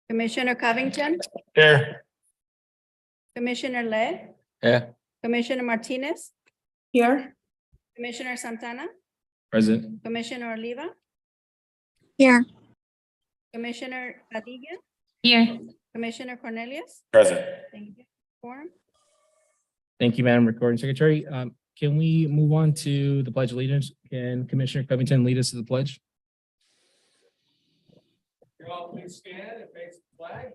Commissioner Covington, Here. Commissioner Le, Yeah. Commissioner Martinez, Here. Commissioner Santana, Present. Commissioner Oliva, Here. Commissioner Padilla, Here. Commissioner Cornelius. Present. Thank you. Quorum. Thank you, Madam Recording Secretary. Can we move on to the Pledge of Allegiance? Can Commissioner Covington lead us to the pledge? You all please stand and face the flag.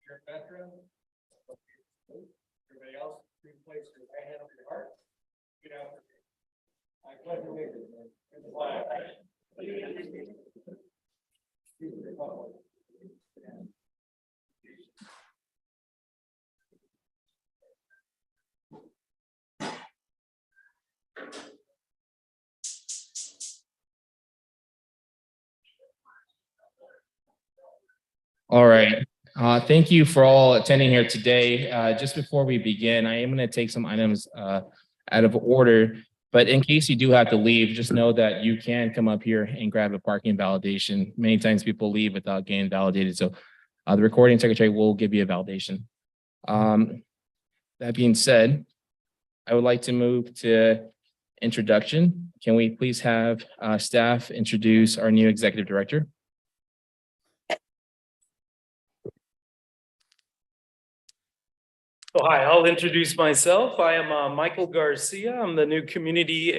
You're a veteran. Everybody else, please place your right hand over your heart. You know, I pledge allegiance to the flag. To the republic. All right. Thank you for all attending here today. Just before we begin, I am going to take some items out of order. But in case you do have to leave, just know that you can come up here and grab a parking validation. Many times people leave without getting validated. So the recording secretary will give you a validation. That being said, I would like to move to introduction. Can we please have staff introduce our new executive director? So hi, I'll introduce myself. I am Michael Garcia. I'm the new Community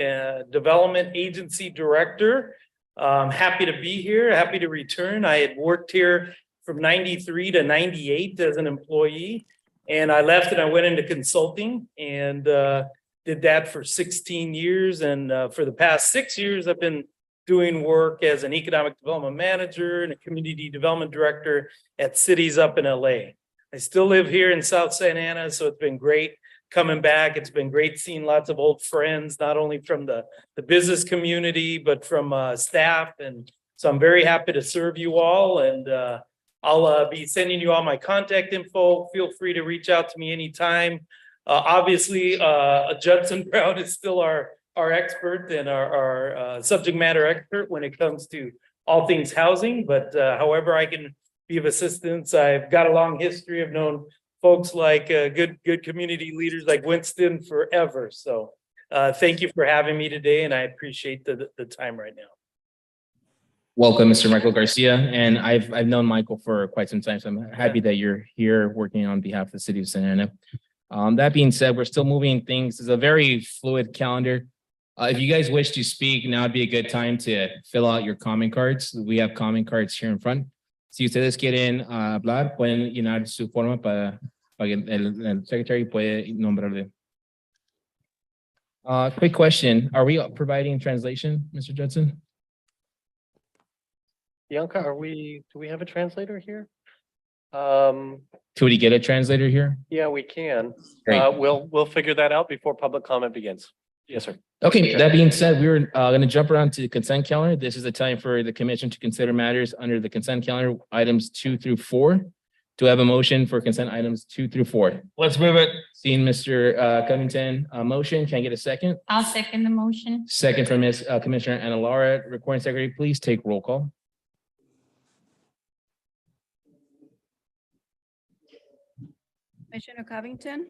Development Agency Director. I'm happy to be here, happy to return. I had worked here from 93 to 98 as an employee, and I left and I went into consulting and did that for 16 years. And for the past 6 years, I've been doing work as an economic development manager and a community development director at cities up in LA. I still live here in South Santa Ana, so it's been great coming back. It's been great seeing lots of old friends, not only from the business community, but from staff. And so I'm very happy to serve you all. And I'll be sending you all my contact info. Feel free to reach out to me anytime. Obviously, Judson Brown is still our expert and our subject matter expert when it comes to all things housing. But however I can be of assistance, I've got a long history of known folks like good community leaders like Winston forever. So thank you for having me today, and I appreciate the time right now. Welcome, Mr. Michael Garcia. And I've known Michael for quite some time, so I'm happy that you're here working on behalf of the city of Santa Ana. That being said, we're still moving things. It's a very fluid calendar. If you guys wish to speak, now would be a good time to fill out your comment cards. We have comment cards here in front. Si ustedes quieren hablar, pueden llenar su forma para que el secretary puede nombrarle. Quick question. Are we providing translation, Mr. Judson? Bianca, do we have a translator here? Could we get a translator here? Yeah, we can. Great. We'll figure that out before public comment begins. Yes, sir. Okay, that being said, we're going to jump around to the consent calendar. This is the time for the commission to consider matters under the consent calendar, items 2 through 4. Do I have a motion for consent items 2 through 4? Let's move it. Seeing Mr. Covington, motion, can I get a second? I'll second the motion. Second from Ms. Commissioner Ana Laura. Recording secretary, please take roll call. Commissioner Covington,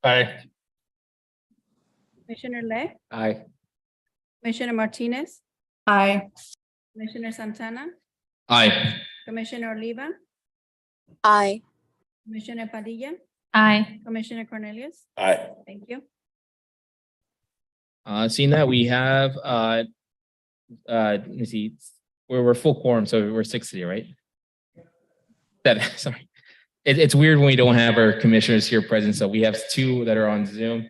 Aye. Commissioner Le, Aye. Commissioner Martinez, Aye. Commissioner Santana, Aye. Commissioner Oliva, Aye. Commissioner Padilla, Aye. Commissioner Cornelius. Aye. Thank you. Seeing that we have, let me see, we're full quorum, so we're 6 today, right? Sorry. It's weird when we don't have our commissioners here present, so we have 2 that are on Zoom.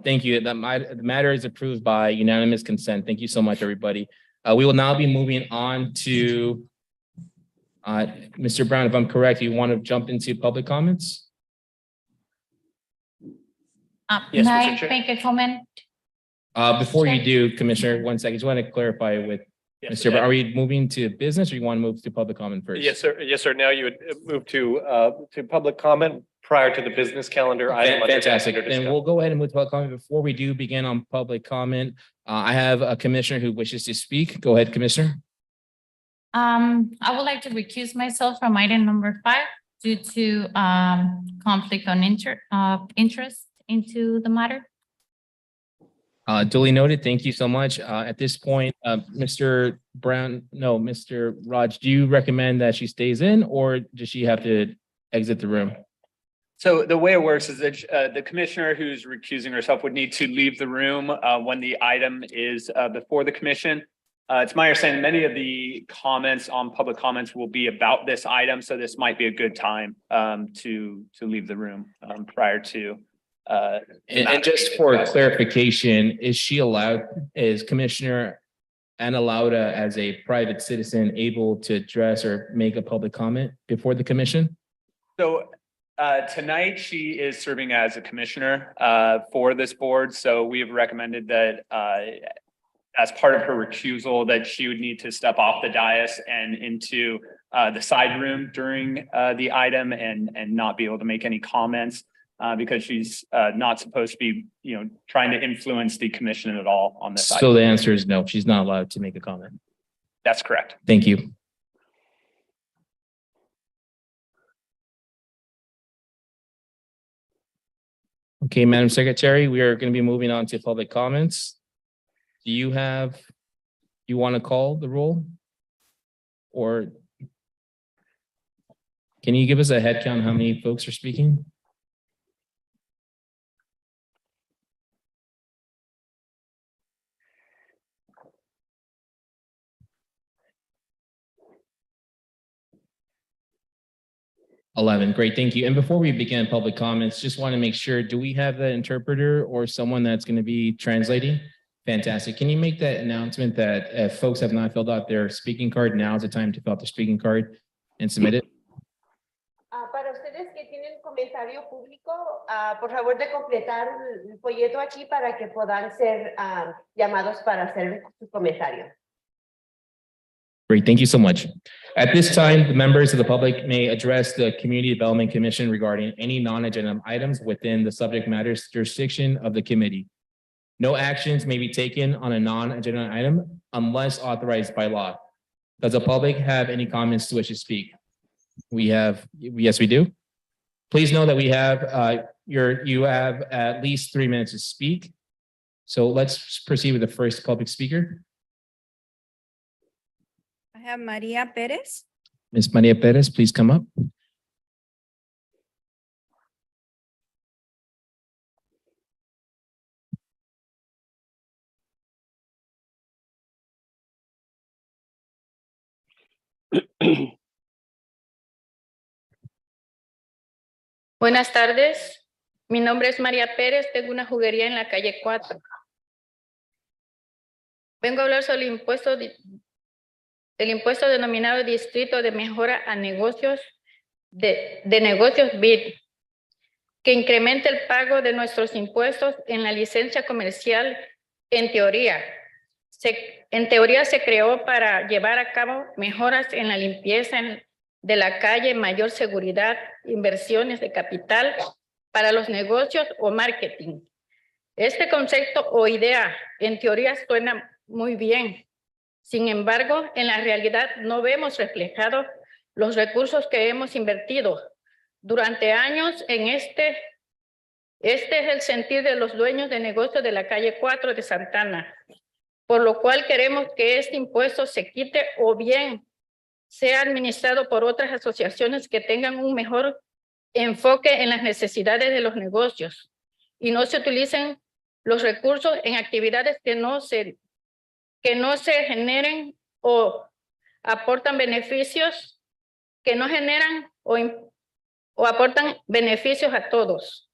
Thank you. The matter is approved by unanimous consent. Thank you so much, everybody. We will now be moving on to Mr. Brown, if I'm correct, you want to jump into public comments? Yes, May Mr. I Chair. make a comment? Before you do, Commissioner, 1 second, just want to clarify with Yes, Mr. Brown, are we moving to business or you want to move to public comment first? Yes, sir. Yes, sir. Now you would move to public comment prior to the business calendar item. under Fantastic. under Then discuss- we'll go ahead and move to public comment. Before we do begin on public comment, I have a commissioner who wishes to speak. Go ahead, Commissioner. I would like to recuse myself from item number 5 due to conflict on interest into the matter. Duly noted. Thank you so much. At this point, Mr. Raj, do you recommend that she stays in or does she have to exit the room? So the way it works is that the commissioner who's recusing herself would need to leave the room when the item is before the commission. It's my understanding many of the comments on public comments will be about this item, so this might be a good time to leave the room prior to. And just for clarification, is Commissioner Ana Laura as a private citizen able to address or make a public comment before the commission? So tonight she is serving as a commissioner for this board. So we have recommended that as part of her recusal that she would need to step off the dais and into the side room during the item and not be able to make any comments. Because she's not supposed to be, trying to influence the commission at all on this. So the answer is no, she's not allowed to make a comment. That's correct. Thank you. Okay, Madam Secretary, we are going to be moving on to public comments. Do you want to call the roll? Or can you give us a head count how many folks are speaking? Great, thank you. And before we begin public comments, just want to make sure, do we have the interpreter or someone that's going to be translating? Fantastic. Can you make that announcement that if folks have not filled out their speaking card, now is the time to fill out their speaking card and submit it? Para ustedes que tienen comentario público, por favor de completar el folleto aquí para que puedan ser llamados para hacer su comentario. Great, thank you so much. At this time, the members of the public may address the Community Development Commission regarding any non-agenda items within the subject matters jurisdiction of the committee. No actions may be taken on a non-agenda item unless authorized by law. Does the public have any comments to which to speak? Yes, we do. Please know that you have at least 3 minutes to speak. So let's proceed with the first public speaker. I have Maria Perez. Ms. Maria Perez, please come up. Buenas tardes. Mi nombre es María Pérez. Tengo una juguería en la calle 4. Vengo a hablar sobre el impuesto denominado Distrito de Mejora a Negocios de Negocios BID, que incrementa el pago de nuestros impuestos en la licencia comercial. En teoría se creó para llevar a cabo mejoras en la limpieza de la calle, mayor seguridad, inversiones de capital para los negocios o marketing. Este concepto o idea en teoría suena muy bien. Sin embargo, en la realidad no vemos reflejados los recursos que hemos invertido durante años en este es el sentir de los dueños de negocios de la calle 4 de Santa Ana, por lo cual queremos que este impuesto se quite o bien sea administrado por otras asociaciones que tengan un mejor enfoque en las necesidades de los negocios y no se utilicen los recursos en actividades que no se generen o aportan beneficios, que no generan o aportan beneficios a todos.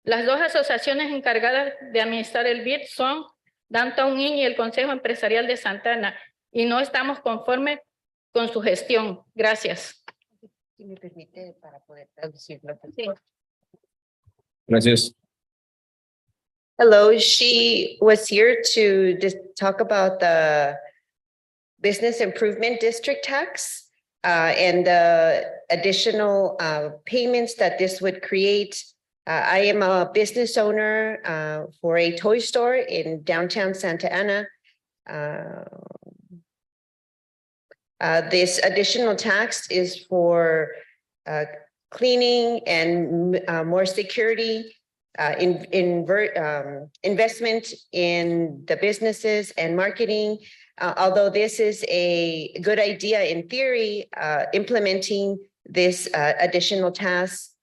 Las dos asociaciones encargadas de administrar el BID son Downtown Inn y el Consejo Empresarial de Santa Ana, y no estamos conformes con su gestión. Gracias. Si me permite para poder traducirlo. Sí. Gracias. Hello, she was here to talk about the Business Improvement District tax and the additional payments that this would create. I am a business owner for a toy store in downtown Santa Ana. This additional tax is for cleaning and more security, investment in the businesses and marketing. Although this is a good idea in theory, implementing this additional tax,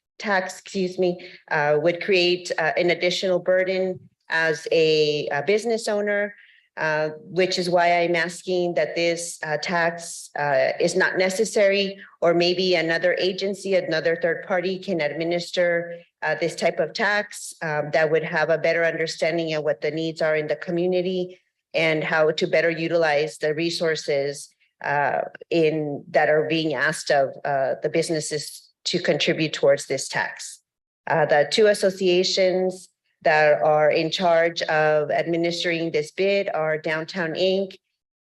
would create an additional burden as a business owner, which is why I'm asking that this tax is not necessary, or maybe another agency, another third party can administer this type of tax that would have a better understanding of what the needs are in the community and how to better utilize the resources that are being asked of the businesses to contribute towards this tax. The two associations that are in charge of administering this bid are Downtown Inc.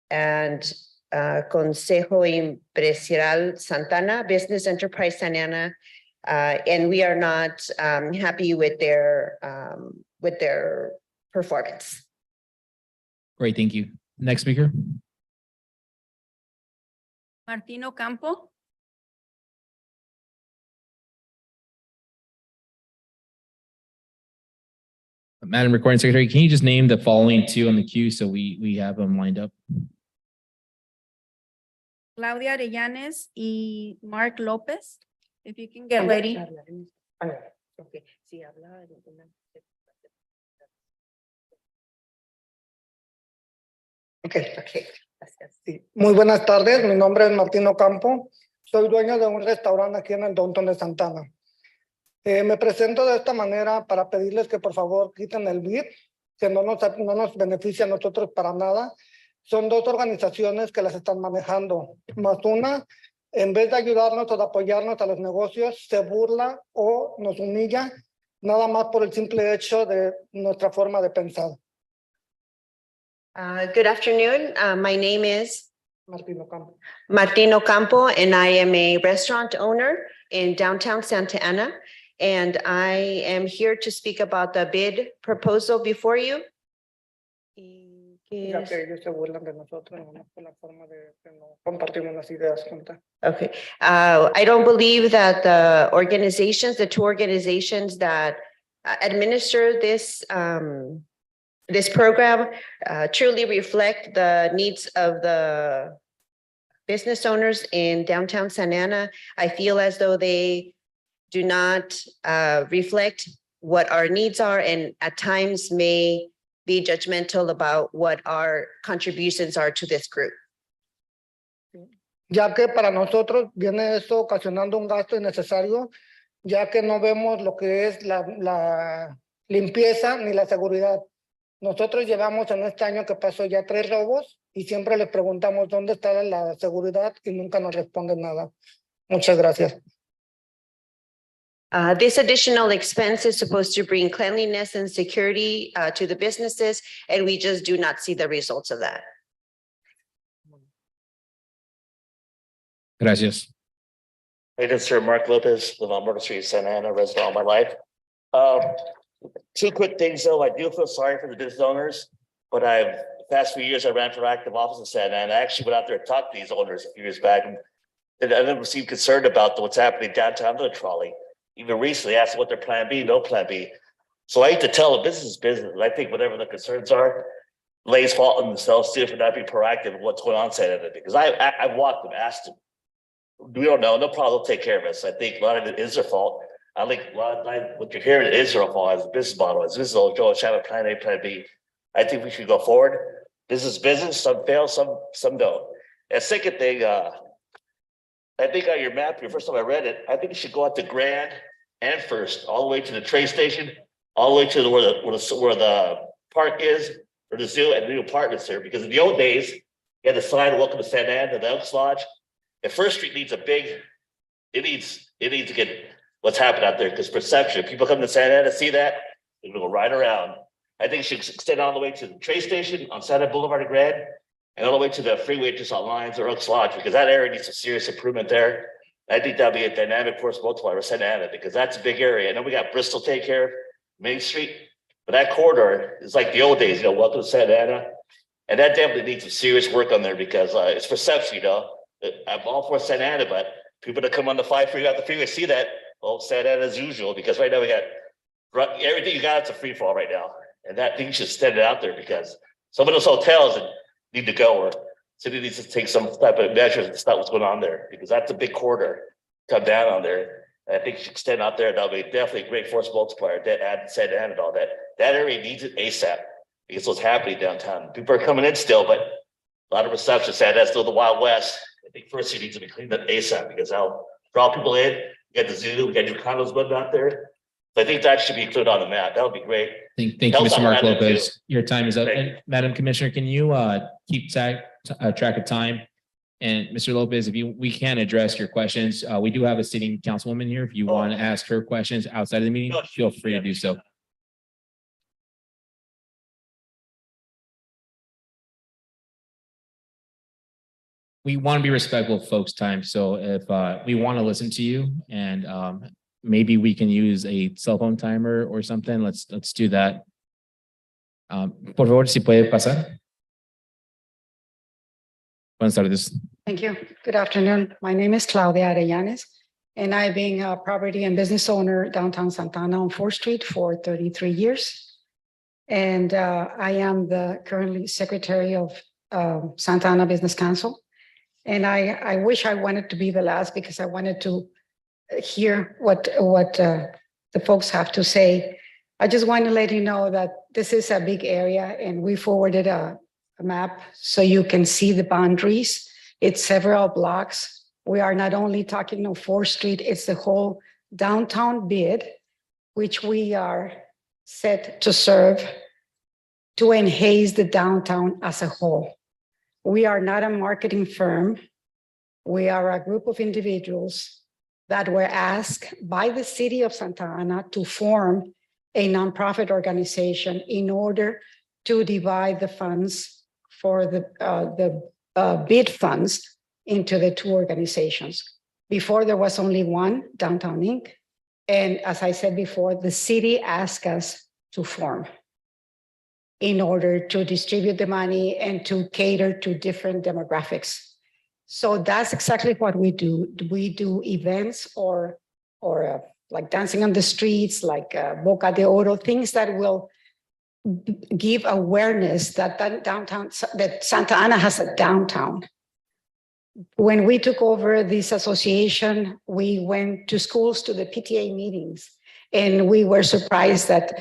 and Consejo Empresarial Santana, Business Enterprise Santa Ana. And we are not happy with their performance. Great, thank you. Next speaker. Martino Campo. Madam Recording Secretary, can you just name the following two on the queue so we have them lined up? Claudia Arellanes y Mark Lopez. If you can get ready. Okay. Sí. Muy buenas tardes, mi nombre es Martín Ocampo, soy dueño de un restaurante aquí en el Downtown de Santana. Me presento de esta manera para pedirles que por favor quiten el BID, que no nos beneficia a nosotros para nada. Son dos organizaciones que las están manejando, más una, en vez de ayudarnos o de apoyarnos a los negocios, se burla o nos humilla, nada más por el simple hecho de nuestra forma de pensar. Good afternoon. My name is Martín Ocampo. Martín Ocampo, and I am a restaurant owner in downtown Santa Ana. And I am here to speak about the bid proposal before you. Ya que ellos se burlan de nosotros, no por la forma de que no compartimos las ideas juntas. Okay, I don't believe that the two organizations that administer this this program truly reflect the needs of the business owners in downtown Santa Ana. I feel as though they do not reflect what our needs are, and at times may be judgmental about what our contributions are to this group. Ya que para nosotros viene esto ocasionando un gasto innecesario, ya que no vemos lo que es la limpieza ni la seguridad. Nosotros llevamos en este año que pasó ya 3 robos y siempre les preguntamos dónde está la seguridad y nunca nos responden nada. Muchas gracias. This additional expense is supposed to bring cleanliness and security to the businesses, and we just do not see the results of that. Gracias. Hey, this is Sir Mark Lopez, live on Myrtle Street, Santa Ana, resident all my life. Two quick things though, I do feel sorry for the business owners, but the past few years I ran for active office in Santa Ana. I actually went out there and talked to these owners a few years back, and I never seemed concerned about what's happening downtown to the trolley. Even recently asked what their plan B, no plan B. So I hate to tell a business business, and I think whatever the concerns are, lays fault on themselves too for not being proactive in what's going on in Santa Ana. Because I've walked them, asked them, we don't know, no problem, they'll take care of us. I think a lot of it is their fault. I think a lot of what you're hearing is their fault as a business model. As business owners, Joe, have a plan A, plan B. I think we should go forward. Business, some fail, some don't. And second thing, I think on your map, your first time I read it, I think you should go out to Grand and First, all the way to the train station, all the way to where the park is, or the zoo and the new apartments there. Because in the old days, you had the sign, welcome to Santa Ana, the Elks Lodge. And First Street needs it needs to get what's happened out there, because perception, people come to Santa Ana, see that, they're gonna go right around. I think it should extend all the way to the train station on Santa Boulevard and Grand, and all the way to the freeway just on Lyons or Elks Lodge, because that area needs some serious improvement there. I think that'll be a dynamic force multiplier for Santa Ana, because that's a big area. I know we got Bristol take care of, Main Street, but that corridor is like the old days, welcome to Santa Ana. And that definitely needs some serious work on there, because it's perception, I'm all for Santa Ana, but people that come on the 5 freeway out the freeway see that, well, Santa Ana as usual, because right now we got everything you got, it's a free fall right now. And that thing should stand it out there because some of those hotels need to go, or city needs to take some type of measures to stop what's going on there, because that's a big corridor come down on there. And I think it should extend out there. That'll be definitely a great force multiplier to add Santa Ana and all that. That area needs it ASAP because what's happening downtown. People are coming in still, but a lot of reception said that's still the Wild West. I think first it needs to be cleaned up ASAP because that'll draw people in. We got the zoo, we got new condos built out there. So I think that should be included on the map. That would be great. Thank you, Helps Mr. out Mark Madam too. Lopez. Your time is up. Thank And Madam Commissioner, can you keep track of time? And Mr. Lopez, we can address your questions. We do have a sitting councilwoman here. If you want to ask her questions outside of the meeting, feel free to do so. We want to be respectful of folks' time. So if we want to listen to you and maybe we can use a cell phone timer or something, let's do that. Por favor, si puede pasar. Buenas tardes. Thank you. Good afternoon. My name is Claudia Arellanes, and I've been a property and business owner downtown Santa Ana on 4th Street for 33 years. And I am the currently secretary of Santa Ana Business Council. And I wish I wanted to be the last because I wanted to hear what the folks have to say. I just want to let you know that this is a big area and we forwarded a map so you can see the boundaries. It's several blocks. We are not only talking of 4th Street, it's the whole downtown bid, which we are set to serve to enhance the downtown as a whole. We are not a marketing firm. We are a group of individuals that were asked by the city of Santa Ana to form a nonprofit organization in order to divide the funds for the bid funds into the two organizations. Before there was only one, Downtown Inc. And as I said before, the city asked us to form in order to distribute the money and to cater to different demographics. So that's exactly what we do. We do events or like dancing on the streets, like Boca de Oro, things that will give awareness that that Santa Ana has a downtown. When we took over this association, we went to schools, to the PTA meetings, and we were surprised that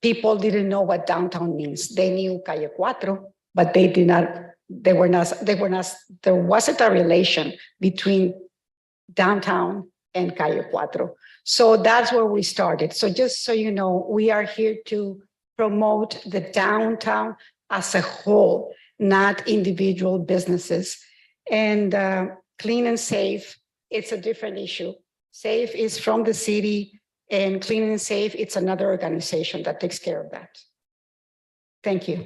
people didn't know what downtown means. They knew Calle Cuatro, but there wasn't a relation between downtown and Calle Cuatro. So that's where we started. So just so you know, we are here to promote the downtown as a whole, not individual businesses. And clean and safe, it's a different issue. Safe is from the city, and Clean and Safe, it's another organization that takes care of that. Thank you.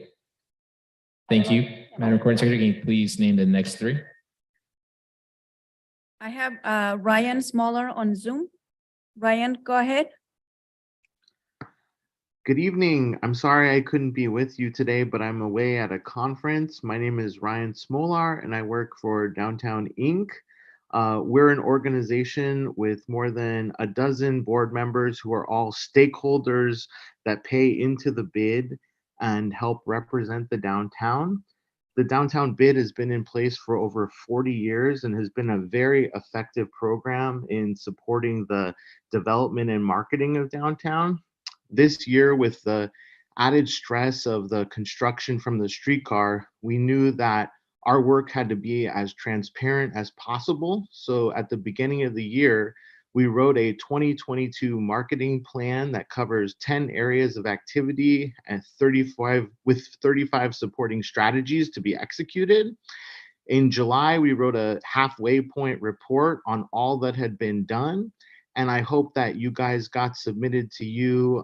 Thank you. Madam Recording Secretary, can you please name the next three? I have Ryan Smaller on Zoom. Ryan, go ahead. Good evening. I'm sorry I couldn't be with you today, but I'm away at a conference. My name is Ryan Smolar and I work for Downtown Inc. We're an organization with more than a dozen board members who are all stakeholders that pay into the bid and help represent the downtown. The downtown bid has been in place for over 40 years and has been a very effective program in supporting the development and marketing of downtown. This year, with the added stress of the construction from the streetcar, we knew that our work had to be as transparent as possible. So at the beginning of the year, we wrote a 2022 marketing plan that covers 10 areas of activity and 35 supporting strategies to be executed. In July, we wrote a halfway point report on all that had been done. And I hope that you guys got submitted to you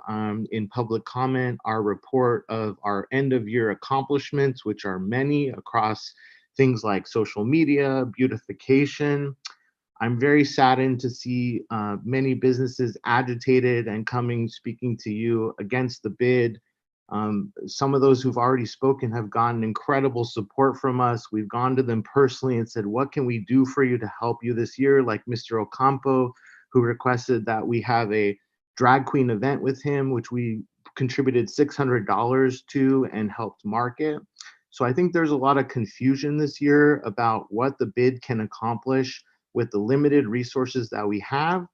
in public comment our report of our end of year accomplishments, which are many across things like social media, beautification. I'm very saddened to see many businesses agitated and speaking to you against the bid. Some of those who've already spoken have gotten incredible support from us. We've gone to them personally and said, what can we do for you to help you this year? Like Mr. Ocampo, who requested that we have a drag queen event with him, which we contributed $600 to and helped market. So I think there's a lot of confusion this year about what the bid can accomplish with the limited resources that we have.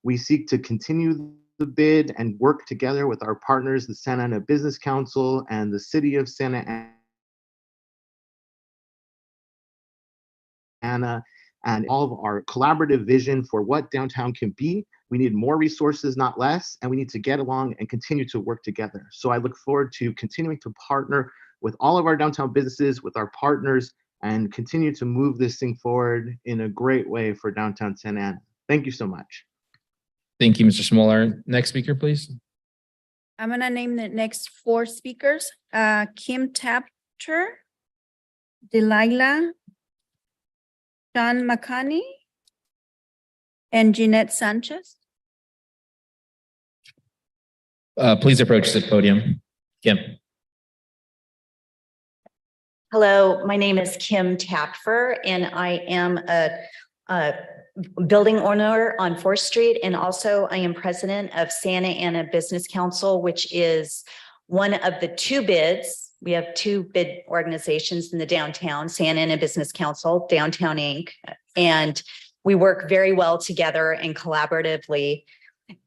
We seek to continue the bid and work together with our partners, the Santa Ana Business Council and the City of Santa Ana, and all of our collaborative vision for what downtown can be. We need more resources, not less, and we need to get along and continue to work together. So I look forward to continuing to partner with all of our downtown businesses, with our partners, and continue to move this thing forward in a great way for downtown Santa Ana. Thank you so much. Thank you, Mr. Smolar. Next speaker, please. I'm gonna name the next 4 speakers. Kim Tapter, Delilah, John McConney, and Jeanette Sanchez. Please approach the podium. Kim. Hello, my name is Kim Tapfer, and I am a building owner on 4th Street, and also I am president of Santa Ana Business Council, which is one of the 2 bids. We have 2 bid organizations in the downtown, Santa Ana Business Council, Downtown Inc., and we work very well together and collaboratively.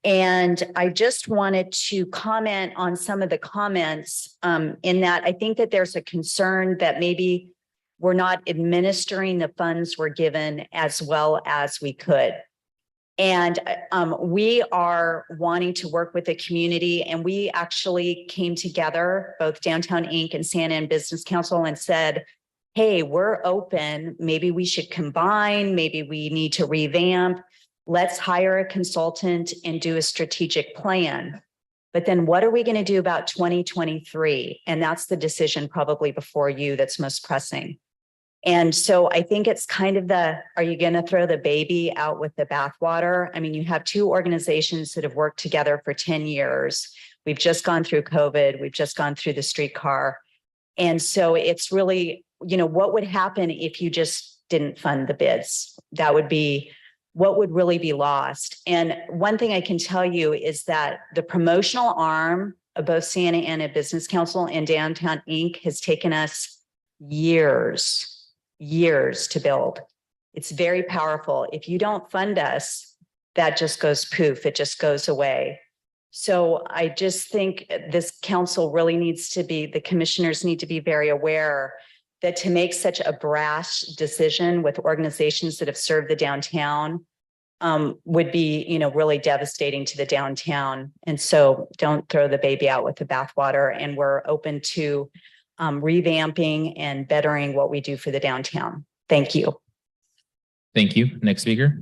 And I just wanted to comment on some of the comments in that I think that there's a concern that maybe we're not administering the funds we're given as well as we could. And we are wanting to work with the community, and we actually came together, both Downtown Inc. and Santa Ana Business Council, and said, hey, we're open. Maybe we should combine. Maybe we need to revamp. Let's hire a consultant and do a strategic plan. But then what are we going to do about 2023? And that's the decision probably before you that's most pressing. And so I think it's kind of are you going to throw the baby out with the bathwater? I mean, you have 2 organizations that have worked together for 10 years. We've just gone through COVID. We've just gone through the streetcar. And so it's really, what would happen if you just didn't fund the bids? That would be what would really be lost. And one thing I can tell you is that the promotional arm of both Santa Ana Business Council and Downtown Inc. has taken us years to build. It's very powerful. If you don't fund us, that just goes poof, it just goes away. So I just think this council really needs to be, the commissioners need to be very aware that to make such a brash decision with organizations that have served the downtown would be, really devastating to the downtown. And so don't throw the baby out with the bathwater. And we're open to revamping and bettering what we do for the downtown. Thank you. Thank you. Next speaker.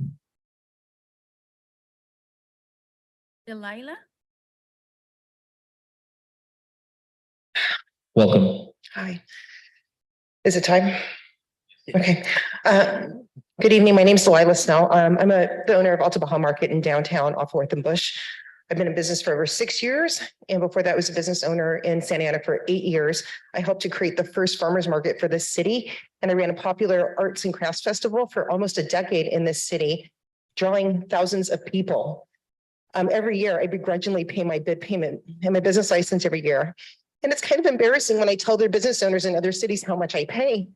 Delilah. Welcome. Hi. Is it time? Okay. Good evening. My name is Delilah Snell. I'm the owner of Alta Baja Market in downtown off 4th and Bush. I've been in business for over 6 years. And before that, I was a business owner in Santa Ana for 8 years. I helped to create the first farmers market for this city. And I ran a popular arts and crafts festival for almost a decade in this city, drawing thousands of people. Every year, I begrudgingly pay my bid payment and my business license every year. And it's kind of embarrassing when I tell their business owners in other cities how much I pay,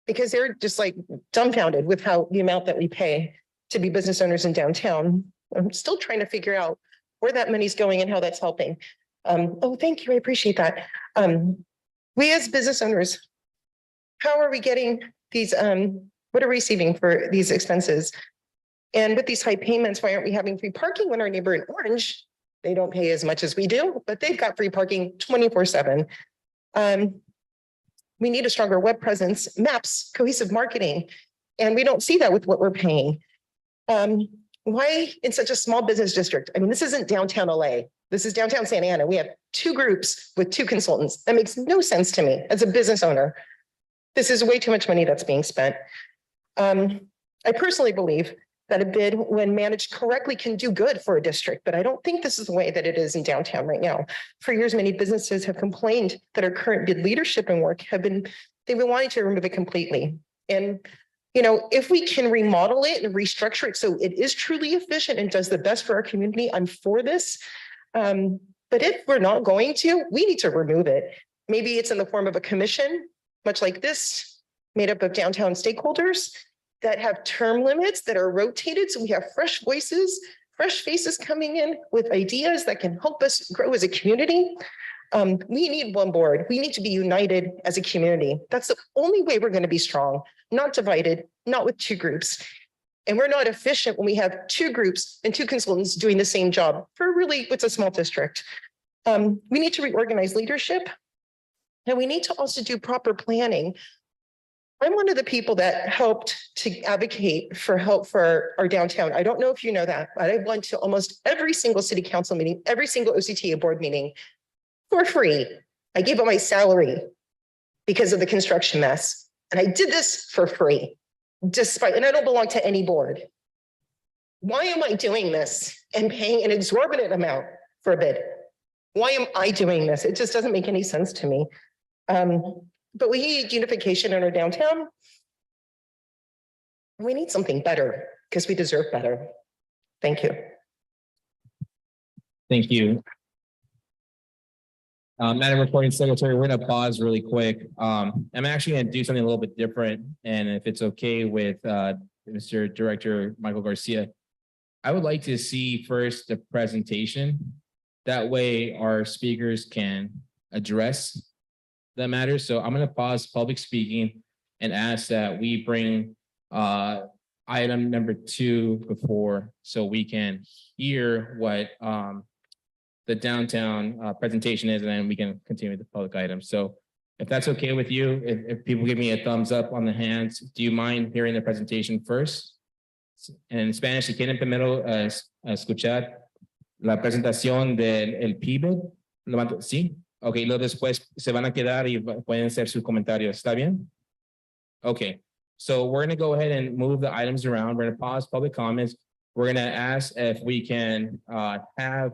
because they're just like dumbfounded with the amount that we pay to be business owners in downtown. I'm still trying to figure out where that money's going and how that's helping. Oh, thank you. I appreciate that. We as business owners, how are we getting these, what are we receiving for these expenses? And with these high payments, why aren't we having free parking when our neighbor in Orange, they don't pay as much as we do, but they've got free parking 24/7. We need a stronger web presence, maps, cohesive marketing, and we don't see that with what we're paying. Why in such a small business district? I mean, this isn't downtown LA. This is downtown Santa Ana. We have 2 groups with 2 consultants. That makes no sense to me as a business owner. This is way too much money that's being spent. I personally believe that a bid, when managed correctly, can do good for a district, but I don't think this is the way that it is in downtown right now. For years, many businesses have complained that our current bid leadership and work they've been wanting to remove it completely. And, you know, if we can remodel it and restructure it so it is truly efficient and does the best for our community, I'm for this. But if we're not going to, we need to remove it. Maybe it's in the form of a commission, much like this, made up of downtown stakeholders that have term limits that are rotated. So we have fresh voices, fresh faces coming in with ideas that can help us grow as a community. We need one board. We need to be united as a community. That's the only way we're going to be strong, not divided, not with two groups. And we're not efficient when we have two groups and two consultants doing the same job for really what's a small district. We need to reorganize leadership. And we need to also do proper planning. I'm one of the people that helped to advocate for help for our downtown. I don't know if you know that, but I went to almost every single city council meeting, every single OCTA board meeting for free. I gave up my salary because of the construction mess. And I did this for free, despite, and I don't belong to any board. Why am I doing this and paying an exorbitant amount for a bid? Why am I doing this? It just doesn't make any sense to me. But we need unification in our downtown. We need something better because we deserve better. Thank you. Thank you. Madam Recording Secretary, we're gonna pause really quick. I'm actually gonna do something a little bit different. And if it's okay with Mr. Director Michael Garcia, I would like to see first the presentation. That way our speakers can address the matter. So I'm going to pause public speaking and ask that we bring item number 2 before so we can hear what the downtown presentation is, and then we can continue with the public items. So if that's okay with you, if people give me a thumbs up on the hands, do you mind hearing the presentation first? And in Spanish, si quieren primero escuchar la presentación del PIB, ¿sí? Ok, luego después se van a quedar y pueden hacer sus comentarios. ¿Está bien? Okay, so we're going to go ahead and move the items around. We're going to pause public comments. We're going to ask if we can have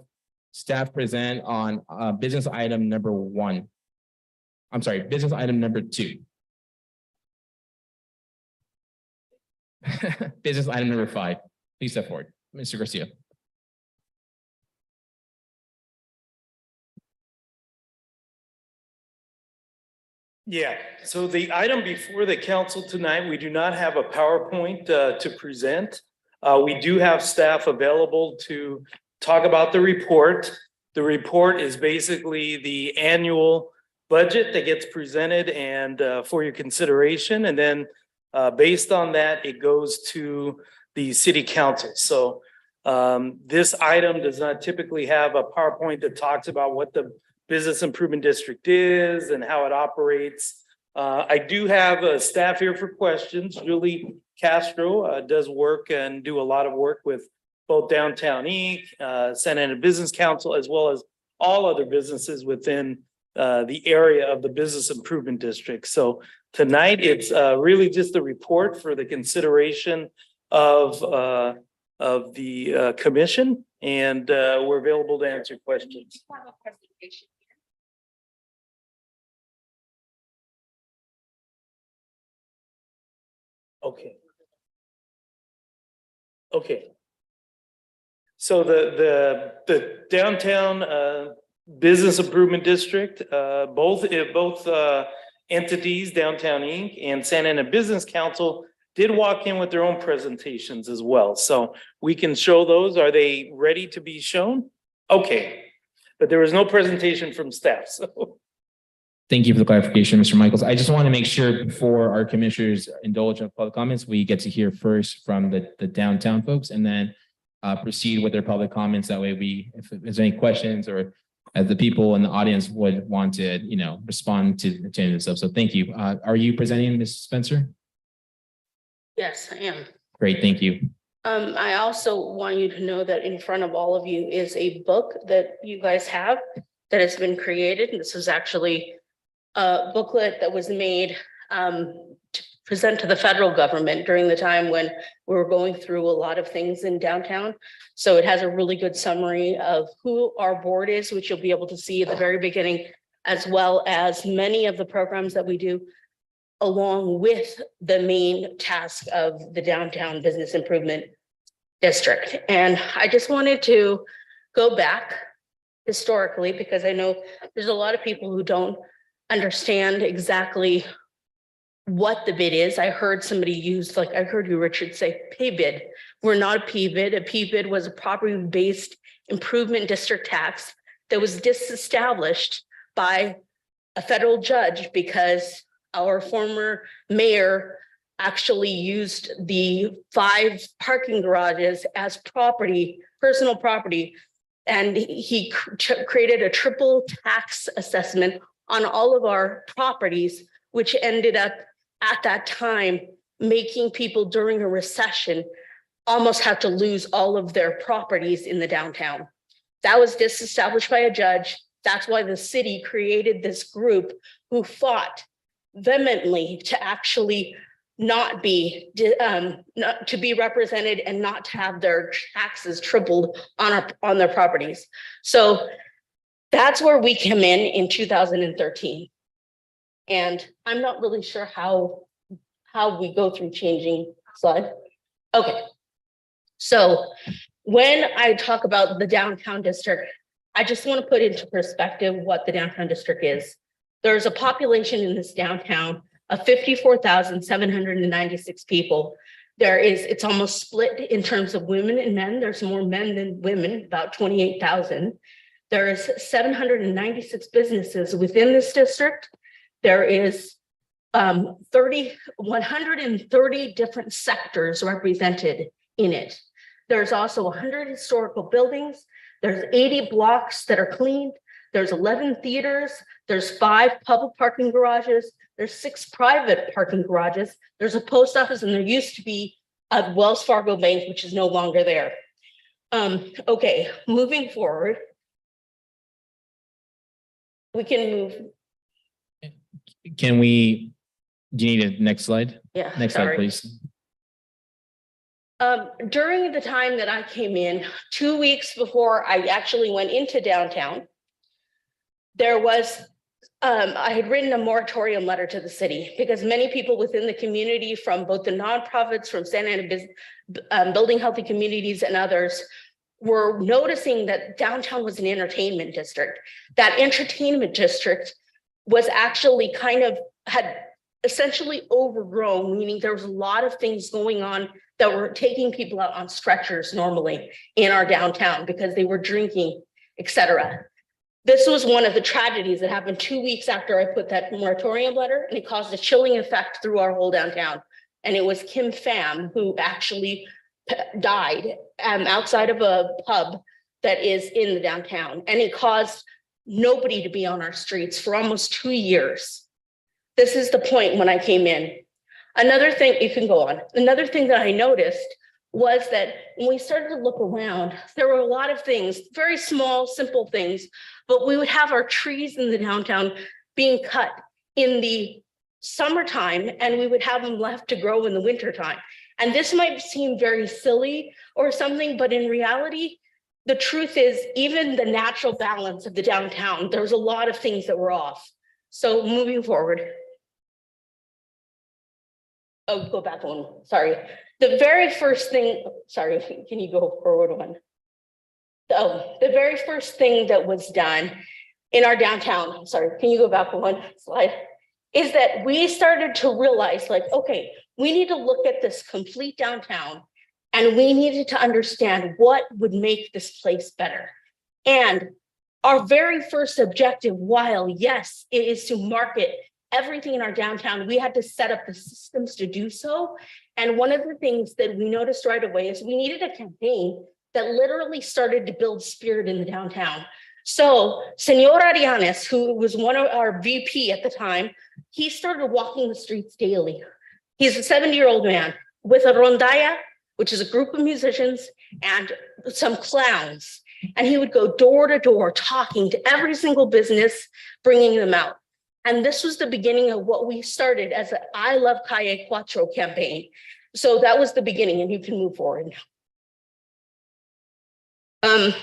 staff present on business item number 1. I'm sorry, business item number 2. Business item number 5. Please step forward, Mr. Garcia. Yeah, so the item before the council tonight, we do not have a PowerPoint to present. We do have staff available to talk about the report. The report is basically the annual budget that gets presented and for your consideration. And then based on that, it goes to the city council. So this item does not typically have a PowerPoint that talks about what the Business Improvement District is and how it operates. I do have staff here for questions. Julie Castro does work and do a lot of work with both Downtown Inc., Santa Ana Business Council, as well as all other businesses within the area of the Business Improvement District. So tonight, it's really just a report for the consideration of the commission, and we're available to answer questions. Okay. Okay. So the downtown Business Improvement District, both entities, Downtown Inc. and Santa Ana Business Council, did walk in with their own presentations as well. So we can show those. Are they ready to be shown? Okay. But there was no presentation from staff, so. Thank you for the clarification, Mr. Michaels. I just want to make sure before our commissioners indulge in public comments, we get to hear first from the downtown folks and then proceed with their public comments. That way if there's any questions or as the people in the audience would want to, respond to the change of stuff. So thank you. Are you presenting, Ms. Spencer? Yes, I am. Great, thank you. I also want you to know that in front of all of you is a book that you guys have that has been created. This is actually a booklet that was made present to the federal government during the time when we were going through a lot of things in downtown. So it has a really good summary of who our board is, which you'll be able to see at the very beginning, as well as many of the programs that we do along with the main task of the Downtown Business Improvement District. And I just wanted to go back historically, because I know there's a lot of people who don't understand exactly what the bid is. I heard somebody use, like I heard you, Richard, say P-bid. We're not a P-bid. A P-bid was a property-based improvement district tax that was disestablished by a federal judge because our former mayor actually used the 5 parking garages as property, personal property, and he created a triple tax assessment on all of our properties, which ended up at that time making people during a recession almost have to lose all of their properties in the downtown. That was disestablished by a judge. That's why the city created this group who fought vehemently to actually not be to be represented and not to have their taxes tripled on their properties. So that's where we came in 2013. And I'm not really sure how we go through changing slide. Okay. So when I talk about the downtown district, I just want to put into perspective what the downtown district is. There's a population in this downtown of 54,796 people. It's almost split in terms of women and men. There's more men than women, about 28,000. There is 796 businesses within this district. There is 130 different sectors represented in it. There's also 100 historical buildings. There's 80 blocks that are cleaned. There's 11 theaters. There's 5 public parking garages. There's 6 private parking garages. There's a post office, and there used to be a Wells Fargo Bank, which is no longer there. Okay, moving forward. We can move. Do you need a next slide? Yeah, Next sorry. slide, please. During the time that I came in, 2 weeks before I actually went into downtown, there was, I had written a moratorium letter to the city because many people within the community from both the nonprofits, from Santa Ana Building Healthy Communities and others were noticing that downtown was an entertainment district. That entertainment district was actually had essentially overgrown, meaning there was a lot of things going on that were taking people out on stretchers normally in our downtown because they were drinking, etc. This was one of the tragedies that happened 2 weeks after I put that moratorium letter, and it caused a chilling effect through our whole downtown. And it was Kim Pham who actually died outside of a pub that is in the downtown. And it caused nobody to be on our streets for almost 2 years. This is the point when I came in. Another thing, you can go on. Another thing that I noticed was that when we started to look around, there were a lot of things, very small, simple things, but we would have our trees in the downtown being cut in the summertime, and we would have them left to grow in the wintertime. And this might seem very silly or something, but in reality, the truth is, even the natural balance of the downtown, there was a lot of things that were off. So moving forward. Oh, go back one, sorry. The very first thing, sorry, can you go forward one? Oh, the very first thing that was done in our downtown, sorry, can you go back one slide? Is that we started to realize like, okay, we need to look at this complete downtown and we needed to understand what would make this place better. And our very first objective, while yes, it is to market everything in our downtown, we had to set up the systems to do so. And one of the things that we noticed right away is we needed a campaign that literally started to build spirit in the downtown. So Senor Arianes, who was one of our VP at the time, he started walking the streets daily. He's a 70-year-old man with a rondalla, which is a group of musicians and some clowns. And he would go door to door talking to every single business, bringing them out. And this was the beginning of what we started as a I Love Calle Cuatro campaign. So that was the beginning, and you can move forward now.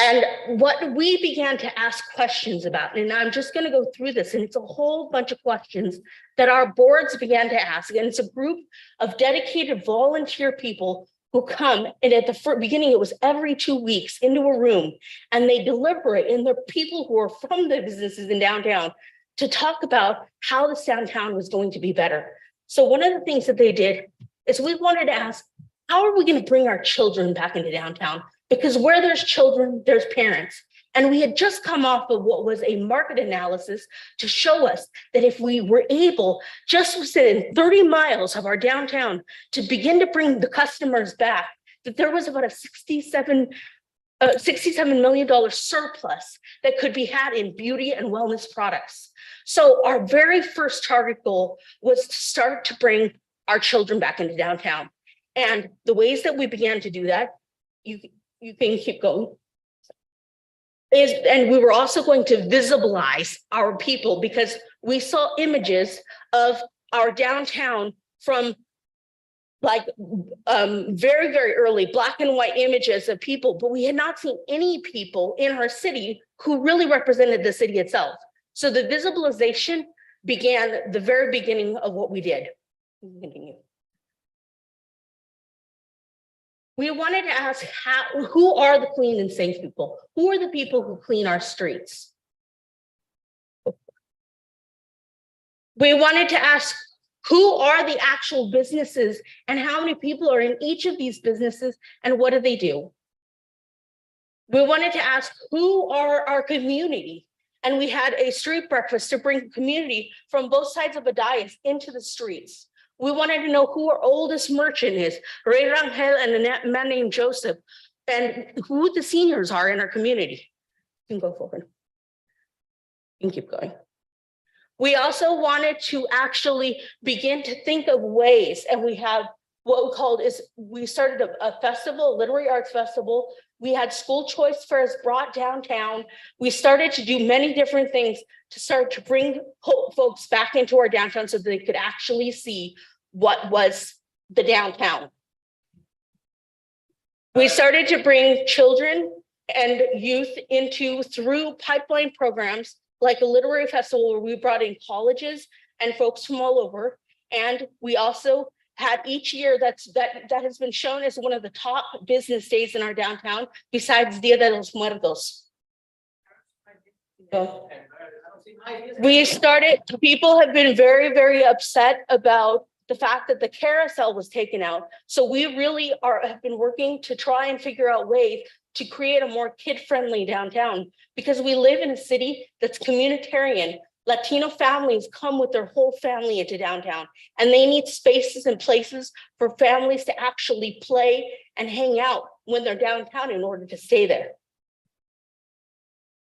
And what we began to ask questions about, and I'm just going to go through this, and it's a whole bunch of questions that our boards began to ask. And it's a group of dedicated volunteer people who come, and at the beginning, it was every 2 weeks into a room, and they deliberate, and they're people who are from the businesses in downtown to talk about how this downtown was going to be better. So one of the things that they did is we wanted to ask, how are we going to bring our children back into downtown? Because where there's children, there's parents. And we had just come off of what was a market analysis to show us that if we were able, just within 30 miles of our downtown, to begin to bring the customers back, that there was about a $67 million surplus that could be had in beauty and wellness products. So our very first target goal was to start to bring our children back into downtown. And the ways that we began to do that, you can keep going, and we were also going to visibilize our people, because we saw images of our downtown from like very, very early black and white images of people, but we had not seen any people in our city who really represented the city itself. So the visibilization began the very beginning of what we did. Continue. We wanted to ask who are the clean and safe people? Who are the people who clean our streets? We wanted to ask, who are the actual businesses and how many people are in each of these businesses and what do they do? We wanted to ask, who are our community? And we had a street breakfast to bring community from both sides of a dais into the streets. We wanted to know who our oldest merchant is, Ray Rangel and a man named Joseph, and who the seniors are in our community. You can go forward. You can keep going. We also wanted to actually begin to think of ways, and we have what we called is, we started a festival, a literary arts festival. We had school choice fairs brought downtown. We started to do many different things to start to bring folks back into our downtown so that they could actually see what was the downtown. We started to bring children and youth through pipeline programs like a literary festival where we brought in colleges and folks from all over. And we also had each year that has been shown as one of the top business days in our downtown, besides Dia de los Muertos. People have been very, very upset about the fact that the carousel was taken out. So we really have been working to try and figure out ways to create a more kid-friendly downtown, because we live in a city that's communitarian. Latino families come with their whole family into downtown, and they need spaces and places for families to actually play and hang out when they're downtown in order to stay there.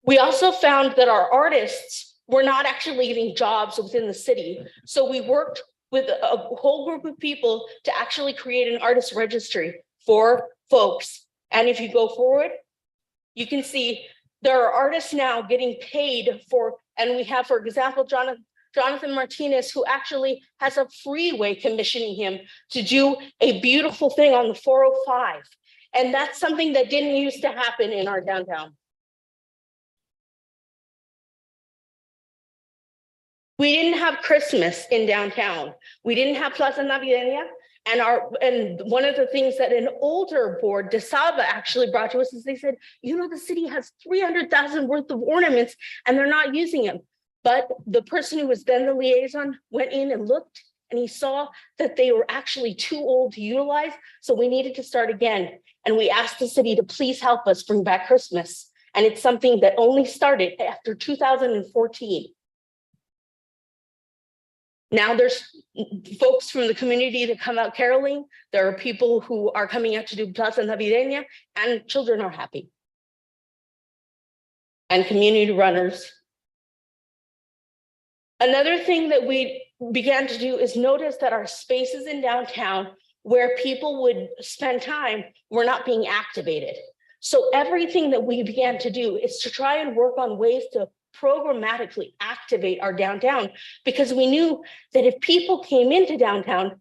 We also found that our artists were not actually getting jobs within the city. So we worked with a whole group of people to actually create an artist registry for folks. And if you go forward, you can see there are artists now getting paid for, and we have, for example, Jonathan Martinez, who actually has a freeway commissioning him to do a beautiful thing on the 405. And that's something that didn't used to happen in our downtown. We didn't have Christmas in downtown. We didn't have Plaza Navideña. And one of the things that an older board, DeSaba, actually brought to us is they said, you know, the city has 300,000 worth of ornaments and they're not using them. But the person who was then the liaison went in and looked, and he saw that they were actually too old to utilize. So we needed to start again. And we asked the city to please help us bring back Christmas. And it's something that only started after 2014. Now there's folks from the community that come out caroling. There are people who are coming out to do Plaza Navideña, and children are happy. And community runners. Another thing that we began to do is notice that our spaces in downtown where people would spend time were not being activated. So everything that we began to do is to try and work on ways to programmatically activate our downtown because we knew that if people came into downtown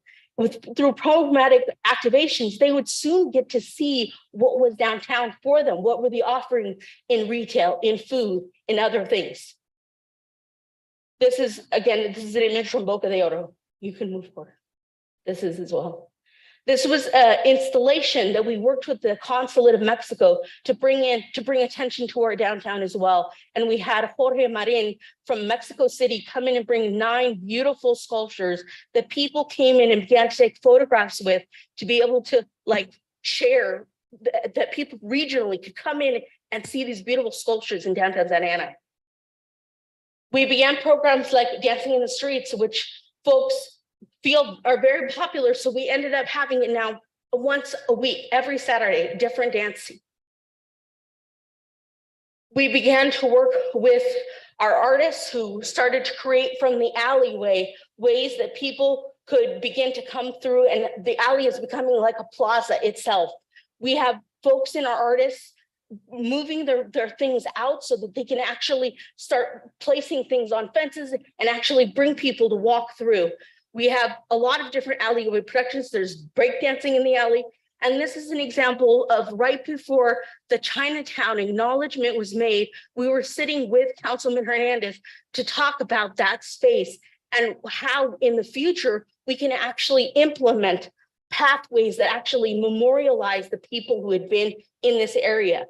through programmatic activations, they would soon get to see what was downtown for them, what were the offerings in retail, in food, in other things. This is an image from Boca de Oro. You can move forward. This is as well. This was an installation that we worked with the Consulate of Mexico to bring attention to our downtown as well. And we had Jorge Marin from Mexico City come in and bring 9 beautiful sculptures that people came in and began to take photographs with to be able to share that people regionally could come in and see these beautiful sculptures in downtown Santa Ana. We began programs like Dancing in the Streets, which folks feel are very popular. So we ended up having it now once a week, every Saturday, different dancing. We began to work with our artists who started to create from the alleyway ways that people could begin to come through, and the alley is becoming like a plaza itself. We have folks in our artists moving their things out so that they can actually start placing things on fences and actually bring people to walk through. We have a lot of different alleyway productions. There's breakdancing in the alley. And this is an example of right before the Chinatown acknowledgement was made, we were sitting with Councilman Hernandez to talk about that space and how in the future we can actually implement pathways that actually memorialize the people who had been in this area.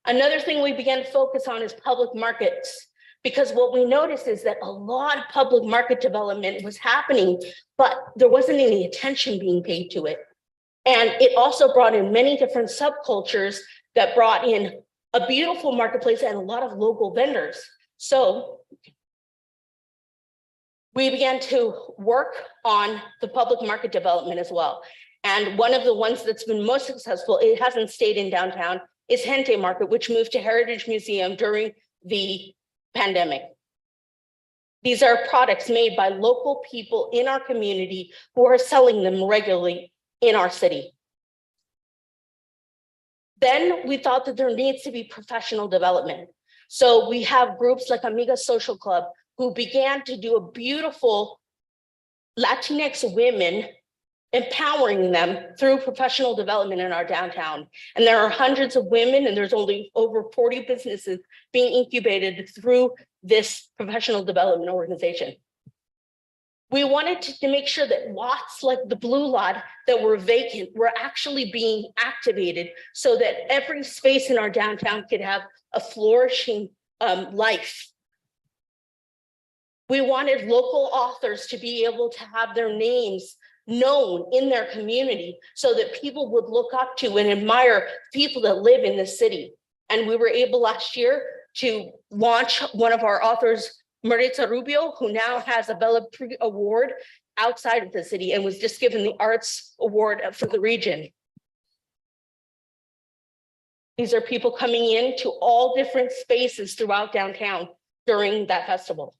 Another thing we began to focus on is public markets. Because what we noticed is that a lot of public market development was happening, but there wasn't any attention being paid to it. And it also brought in many different subcultures that brought in a beautiful marketplace and a lot of local vendors. So we began to work on the public market development as well. And one of the ones that's been most successful, it hasn't stayed in downtown, is Gente Market, which moved to Heritage Museum during the pandemic. These are products made by local people in our community who are selling them regularly in our city. Then we thought that there needs to be professional development. So we have groups like Amiga Social Club who began to do a beautiful Latinx women, empowering them through professional development in our downtown. And there are hundreds of women, and there's only over 40 businesses being incubated through this professional development organization. We wanted to make sure that lots like the blue lot that were vacant were actually being activated so that every space in our downtown could have a flourishing life. We wanted local authors to be able to have their names known in their community so that people would look up to and admire people that live in the city. And we were able last year to launch one of our authors, Maritza Rubio, who now has a Bella Prix Award outside of the city and was just given the Arts Award for the region. These are people coming in to all different spaces throughout downtown during that festival.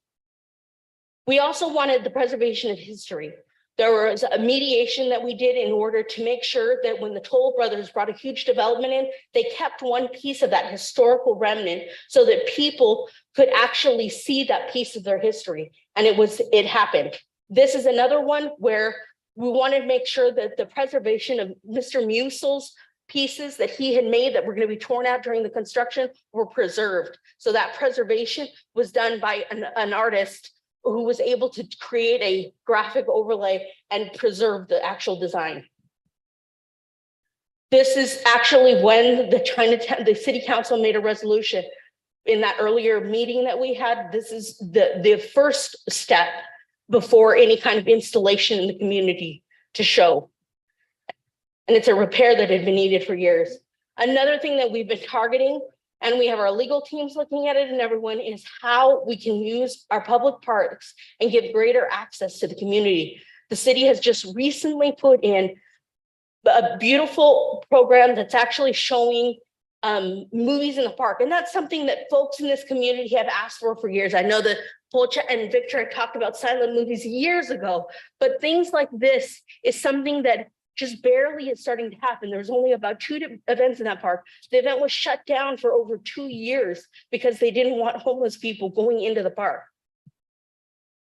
We also wanted the preservation of history. There was a mediation that we did in order to make sure that when the Toll Brothers brought a huge development in, they kept one piece of that historical remnant so that people could actually see that piece of their history. And it happened. This is another one where we wanted to make sure that the preservation of Mr. Musil's pieces that he had made that were going to be torn out during the construction were preserved. So that preservation was done by an artist who was able to create a graphic overlay and preserve the actual design. This is actually when the city council made a resolution in that earlier meeting that we had. This is the first step before any kind of installation in the community to show. And it's a repair that had been needed for years. Another thing that we've been targeting, and we have our legal teams looking at it and everyone, is how we can use our public parks and give greater access to the community. The city has just recently put in a beautiful program that's actually showing movies in the park. And that's something that folks in this community have asked for years. I know that Pocha and Victor had talked about silent movies years ago, but things like this is something that just barely is starting to happen. There's only about 2 events in that park. The event was shut down for over 2 years because they didn't want homeless people going into the park.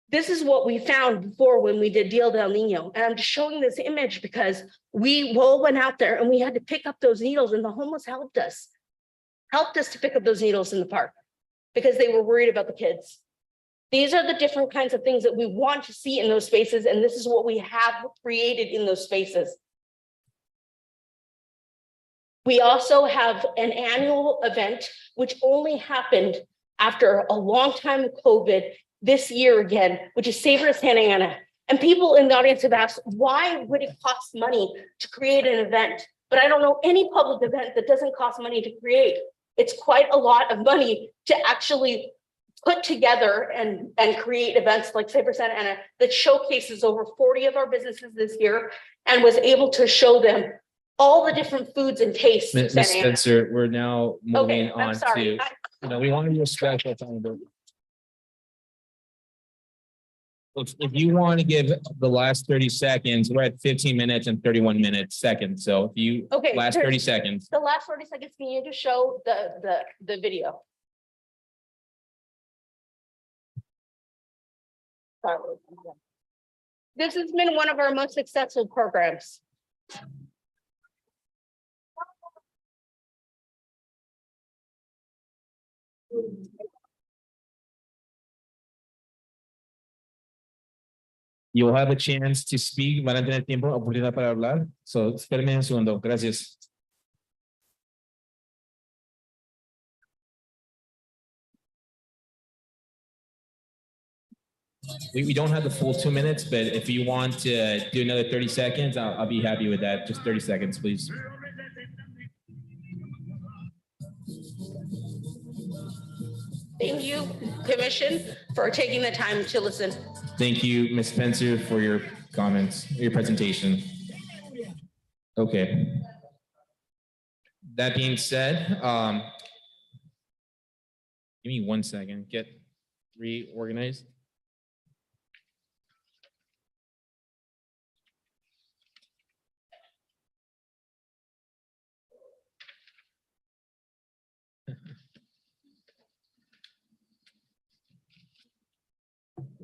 This is what we found before when we did Deal del Nino. And I'm just showing this image because we all went out there and we had to pick up those needles, and the homeless helped us to pick up those needles in the park because they were worried about the kids. These are the different kinds of things that we want to see in those spaces, and this is what we have created in those spaces. We also have an annual event, which only happened after a long time of COVID this year again, which is Savor Santa Ana. And people in the audience have asked, why would it cost money to create an event? But I don't know any public event that doesn't cost money to create. It's quite a lot of money to actually put together and create events like Savor Santa Ana that showcases over 40 of our businesses this year and was able to show them all the different foods and tastes. of Ms. Santa Ana. Spencer, we're now moving Okay, I'm on sorry. to, we want to be respectful. If you want to give the last 30 seconds, we're at 15 minutes and 31 seconds. So if you, Okay, last here's- 30 seconds. The last 30 seconds, can you just show the video? Sorry. This has been one of our most successful programs. You'll have a chance to speak. Van a tener tiempo, oportunidad para hablar. So, espérenme un segundo. Gracias. We don't have the full 2 minutes, but if you want to do another 30 seconds, I'll be happy with that. Just 30 seconds, please. Thank you, Commission, for taking the time to listen. Thank you, Ms. Spencer, for your comments, your presentation. Okay. That being said, give me 1 second, get reorganized.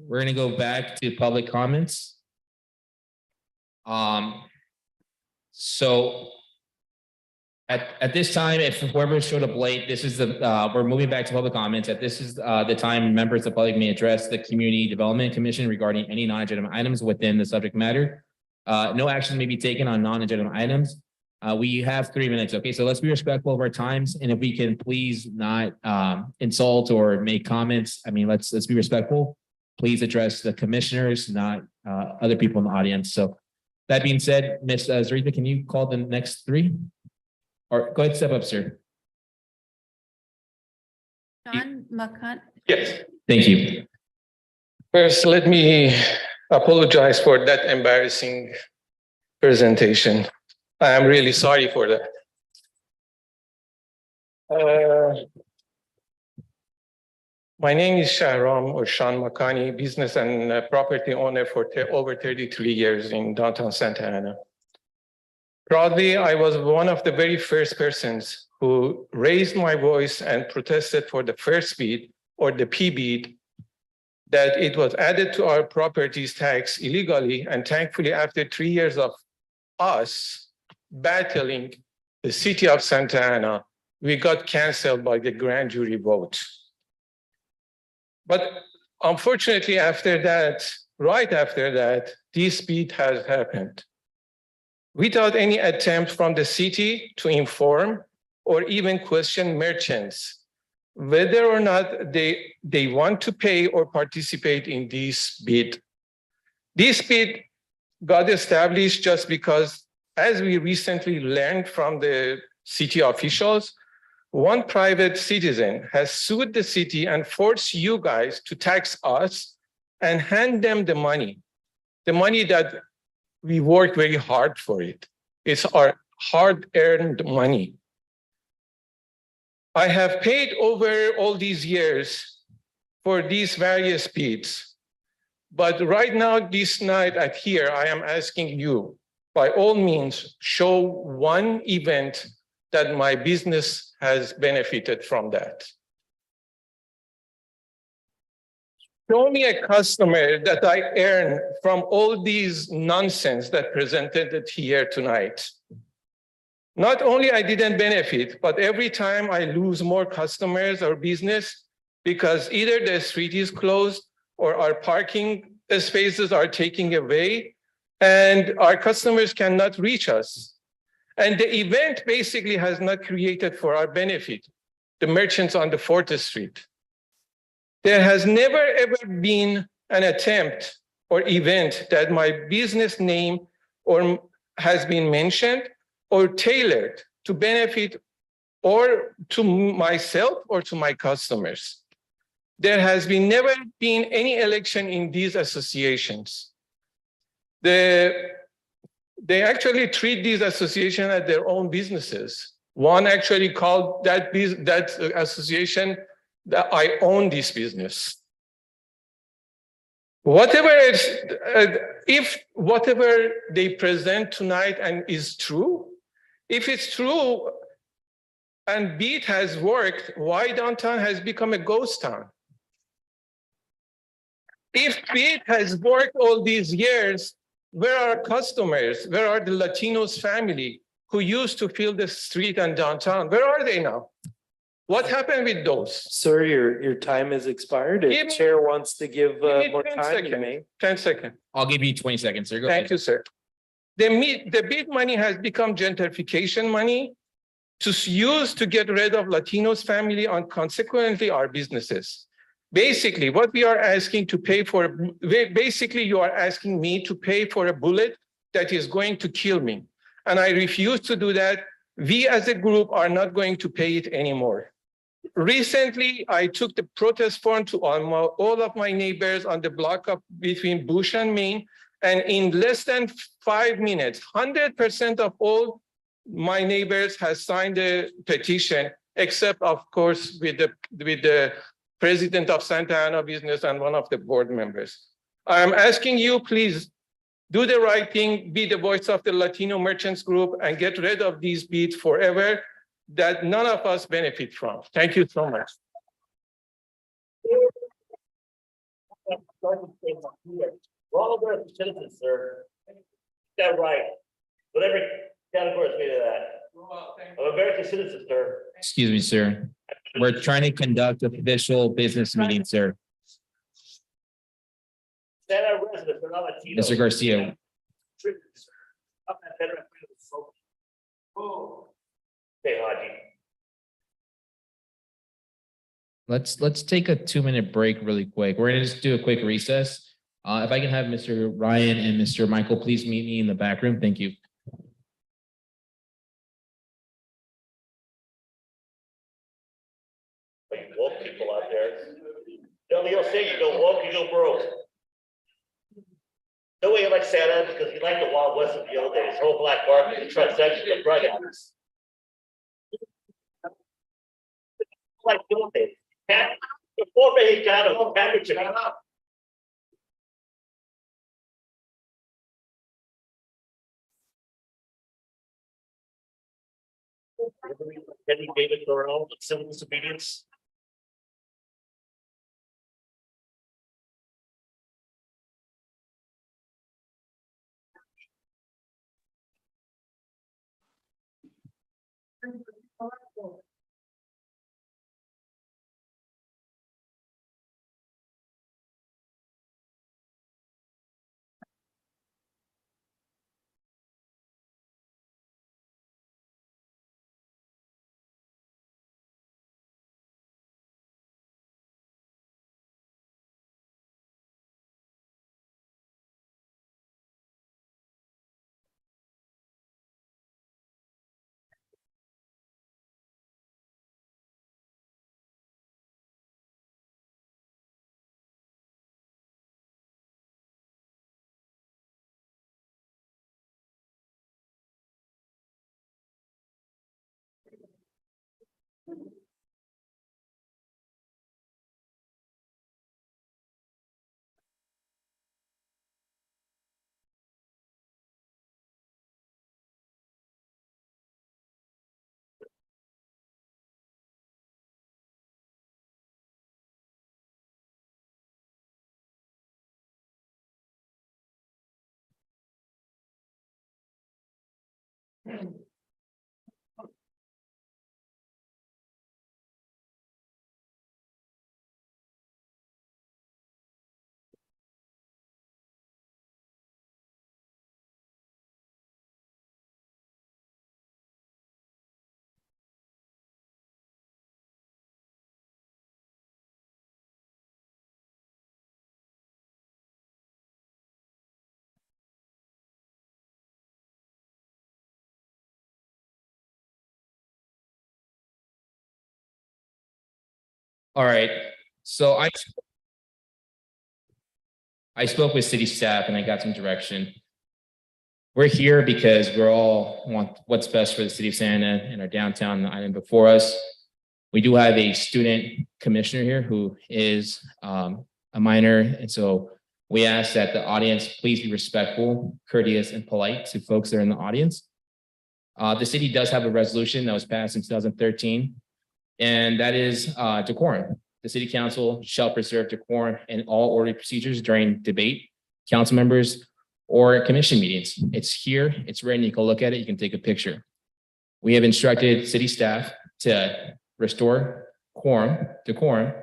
We're gonna go back to public comments. So at this time, if whoever showed up late, this is the, we're moving back to public comments. This is the time members of the public may address the Community Development Commission regarding any non-agenda items within the subject matter. No action may be taken on non-agenda items. We have 3 minutes. Okay, so let's be respectful of our times. And if we can please not insult or make comments, I mean, let's be respectful. Please address the commissioners, not other people in the audience. So that being said, Ms. Zarita, can you call the next 3? Or go ahead, step up, sir. Sean McCann. Yes. Thank you. First, let me apologize for that embarrassing presentation. I am really sorry for that. My name is Shahram or Sean Makani, business and property owner for over 33 years in downtown Santa Ana. Proudly, I was one of the very first persons who raised my voice and protested for the first bid or the P bid, that it was added to our properties tax illegally. And thankfully, after 3 years of us battling the city of Santa Ana, we got canceled by the grand jury vote. But unfortunately, after that, right after that, this bid has happened. Without any attempt from the city to inform or even question merchants whether or not they want to pay or participate in this bid. This bid got established just because, as we recently learned from the city officials, one private citizen has sued the city and forced you guys to tax us and hand them the money that we work very hard for it. It's our hard-earned money. I have paid over all these years for these various bids, but right now, this night at here, I am asking you, by all means, show one event that my business has benefited from that. Show me a customer that I earn from all these nonsense that presented here tonight. Not only I didn't benefit, but every time I lose more customers or business because either the street is closed or our parking spaces are taken away and our customers cannot reach us. And the event basically has not created for our benefit, the merchants on the 4th Street. There has never ever been an attempt or event that my business name or has been mentioned or tailored to benefit or to myself or to my customers. There has been never been any election in these associations. They actually treat these associations as their own businesses. One actually called that association that I own this business. Whatever if whatever they present tonight and is true, if it's true and BEAT has worked, why downtown has become a ghost town? If BEAT has worked all these years, where are customers? Where are the Latinos family who used to fill the street and downtown? Where are they now? What happened with those? Sir, your time has expired. If chair wants to give more 10 time, you seconds. may. 10 seconds. I'll give you 20 seconds, sir. Go Thank ahead. you, sir. The BEAT money has become gentrification money to use to get rid of Latinos family and consequently our businesses. Basically, what we are asking to pay for, basically you are asking me to pay for a bullet that is going to kill me. And I refuse to do that. We as a group are not going to pay it anymore. Recently, I took the protest form to all of my neighbors on the block of between Bush and Main, and in less than 5 minutes, 100% of all my neighbors has signed the petition, except of course with the president of Santa Ana Business and one of the board members. I'm asking you, please do the right thing, be the voice of the Latino merchants group and get rid of these BEAT forever that none of us benefit from. Thank you so much. We're all American citizens, sir. That's right. Whatever category is made of that. I'm an American citizen, sir. Excuse me, sir. We're trying to conduct an official business meeting, sir. Santa residents, they're not Latino. Mr. Garcia, I'm not better at oh. Hey, Haji. let's take a 2-minute break really quick. We're gonna just do a quick recess. If I can have Mr. Ryan and Mr. Michael, please meet me in the back room. Thank you. Like woke people out there. They'll say you go woke, you go broke. No way you like Santa because you like the Wild West of the old days, whole black market, the transaction of drug addicts. Like the old days. Before Mexicano, Patrick. Henry David Thoreau, civil disobedience. All right, so I spoke with city staff and I got some direction. We're here because we're all want what's best for the city of Santa Ana and our downtown and the island before us. We do have a student commissioner here who is a minor, and so we ask that the audience please be respectful, courteous, and polite to folks that are in the audience. The city does have a resolution that was passed in 2013. And that is decorum. The city council shall preserve decorum in all orderly procedures during debate, council members, or commission meetings. It's here, it's written, you can look at it, you can take a picture. We have instructed city staff to restore decorum.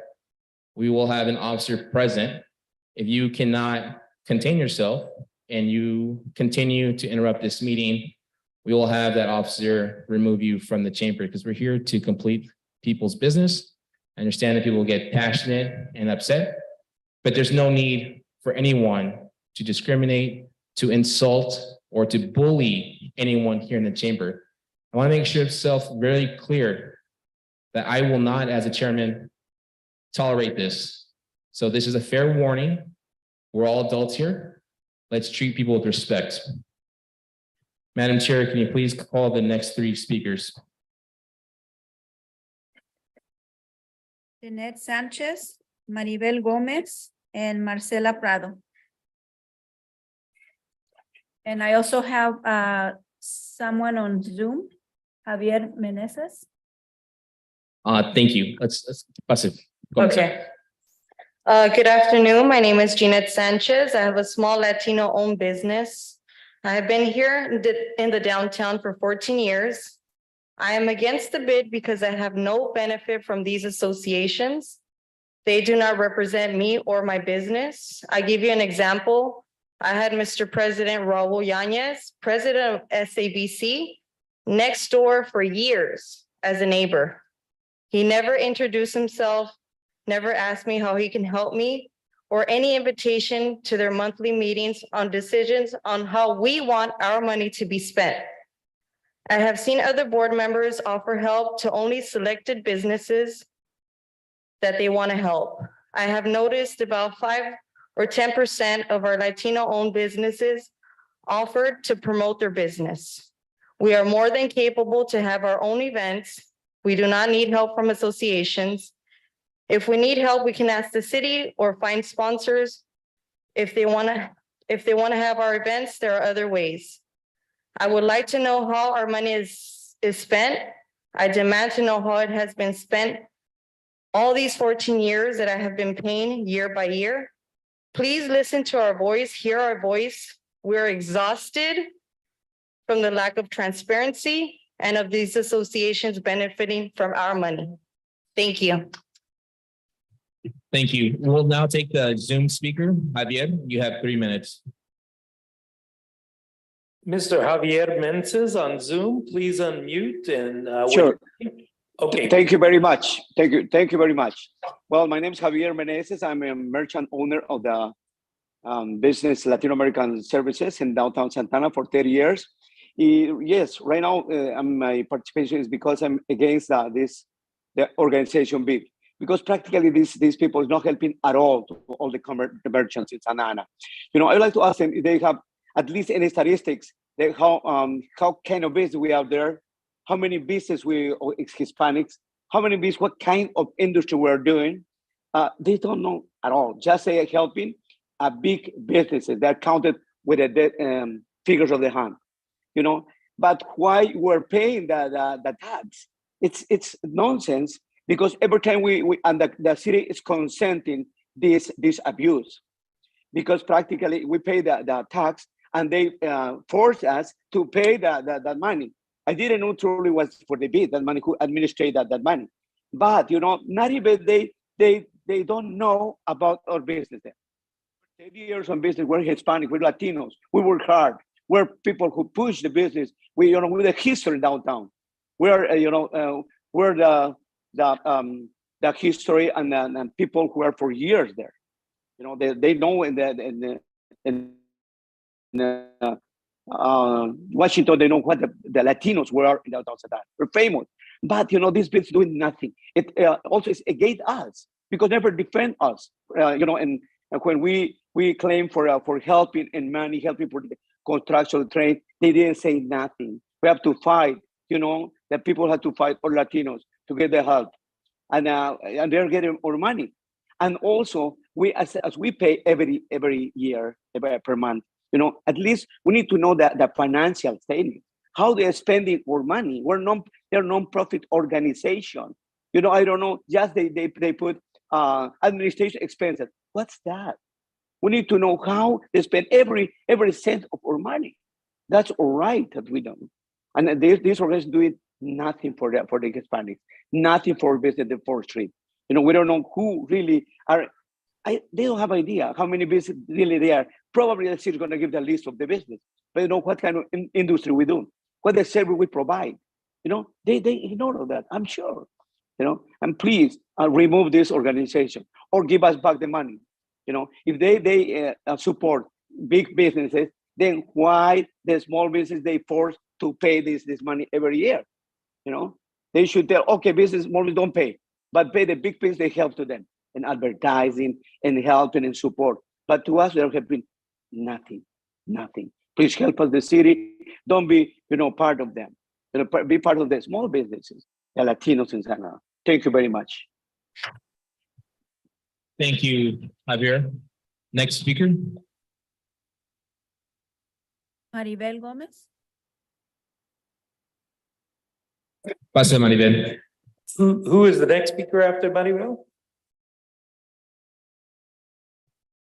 We will have an officer present. If you cannot contain yourself and you continue to interrupt this meeting, we will have that officer remove you from the chamber because we're here to complete people's business. I understand that people get passionate and upset, but there's no need for anyone to discriminate, to insult, or to bully anyone here in the chamber. I want to make sure itself very clear that I will not, as a chairman, tolerate this. So this is a fair warning. We're all adults here. Let's treat people with respect. Madam Chair, can you please call the next 3 speakers? Jeanette Sanchez, Maribel Gomez, and Marcela Prado. And I also have someone on Zoom, Javier Meneses. Thank you. Let's pass it. Go ahead. Okay. Good afternoon. My name is Jeanette Sanchez. I have a small Latino-owned business. I have been here in the downtown for 14 years. I am against the bid because I have no benefit from these associations. They do not represent me or my business. I give you an example. I had Mr. President Raul Yanez, president of SABC, next door for years as a neighbor. He never introduced himself, never asked me how he can help me, or any invitation to their monthly meetings on decisions on how we want our money to be spent. I have seen other board members offer help to only selected businesses that they want to help. I have noticed about 5 or 10% of our Latino-owned businesses offered to promote their business. We are more than capable to have our own events. We do not need help from associations. If we need help, we can ask the city or find sponsors. If they want to have our events, there are other ways. I would like to know how our money is spent. I demand to know how it has been spent all these 14 years that I have been paying year by year. Please listen to our voice, hear our voice. We're exhausted from the lack of transparency and of these associations benefiting from our money. Thank you. Thank you. We'll now take the Zoom speaker. Javier, you have 3 minutes. Mr. Javier Menses on Zoom, please unmute and. Sure. Okay. Thank you very much. Thank you. Thank you very much. Well, my name is Javier Meneses. I'm a merchant owner of the business Latino American Services in downtown Santa Ana for 30 years. Yes, right now my participation is because I'm against the organization bid. Because practically these people is not helping at all to all the merchants in Santa Ana. You know, I'd like to ask them if they have at least any statistics that how kind of business we have there, how many business we Hispanics, how many business, what kind of industry we're doing. They don't know at all. Just say helping a big businesses that counted with the figures of the hand, you know. But why we're paying the tax? It's nonsense. Because every time we and the city is consenting this abuse, because practically we pay the tax and they force us to pay that money. I didn't know truly was for the bid, that money, who administrate that money. But, not even they don't know about our business there. 30 years on business, we're Hispanic, we're Latinos, we work hard. We're people who push the business. We're the history downtown. We're, we're the history and people who are for years there. They know in Washington, they know what the Latinos were in downtown Santa Ana. We're famous. But, this business doing nothing. It also is against us because never defend us, and when we claim for helping and money, helping for the construction trade, they didn't say nothing. We have to fight, the people have to fight for Latinos to get the help. And they're getting more money. And also, as we pay every year, per month, at least we need to know the financial statement, how they're spending more money. They're non-profit organization. I don't know, just they put administration expenses. What's that? We need to know how they spend every cent of our money. That's all right that we don't. And these organizations doing nothing for the Hispanics, nothing for business in 4th Street. We don't know who really are. They don't have idea how many businesses really they are. Probably the city is going to give the list of the business, but what kind of industry we do, what the service we provide. They ignore all that. I'm sure. And please remove this organization or give us back the money. If they support big businesses, then why the small business they force to pay this money every year? They should tell, okay, business small business don't pay, but pay the big business, they help to them in advertising and helping and support. But to us, there have been nothing. Please help us, the city. Don't be, part of them. Be part of the small businesses, the Latinos in Santa Ana. Thank you very much. Thank you, Javier. Next speaker. Maribel Gomez. Pase, Maribel. Who is the next speaker after Maribel?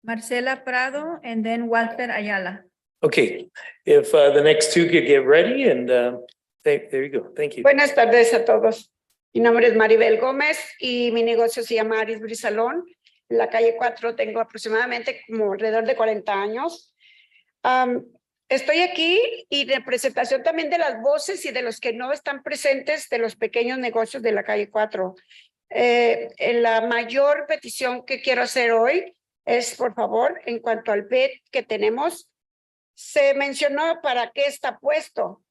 Marcela Prado, and then Walter Ayala. Okay, if the next two could get ready and there you go. Thank you. Buenas tardes a todos. Mi nombre es Maribel Gómez y mi negocio se llama Aris Brisalón. En la calle 4 tengo aproximadamente como alrededor de 40 años. Estoy aquí y de representación también de las voces y de los que no están presentes de los pequeños negocios de la calle 4. La mayor petición que quiero hacer hoy es, por favor, en cuanto al bid que tenemos, se mencionó para qué está puesto.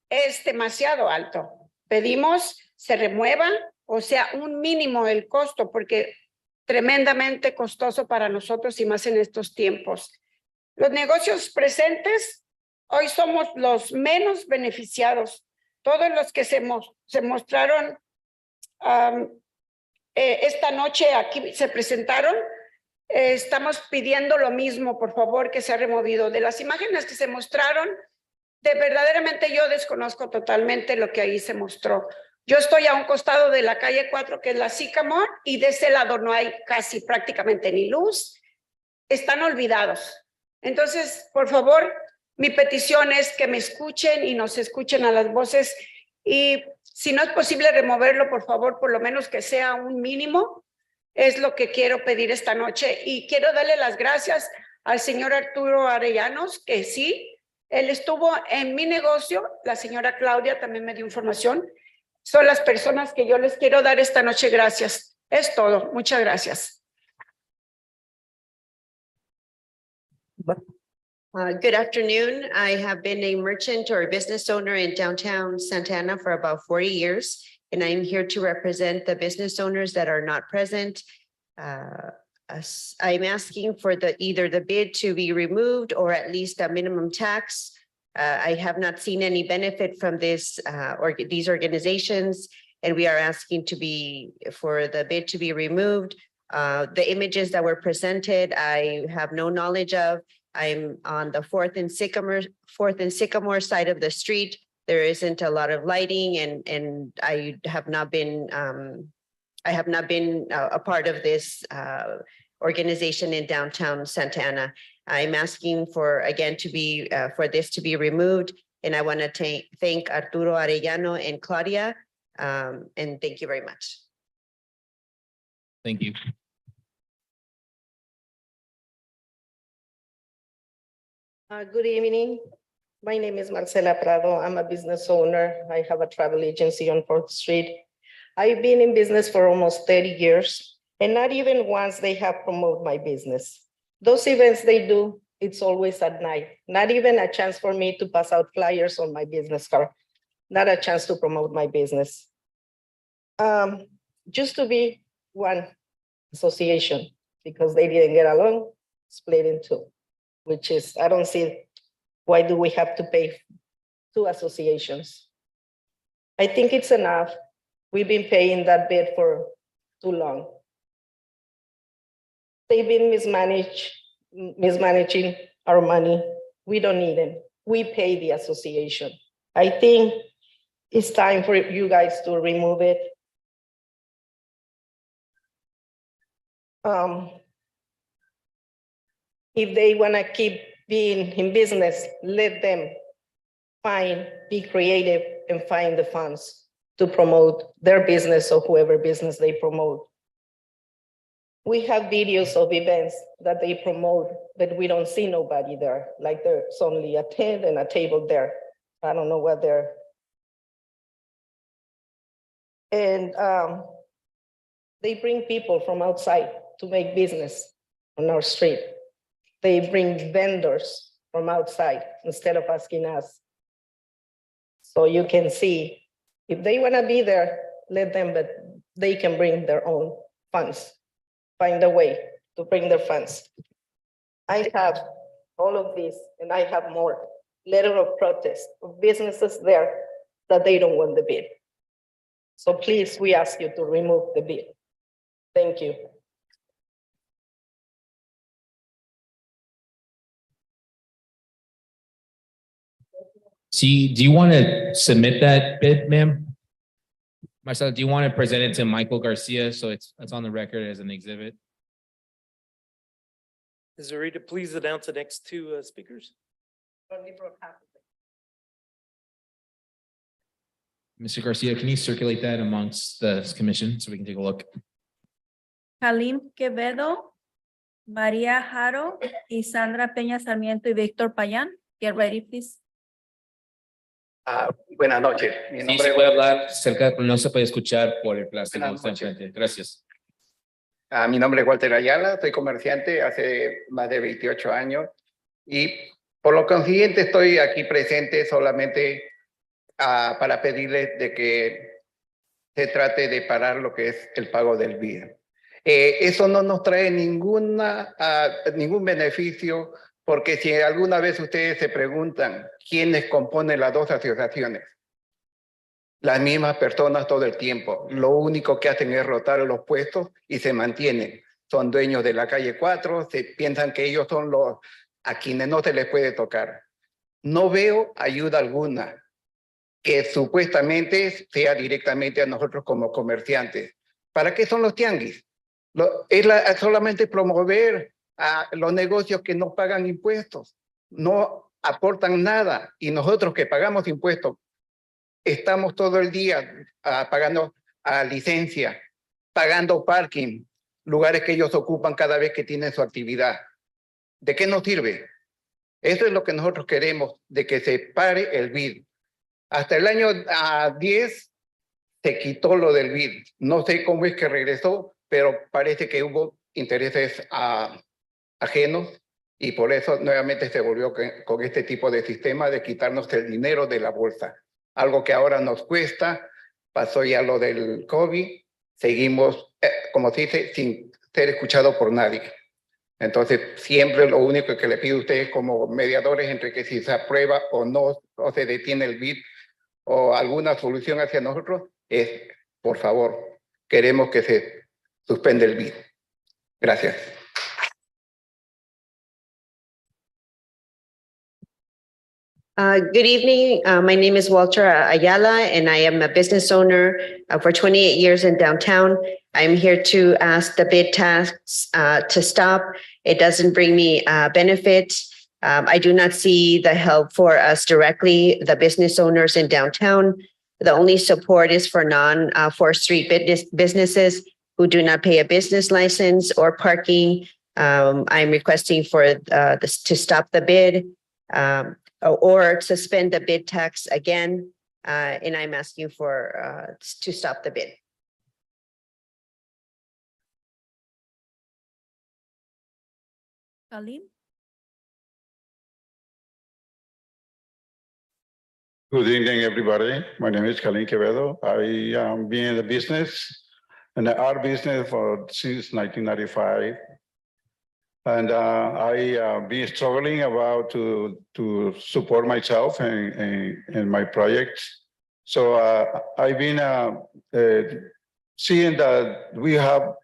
Es demasiado alto. Pedimos se remueva, o sea, un mínimo el costo, porque tremendamente costoso para nosotros y más en estos tiempos. Los negocios presentes hoy somos los menos beneficiados. Todos los que se mostraron esta noche aquí se presentaron. Estamos pidiendo lo mismo, por favor, que sea removido. De las imágenes que se mostraron, verdaderamente yo desconozco totalmente lo que ahí se mostró. Yo estoy a un costado de la calle 4, que es la Sycamore, y de ese lado no hay casi prácticamente ni luz. Están olvidados. Entonces, por favor, mi petición es que me escuchen y nos escuchen a las voces. Y si no es posible removerlo, por favor, por lo menos que sea un mínimo. Es lo que quiero pedir esta noche. Y quiero darle las gracias al señor Arturo Arellanos, que sí, él estuvo en mi negocio. La señora Claudia también me dio información. Son las personas que yo les quiero dar esta noche gracias. Es todo. Muchas gracias. Good afternoon. I have been a merchant or a business owner in downtown Santa Ana for about 40 years, and I'm here to represent the business owners that are not present. I'm asking for either the bid to be removed or at least a minimum tax. I have not seen any benefit from these organizations, and we are asking for the bid to be removed. The images that were presented, I have no knowledge of. I'm on the 4th and Sycamore side of the street. There isn't a lot of lighting, and I have not been a part of this organization in downtown Santa Ana. I'm asking for this to be removed And I want to thank Arturo Arellano and Claudia. And thank you very much. Thank you. Good evening. My name is Marcela Prado. I'm a business owner. I have a travel agency on 4th Street. I've been in business for almost 30 years, and not even once they have promoted my business. Those events they do, it's always at night. Not even a chance for me to pass out flyers on my business card. Not a chance to promote my business. Just to be one association, because they didn't get along, split in two, which is, I don't see why do we have to pay 2 associations? I think it's enough. We've been paying that bid for too long. They've been mismanaging our money. We don't need it. We pay the association. I think it's time for you guys to remove it. If they want to keep being in business, let them be creative and find the funds to promote their business or whoever business they promote. We have videos of events that they promote, but we don't see nobody there. Like there's only a tent and a table there. I don't know what they're. And they bring people from outside to make business on our street. They bring vendors from outside instead of asking us. So you can see, if they want to be there, let them, but they can bring their own funds, find a way to bring their funds. I have all of these, and I have more letter of protest of businesses there that they don't want the bid. So please, we ask you to remove the bid. Thank you. See, do you want to submit that bid, ma'am? Marcela, do you want to present it to Michael Garcia so it's on the record as an exhibit? Zarita, please announce the next 2 speakers. Mr. Garcia, can you circulate that amongst the commission so we can take a look? Halim Quevedo, María Jaro, y Sandra Peña Sarmiento y Víctor Payán. Get ready, please. Buenas noches. Mi Sí, nombre se puede hablar cerca, pero no se puede escuchar por el plástico que está enfrente. Gracias. Mi nombre es Walter Ayala, soy comerciante hace más de 28 años y por lo consiguiente estoy aquí presente solamente para pedirles de que se trate de parar lo que es el pago del BID. Eso no nos trae ningún beneficio, porque si alguna vez ustedes se preguntan quiénes componen las 2 asociaciones, las mismas personas todo el tiempo. Lo único que hacen es rotar los puestos y se mantienen. Son dueños de la calle 4, se piensan que ellos son los a quienes no se les puede tocar. No veo ayuda alguna que supuestamente sea directamente a nosotros como comerciantes. ¿Para qué son los tianguis? Es solamente promover a los negocios que no pagan impuestos, no aportan nada, y nosotros que pagamos impuestos estamos todo el día pagando licencia, pagando parking, lugares que ellos ocupan cada vez que tienen su actividad. ¿De qué nos sirve? Eso es lo que nosotros queremos, de que se pare el BID. Hasta el año 10 se quitó lo del BID. No sé cómo es que regresó, pero parece que hubo intereses ajenos y por eso nuevamente se volvió con este tipo de sistema de quitarnos el dinero de la bolsa. Algo que ahora nos cuesta, pasó ya lo del COVID, seguimos, como se dice, sin ser escuchado por nadie. Entonces, siempre lo único que le pido a ustedes como mediadores entre que si se aprueba o no, o se detiene el BID o alguna solución hacia nosotros, es, por favor, queremos que se suspenda el BID. Gracias. Good evening. My name is Walter Ayala, and I am a business owner for 28 years in downtown. I'm here to ask the bid tax to stop. It doesn't bring me benefits. I do not see the help for us directly, the business owners in downtown. The only support is for non-Fourth Street businesses who do not pay a business license or parking. I'm requesting for this to stop the bid or suspend the bid tax again. And I'm asking for to stop the bid. Kalim? Good evening, everybody. My name is Kalin Quevedo. I am been in the business, in the art business since 1995. And I been struggling about to support myself and my projects. So I've been seeing that we have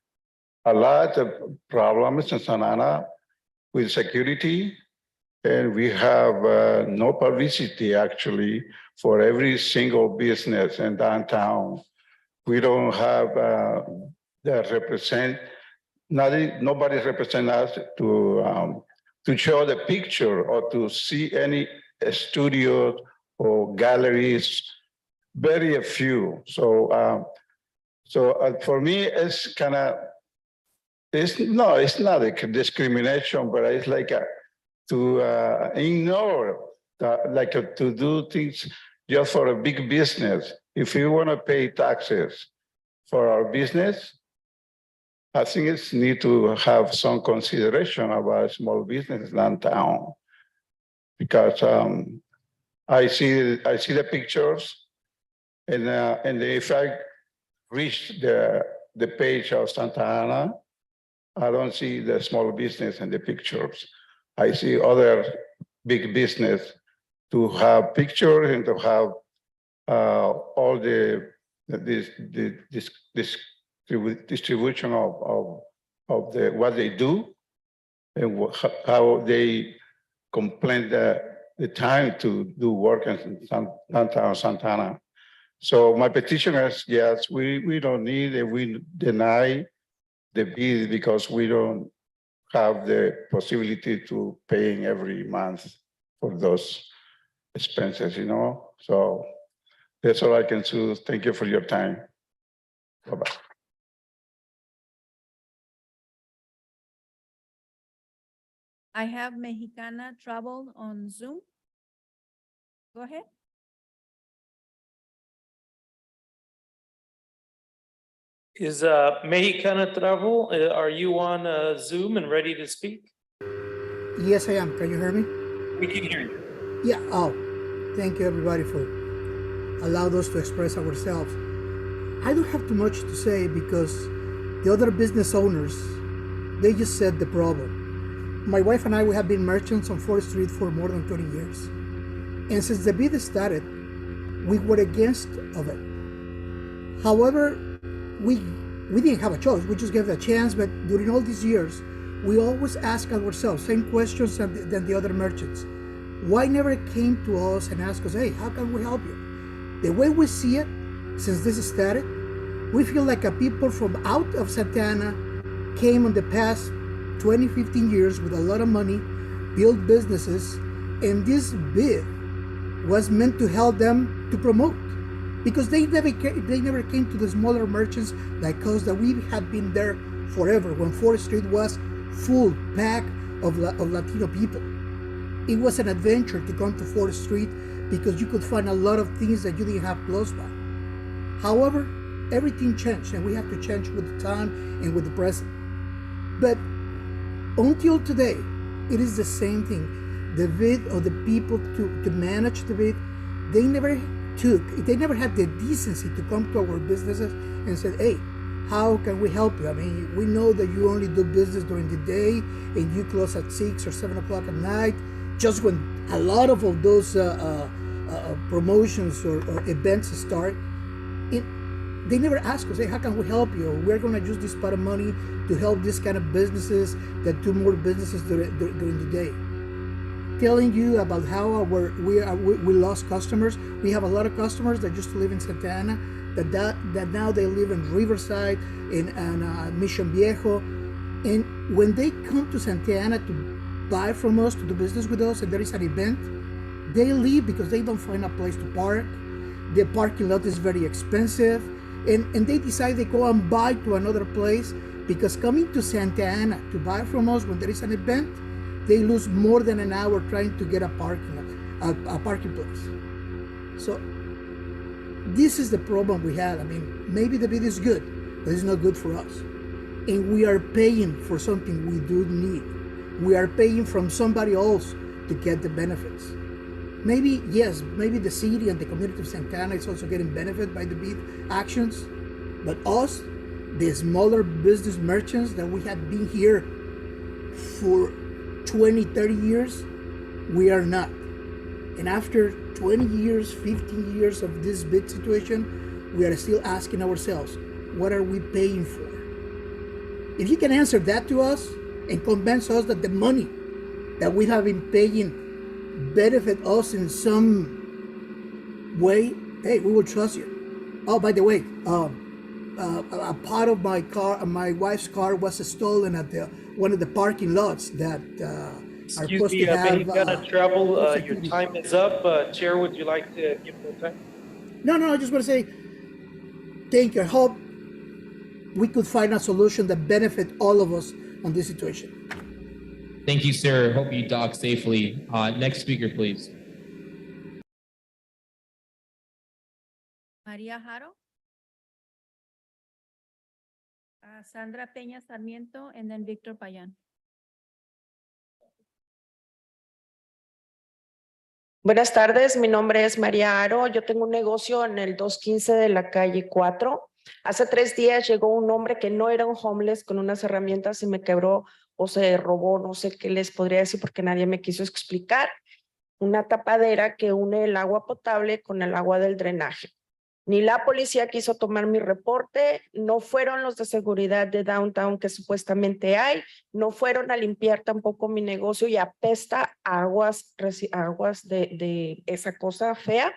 a lot of problems in Santa Ana with security. And we have no publicity actually for every single business in downtown. We don't have nobody represent us to show the picture or to see any studios or galleries, very few. So for me, it's kind of, it's not a discrimination, but it's like to ignore, to do things just for a big business. If you want to pay taxes for our business, I think it's need to have some consideration about small business downtown, because I see the pictures, and if I reach the page of Santa Ana, I don't see the small business in the pictures. I see other big business to have pictures and to have all the distribution of the what they do and how they complain the time to do work in downtown Santa Ana. So my petition is, yes, we don't need it. We deny the bid because we don't have the possibility to paying every month for those expenses, you know? So that's all I can do. Thank you for your time. Bye-bye. I have Mexicana Travel on Zoom. Go ahead. Is Mexicana Travel, are you on Zoom and ready to speak? Yes, I am. Can you hear me? We can hear you. Yeah. Oh, thank you everybody for allowing us to express ourselves. I don't have too much to say because the other business owners, they just said the problem. My wife and I, we have been merchants on 4th Street for more than 20 years. And since the bid started, we were against of it. However, we didn't have a choice. We just gave it a chance. But during all these years, we always ask ourselves same questions than the other merchants. Why never came to us and asked us, hey, how can we help you? The way we see it, since this started, we feel like a people from out of Santa Ana came in the past 20, 15 years with a lot of money, built businesses, and this bid was meant to help them to promote. Because they never came to the smaller merchants like us that we had been there forever when 4th Street was full pack of Latino people. It was an adventure to come to 4th Street because you could find a lot of things that you didn't have close by. However, everything changed and we have to change with the time and with the present. But until today, it is the same thing. The bid of the people to manage the bid, they never had the decency to come to our businesses and said, hey, how can we help you? I mean, we know that you only do business during the day and you close at 6 or 7 o'clock at night, just when a lot of those promotions or events start. They never ask us, hey, how can we help you? We're going to use this pot of money to help this kind of businesses that do more businesses during the day. Telling you about how we lost customers. We have a lot of customers that used to live in Santa Ana that now they live in Riverside and Mission Viejo. And when they come to Santa Ana to buy from us, to do business with us, and there is an event, they leave because they don't find a place to park. The parking lot is very expensive, and they decide they go and buy to another place because coming to Santa Ana to buy from us when there is an event, they lose more than an hour trying to get a parking lot, a parking place. So this is the problem we have. I mean, maybe the bid is good, but it's not good for us. And we are paying for something we do need. We are paying from somebody else to get the benefits. Maybe, yes, maybe the city and the community of Santa Ana is also getting benefit by the bid actions, but us, the smaller business merchants that we have been here for 20, 30 years, we are not. And after 20 years, 15 years of this bid situation, we are still asking ourselves, what are we paying for? If you can answer that to us and convince us that the money that we have been paying benefit us in some way, hey, we will trust you. Oh, by the way, a part of my car, my wife's car, was stolen at one of the parking lots that are Excuse supposed me, to have. you gotta travel, your security. time is up. Chair, would you like to give more time? No, I just want to say thank you. I hope we could find a solution that benefit all of us on this situation. Thank you, sir. Hope you dock safely. Next speaker, please. María Jaro. Sandra Peña Sarmiento, and then Victor Payan. Buenas tardes, mi nombre es María Aro. Yo tengo un negocio en el 215 de la calle 4. Hace 3 días llegó un hombre que no era un homeless con unas herramientas y me quebró o se robó, no sé qué les podría decir porque nadie me quiso explicar, una tapadera que une el agua potable con el agua del drenaje. Ni la policía quiso tomar mi reporte, no fueron los de seguridad de downtown que supuestamente hay, no fueron a limpiar tampoco mi negocio y apesta a aguas de esa cosa fea.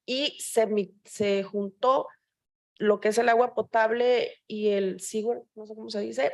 Y se juntó lo que es el agua potable y el sewer, no sé cómo se dice.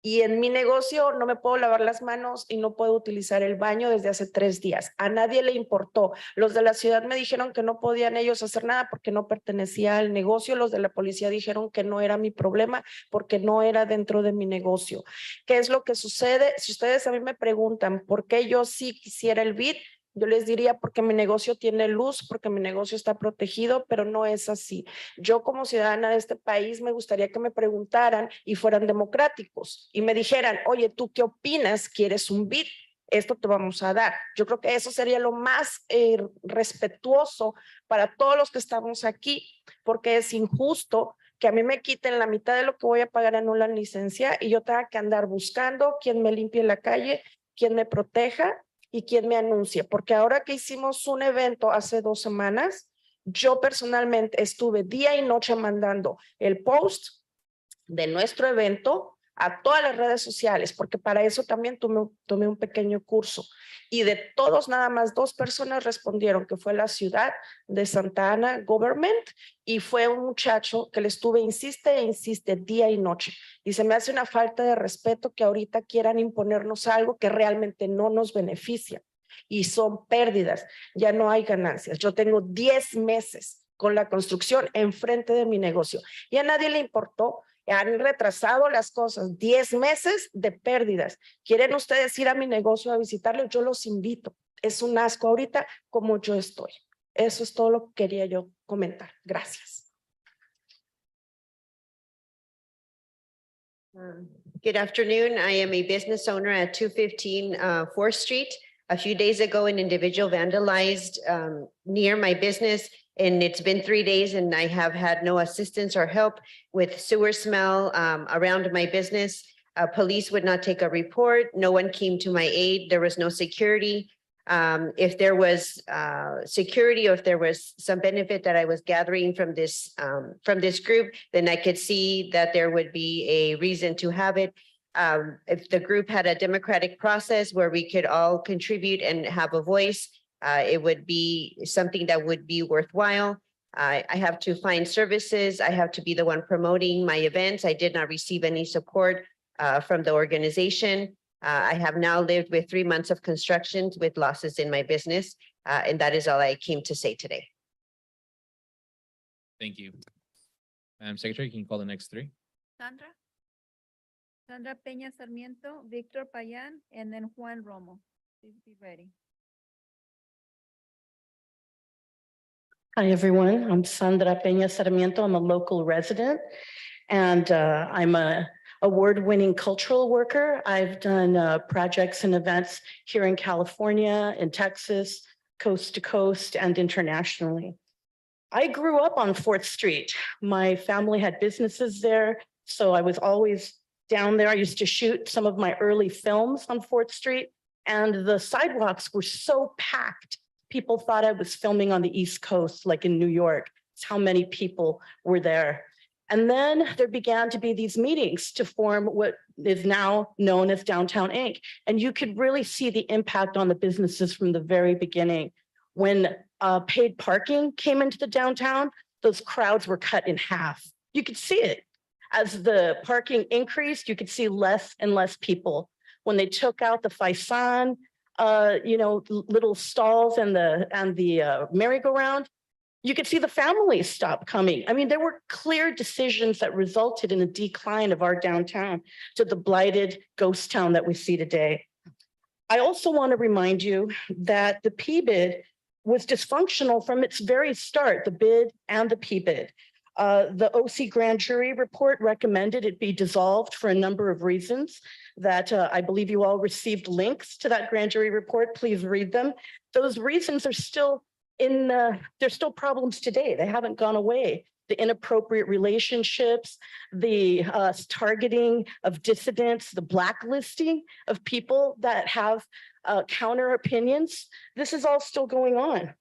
Y en mi negocio no me puedo lavar las manos y no puedo utilizar el baño desde hace 3 días. A nadie le importó. Los de la ciudad me dijeron que no podían ellos hacer nada porque no pertenecía al negocio. Los de la policía dijeron que no era mi problema porque no era dentro de mi negocio. ¿Qué es lo que sucede? Si ustedes a mí me preguntan por qué yo sí quisiera el BID, yo les diría porque mi negocio tiene luz, porque mi negocio está protegido, pero no es así. Yo como ciudadana de este país me gustaría que me preguntaran y fueran democráticos y me dijeran, oye, ¿tú qué opinas? ¿Quieres un BID? Esto te vamos a dar. Yo creo que eso sería lo más respetuoso para todos los que estamos aquí, porque es injusto que a mí me quiten la mitad de lo que voy a pagar en una licencia y yo tenga que andar buscando quién me limpie la calle, quién me proteja y quién me anuncie, porque ahora que hicimos un evento hace 2 semanas, yo personalmente estuve día y noche mandando el post de nuestro evento a todas las redes sociales, porque para eso también tomé un pequeño curso. Y de todos, nada más 2 personas respondieron, que fue la ciudad de Santa Ana Government, y fue un muchacho que le estuve, insiste e insiste, día y noche. Y se me hace una falta de respeto que ahorita quieran imponernos algo que realmente no nos beneficia. Y son pérdidas, ya no hay ganancias. Yo tengo 10 meses con la construcción enfrente de mi negocio y a nadie le importó. Han retrasado las cosas, 10 meses de pérdidas. ¿Quieren ustedes ir a mi negocio a visitarlo? Yo los invito. Es un asco ahorita como yo estoy. Eso es todo lo que quería yo comentar. Gracias. Good afternoon. I am a business owner at 215 4th Street. A few days ago, an individual vandalized near my business, and it's been 3 days and I have had no assistance or help with sewer smell around my business. Police would not take a report. No one came to my aid. There was no security. If there was security or if there was some benefit that I was gathering from this group, then I could see that there would be a reason to have it. If the group had a democratic process where we could all contribute and have a voice, it would be something that would be worthwhile. I have to find services. I have to be the one promoting my events. I did not receive any support from the organization. I have now lived with 3 months of construction with losses in my business, and that is all I came to say today. Thank you. Madam Secretary, can you call the next three? Sandra? Sandra Peña Sarmiento, Victor Payan, and then Juan Romo. Please be ready. Hi, everyone. I'm Sandra Peña Sarmiento. I'm a local resident and I'm a award-winning cultural worker. I've done projects and events here in California, in Texas, coast to coast, and internationally. I grew up on 4th Street. My family had businesses there, so I was always down there. I used to shoot some of my early films on 4th Street, and the sidewalks were so packed. People thought I was filming on the East Coast, like in New York. It's how many people were there. And then there began to be these meetings to form what is now known as Downtown Inc. And you could really see the impact on the businesses from the very beginning. When paid parking came into the downtown, those crowds were cut in half. You could see it. As the parking increased, you could see less and less people. When they took out the Faisan, little stalls and the merry-go-round, you could see the families stop coming. I mean, there were clear decisions that resulted in a decline of our downtown to the blighted ghost town that we see today. I also want to remind you that the PBID was dysfunctional from its very start, the bid and the PBID. The OC grand jury report recommended it be dissolved for a number of reasons that I believe you all received links to that grand jury report. Please read them. Those reasons are still there's still problems today. They haven't gone away. The inappropriate relationships, the targeting of dissidents, the blacklisting of people that have counter opinions. This is all still going on.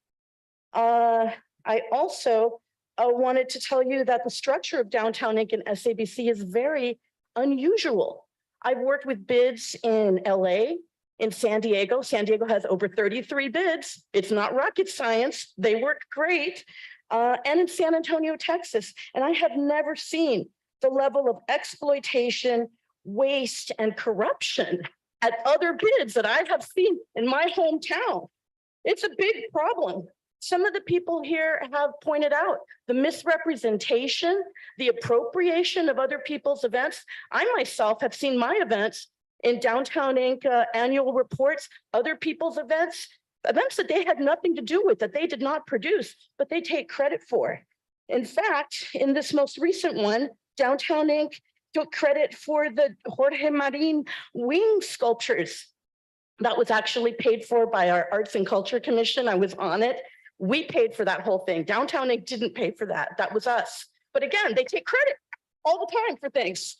I also wanted to tell you that the structure of Downtown Inc. and SABC is very unusual. I've worked with bids in LA, in San Diego. San Diego has over 33 bids. It's not rocket science. They work great. And in San Antonio, Texas. And I have never seen the level of exploitation, waste, and corruption at other bids that I have seen in my hometown. It's a big problem. Some of the people here have pointed out the misrepresentation, the appropriation of other people's events. I myself have seen my events in Downtown Inc. Annual reports, other people's events that they had nothing to do with, that they did not produce, but they take credit for. In fact, in this most recent one, Downtown Inc. took credit for the Jorge Marin wing sculptures. That was actually paid for by our Arts and Culture Commission. I was on it. We paid for that whole thing. Downtown Inc. didn't pay for that. That was us. But again, they take credit all the time for things.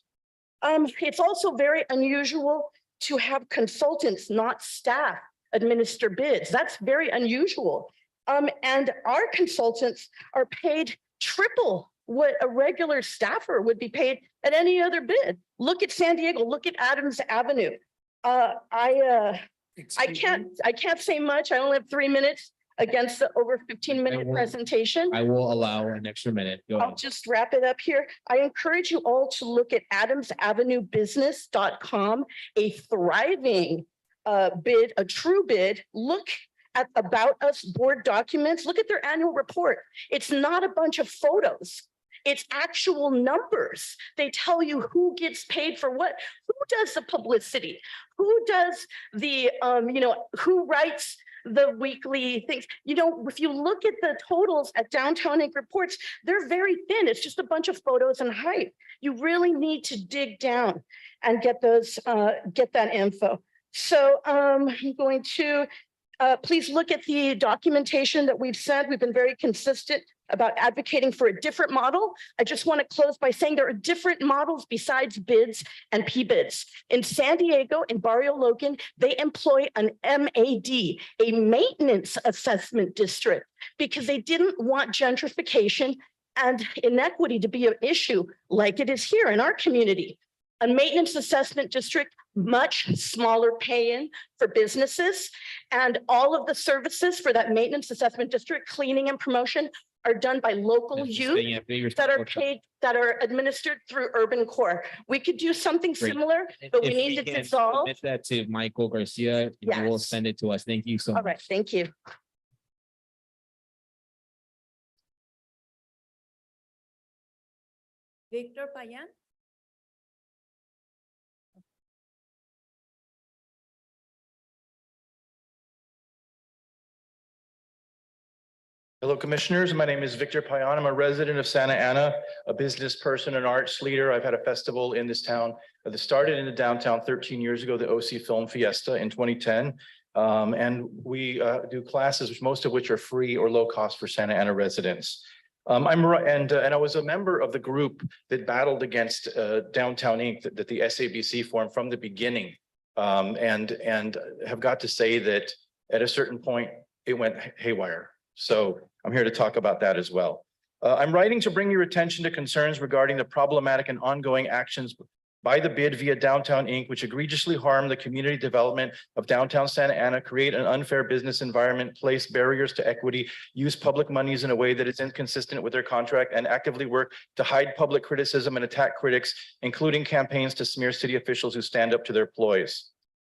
It's also very unusual to have consultants, not staff, administer bids. That's very unusual. And our consultants are paid triple what a regular staffer would be paid at any other bid. Look at San Diego, look at Adams Avenue. I can't say much. I only have 3 minutes against the over 15-minute presentation. I will allow an extra minute. Go I'll ahead. just wrap it up here. I encourage you all to look at adamsavenuebusiness.com, a thriving bid, a true bid. Look at About Us board documents. Look at their annual report. It's not a bunch of photos. It's actual numbers. They tell you who gets paid for what, who does the publicity, who does the, who writes the weekly things. If you look at the totals at Downtown Inc. reports, they're very thin. It's just a bunch of photos and hype. You really need to dig down and get that info. So I'm going to please look at the documentation that we've sent. We've been very consistent about advocating for a different model. I just want to close by saying there are different models besides bids and PBIDs. In San Diego, in Barrio Logan, they employ an MAD, a maintenance assessment district, because they didn't want gentrification and inequity to be an issue like it is here in our community. A maintenance assessment district, much smaller pay-in for businesses, and all of the services for that maintenance assessment district, cleaning and promotion, are done by local youth Yeah, your that are workshop. paid, that are administered through Urban Core. We could do something Great. similar, but we If need to can dissolve. submit that to Michael Garcia, you will Yes. send it to us. Thank you so All much. right, thank you. Victor Payan. Hello, Commissioners. My name is Victor Payan. I'm a resident of Santa Ana, a business person and arts leader. I've had a festival in this town that started in the downtown 13 years ago, the OC Film Fiesta in 2010. And we do classes, most of which are free or low cost for Santa Ana residents. And I was a member of the group that battled against Downtown Inc. that the SABC formed from the beginning. And have got to say that at a certain point, it went haywire. So I'm here to talk about that as well. I'm writing to bring your attention to concerns regarding the problematic and ongoing actions by the bid via Downtown Inc., which egregiously harm the community development of downtown Santa Ana, create an unfair business environment, place barriers to equity, use public monies in a way that is inconsistent with their contract, and actively work to hide public criticism and attack critics, including campaigns to smear city officials who stand up to their employees.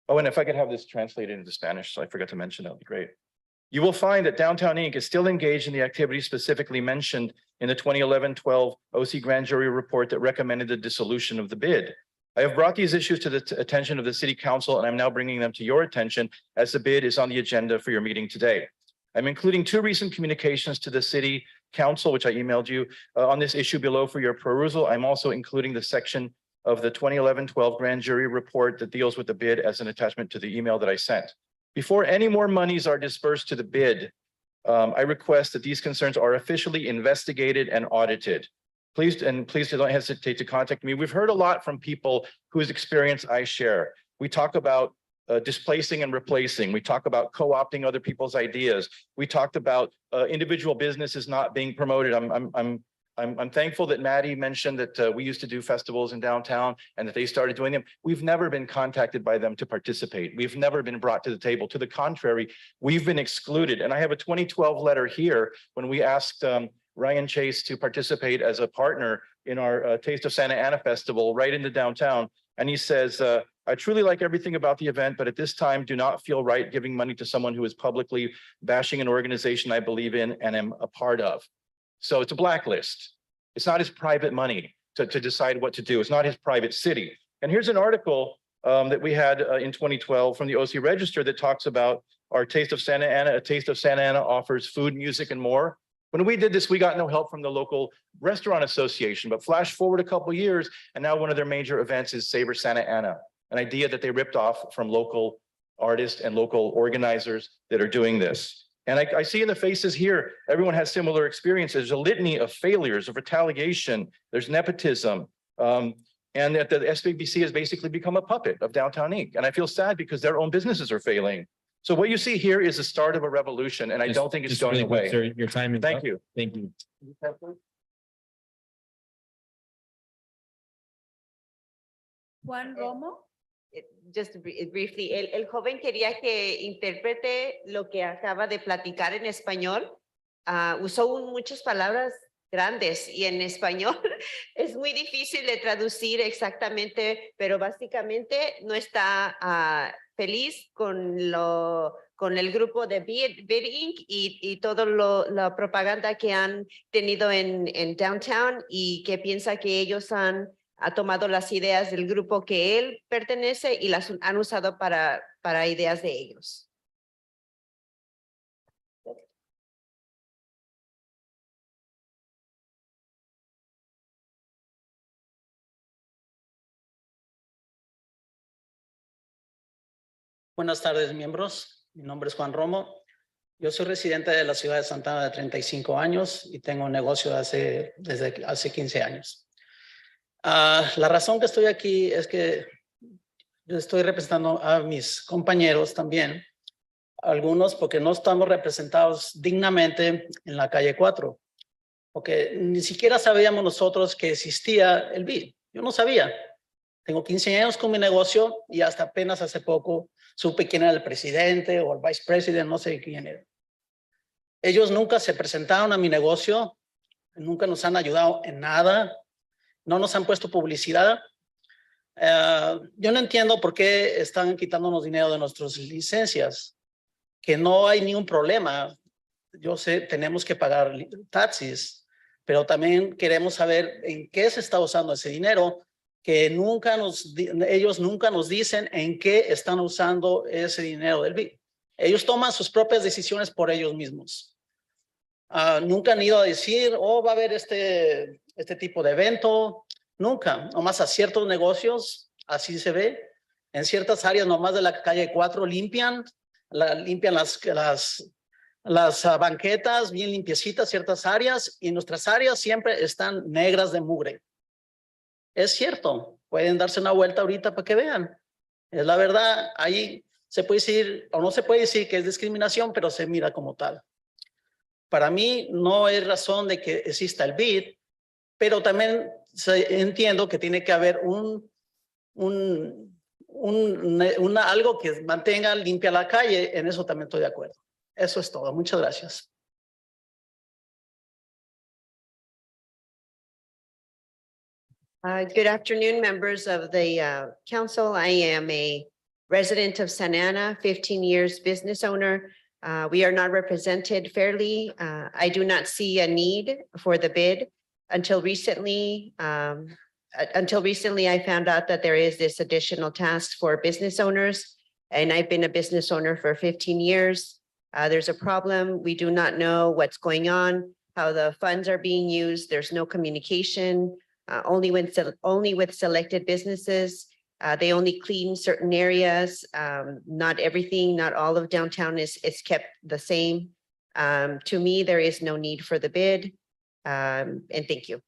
Oh, and if I could have this translated into Spanish, so I forgot to mention, that would be great. You will find that Downtown Inc. is still engaged in the activities specifically mentioned in the 2011-12 OC Grand Jury report that recommended the dissolution of the bid. I have brought these issues to the attention of the City Council, and I'm now bringing them to your attention as the bid is on the agenda for your meeting today. I'm including 2 recent communications to the City Council, which I emailed you on this issue below for your perusal. I'm also including the section of the 2011-12 Grand Jury report that deals with the bid as an attachment to the email that I sent. Before any more monies are dispersed to the bid, I request that these concerns are officially investigated and audited. Please don't hesitate to contact me. We've heard a lot from people whose experience I share. We talk about displacing and replacing. We talk about co-opting other people's ideas. We talked about individual businesses not being promoted. I'm thankful that Maddie mentioned that we used to do festivals in downtown and that they started doing them. We've never been contacted by them to participate. We've never been brought to the table. To the contrary, we've been excluded. And I have a 2012 letter here when we asked Ryan Chase to participate as a partner in our Taste of Santa Ana Festival right in the downtown. And he says, I truly like everything about the event, but at this time do not feel right giving money to someone who is publicly bashing an organization I believe in and am a part of. So it's a blacklist. It's not his private money to decide what to do. It's not his private city. And here's an article that we had in 2012 from the OC Register that talks about our Taste of Santa Ana. A Taste of Santa Ana offers food, music, and more. When we did this, we got no help from the local restaurant association, but flash forward a couple of years, and now one of their major events is Savor Santa Ana, an idea that they ripped off from local artists and local organizers that are doing this. And I see in the faces here, everyone has similar experiences. There's a litany of failures, of retaliation, there's nepotism, and that the SBBC has basically become a puppet of Downtown Inc. And I feel sad because their own businesses are failing. So what you see here is the start of a revolution, and I don't think it's going really quick, away. sir, your time is Thank up. you. Thank you. Juan Romo. Just briefly, el joven quería que interprete lo que acaba de platicar en español. Usó muchas palabras grandes y en español es muy difícil de traducir exactamente, pero básicamente no está feliz con el grupo de Bid Inc. y toda la propaganda que han tenido en Downtown y que piensa que ellos ha tomado las ideas del grupo que él pertenece y las han usado para ideas de ellos. Buenas tardes, miembros. Mi nombre es Juan Romo. Yo soy residente de la ciudad de Santa Ana de 35 años y tengo un negocio desde hace 15 años. La razón que estoy aquí es que estoy representando a mis compañeros también, algunos porque no estamos representados dignamente en la calle 4, porque ni siquiera sabíamos nosotros que existía el BID. Yo no sabía. Tengo 15 años con mi negocio y hasta apenas hace poco supe quién era el presidente o el vice president, no sé quién era. Ellos nunca se presentaron a mi negocio, nunca nos han ayudado en nada, no nos han puesto publicidad. Yo no entiendo por qué están quitándonos dinero de nuestras licencias, que no hay ningún problema. Yo sé, tenemos que pagar taxis, pero también queremos saber en qué se está usando ese dinero, que ellos nunca nos dicen en qué están usando ese dinero del BID. Ellos toman sus propias decisiones por ellos mismos. Nunca han ido a decir, oh, va a haber este tipo de evento. Nunca, nomás a ciertos negocios, así se ve. En ciertas áreas nomás de la calle 4 limpian las banquetas bien limpiecitas, ciertas áreas, y nuestras áreas siempre están negras de mugre. Es cierto, pueden darse una vuelta ahorita para que vean. Es la verdad, ahí se puede decir, o no se puede decir que es discriminación, pero se mira como tal. Para mí no es razón de que exista el BID, pero también entiendo que tiene que haber algo que mantenga limpia la calle. En eso también estoy de acuerdo. Eso es todo. Muchas gracias. Good afternoon, members of the council. I am a resident of Santa Ana, 15 years business owner. We are not represented fairly. I do not see a need for the bid. Until recently, I found out that there is this additional task for business owners, and I've been a business owner for 15 years. There's a problem. We do not know what's going on, how the funds are being used. There's no communication. Only with selected businesses. They only clean certain areas. Not everything, not all of downtown is kept the same. To me, there is no need for the bid. And thank you.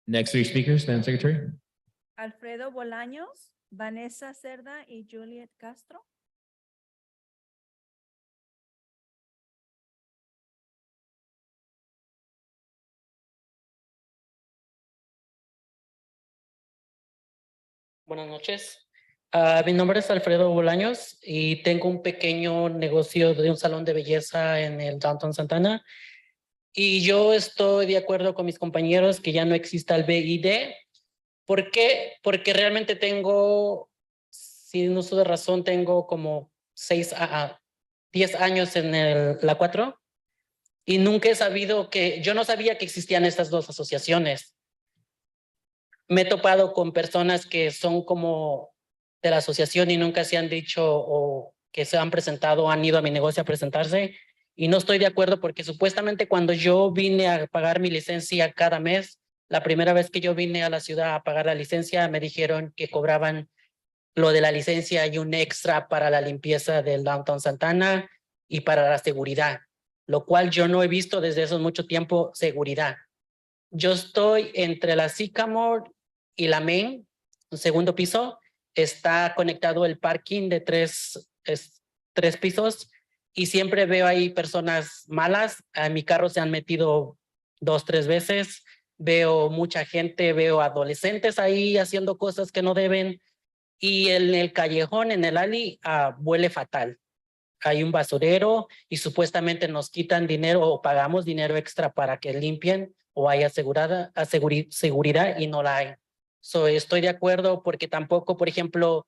Next three speakers, Madam Secretary. Alfredo Bolaños, Vanessa Cerda y Juliet Castro. Buenas noches. Mi nombre es Alfredo Bolaños y tengo un pequeño negocio de un salón de belleza en el Downtown Santa Ana. Y yo estoy de acuerdo con mis compañeros que ya no exista el BID. ¿Por qué? Porque realmente tengo, sin uso de razón, tengo como 10 años en la 4 y nunca he sabido yo no sabía que existían estas dos asociaciones. Me he topado con personas que son como de la asociación y nunca se han dicho o que se han presentado o han ido a mi negocio a presentarse. Y no estoy de acuerdo porque supuestamente cuando yo vine a pagar mi licencia cada mes, la primera vez que yo vine a la ciudad a pagar la licencia, me dijeron que cobraban lo de la licencia y un extra para la limpieza del Downtown Santa Ana y para la seguridad, lo cual yo no he visto desde hace mucho tiempo seguridad. Yo estoy entre la Sycamore y la Main, un segundo piso. Está conectado el parking de tres pisos y siempre veo ahí personas malas. A mi carro se han metido 2, 3 veces. Veo mucha gente, veo adolescentes ahí haciendo cosas que no deben. Y en el callejón, en el alley, huele fatal. Hay un basurero y supuestamente nos quitan dinero o pagamos dinero extra para que limpien o haya seguridad y no la hay. Estoy de acuerdo porque tampoco, por ejemplo,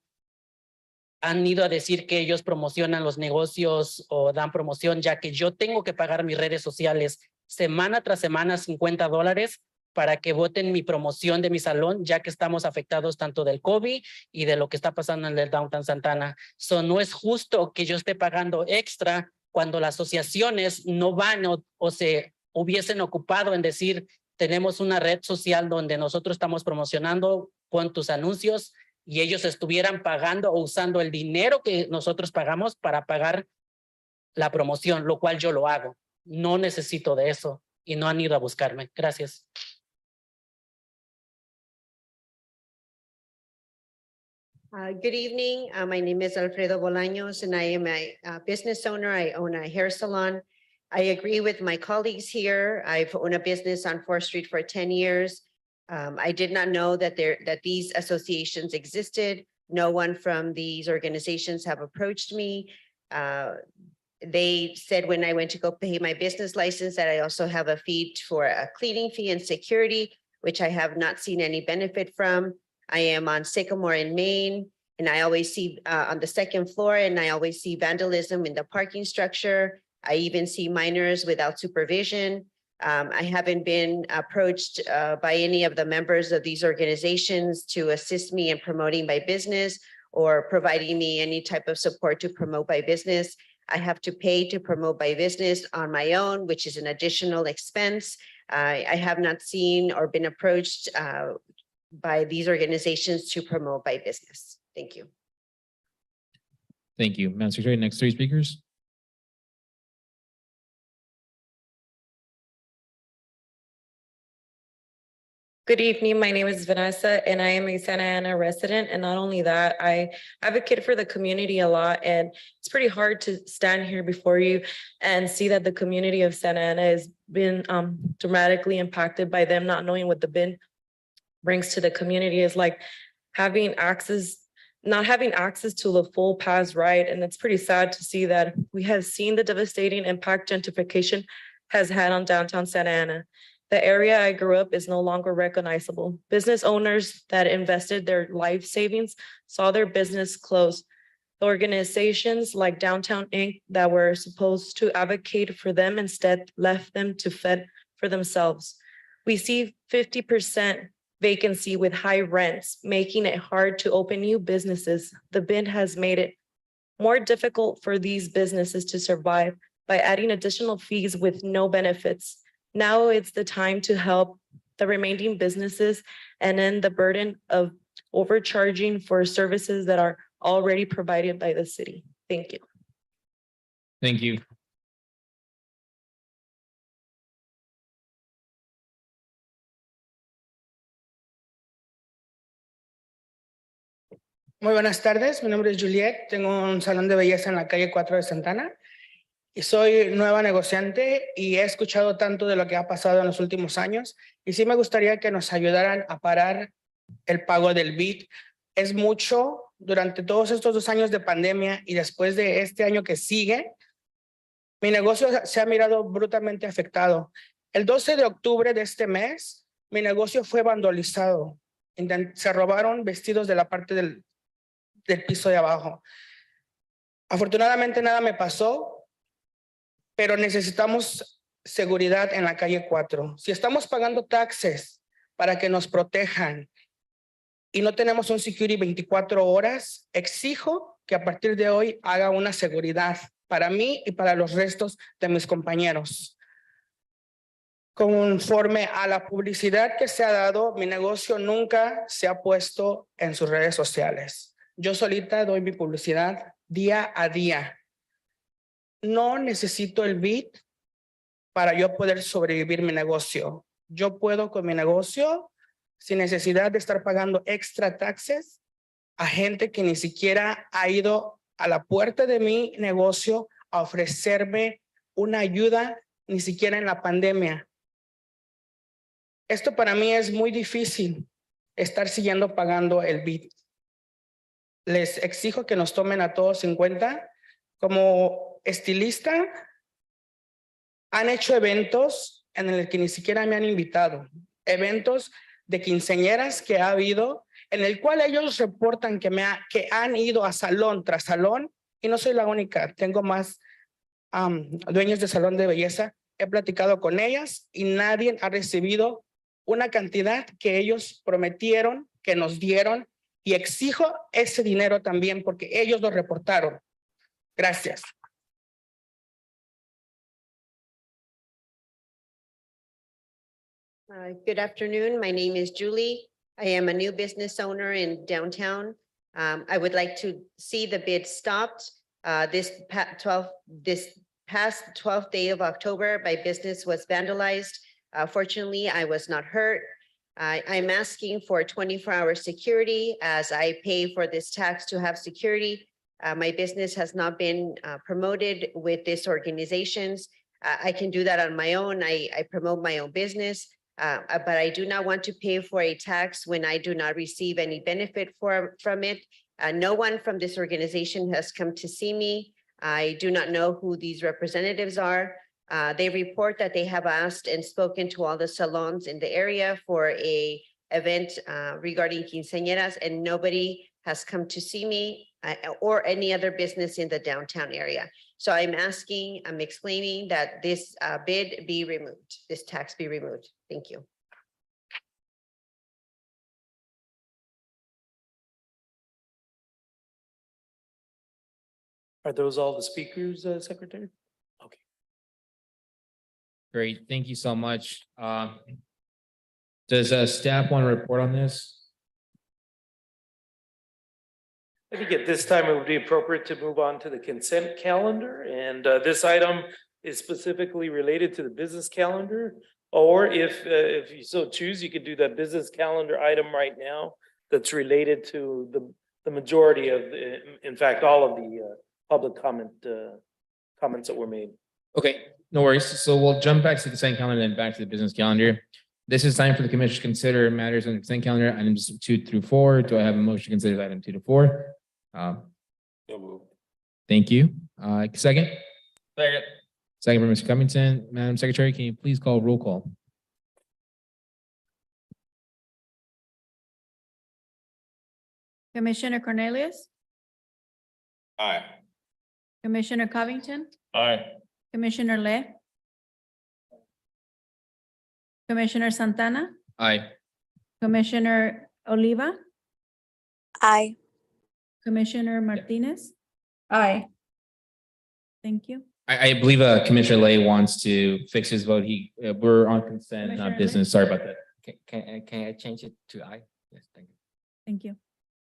han ido a decir que ellos promocionan los negocios o dan promoción, ya que yo tengo que pagar mis redes sociales semana tras semana $50 para que voten mi promoción de mi salón, ya que estamos afectados tanto del COVID y de lo que está pasando en el Downtown Santa Ana. No es justo que yo esté pagando extra cuando las asociaciones no van o se hubiesen ocupado en decir, tenemos una red social donde nosotros estamos promocionando con tus anuncios y ellos estuvieran pagando o usando el dinero que nosotros pagamos para pagar la promoción, lo cual yo lo hago. No necesito de eso y no han ido a buscarme. Gracias. Good evening. My name is Alfredo Bolaños and I am a business owner. I own a hair salon. I agree with my colleagues here. I've owned a business on 4th Street for 10 years. I did not know that these associations existed. No one from these organizations have approached me. They said when I went to go pay my business license that I also have a fee for a cleaning fee and security, which I have not seen any benefit from. I am on Sycamore in Maine, and I always see on the second floor, and I always see vandalism in the parking structure. I even see minors without supervision. I haven't been approached by any of the members of these organizations to assist me in promoting my business or providing me any type of support to promote my business. I have to pay to promote my business on my own, which is an additional expense. I have not seen or been approached by these organizations to promote my business. Thank you. Thank you. Madam Secretary, next three speakers. Good evening. My name is Vanessa and I am a Santa Ana resident. And not only that, I advocate for the community a lot. And it's pretty hard to stand here before you and see that the community of Santa Ana has been dramatically impacted by them not knowing what the bin brings to the community. Is like not having access to the full paths right. And it's pretty sad to see that we have seen the devastating impact gentrification has had on downtown Santa Ana. The area I grew up is no longer recognizable. Business owners that invested their life savings saw their business close. The organizations like Downtown Inc. that were supposed to advocate for them instead left them to fend for themselves. We see 50% vacancy with high rents, making it hard to open new businesses. The bin has made it more difficult for these businesses to survive by adding additional fees with no benefits. Now it's the time to help the remaining businesses and end the burden of overcharging for services that are already provided by the city. Thank you. Thank you. Muy buenas tardes, mi nombre es Juliet, tengo un salón de belleza en la calle 4 de Santana y soy nueva negociante y he escuchado tanto de lo que ha pasado en los últimos años y sí me gustaría que nos ayudaran a parar el pago del BID. Es mucho durante todos estos 2 años de pandemia y después de este año que sigue, mi negocio se ha mirado brutalmente afectado. El 12 de octubre de este mes, mi negocio fue vandalizado. Se robaron vestidos de la parte del piso de abajo. Afortunadamente nada me pasó, pero necesitamos seguridad en la calle 4. Si estamos pagando taxes para que nos protejan y no tenemos un security 24 horas, exijo que a partir de hoy haga una seguridad para mí y para los restos de mis compañeros. Conforme a la publicidad que se ha dado, mi negocio nunca se ha puesto en sus redes sociales. Yo solita doy mi publicidad día a día. No necesito el BID para yo poder sobrevivir mi negocio. Yo puedo con mi negocio sin necesidad de estar pagando extra taxes a gente que ni siquiera ha ido a la puerta de mi negocio a ofrecerme una ayuda, ni siquiera en la pandemia. Esto para mí es muy difícil, estar siguiendo pagando el BID. Les exijo que nos tomen a todos en cuenta. Como estilista, han hecho eventos en el que ni siquiera me han invitado. Eventos de quinceañeras que ha habido, en el cual ellos reportan que han ido a salón tras salón, y no soy la única, tengo más dueños de salón de belleza. He platicado con ellas y nadie ha recibido una cantidad que ellos prometieron, que nos dieron, y exijo ese dinero también porque ellos lo reportaron. Gracias. Good afternoon. My name is Julie. I am a new business owner in downtown. I would like to see the bid stopped. This past 12th day of October, my business was vandalized. Fortunately, I was not hurt. I'm asking for 24-hour security as I pay for this tax to have security. My business has not been promoted with these organizations. I can do that on my own. I promote my own business, but I do not want to pay for a tax when I do not receive any benefit from it. No one from this organization has come to see me. I do not know who these representatives are. They report that they have asked and spoken to all the salons in the area for a event regarding quinceañeras, and nobody has come to see me or any other business in the downtown area. So I'm explaining that this bid be removed, this tax be removed. Thank you. Are those all the speakers, Secretary? Great, thank you so much. Does staff want to report on this? I think at this time it would be appropriate to move on to the consent calendar, and this item is specifically related to the business calendar. Or if you so choose, you could do the business calendar item right now that's related to the majority of, in fact, all of the public comments that were made. Okay, no worries. So we'll jump back to the consent calendar and back to the business calendar. This is time for the commission to consider matters on the consent calendar, items 2 through 4. Do I have a motion to consider item 2 to 4? Thank you. Second? Second for Mr. Covington. Madam Secretary, can you please call roll call? Commissioner Cornelius, Aye. Commissioner Covington, Aye. Commissioner Le, Commissioner Santana, Aye. Commissioner Oliva, Aye. Commissioner Martinez. Aye. Thank you. I believe Commissioner Lay wants to fix his vote. We're on consent, Commissioner not business. Sorry about that. Can I change it to aye? Yes, thank you. Thank you.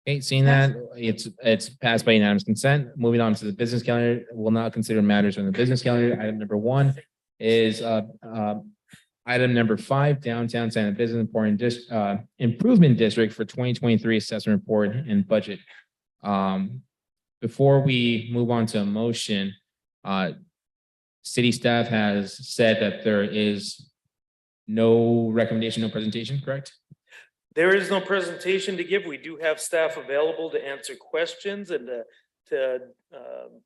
Okay, seeing that, it's passed by unanimous consent. Moving on to the business calendar, we'll now consider matters on the business calendar. Item number 1 is item number 5, Downtown Santa Business Improvement District for 2023 assessment report and budget. Before we move on to a motion, city staff has said that there is no recommendation, no presentation, correct? There is no presentation to give. We do have staff available to answer questions and to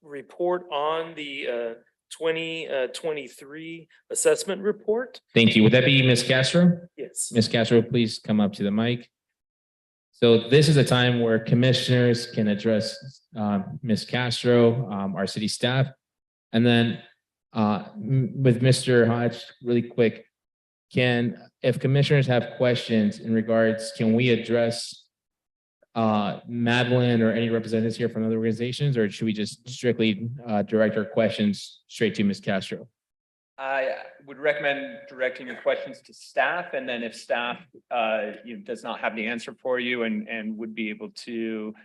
report on the 2023 assessment report. Thank you. Would that be Ms. Castro? Yes. Ms. Castro, please come up to the mic. So this is a time where commissioners can address Ms. Castro, our city staff. And then with Mr. Hodge, really quick, if commissioners have questions in regards, can we address Madeline or any representatives here from other organizations, or should we just strictly direct our questions straight to Ms. Castro? I would recommend directing your questions to staff, and then if staff does not have the answer for you and would be able to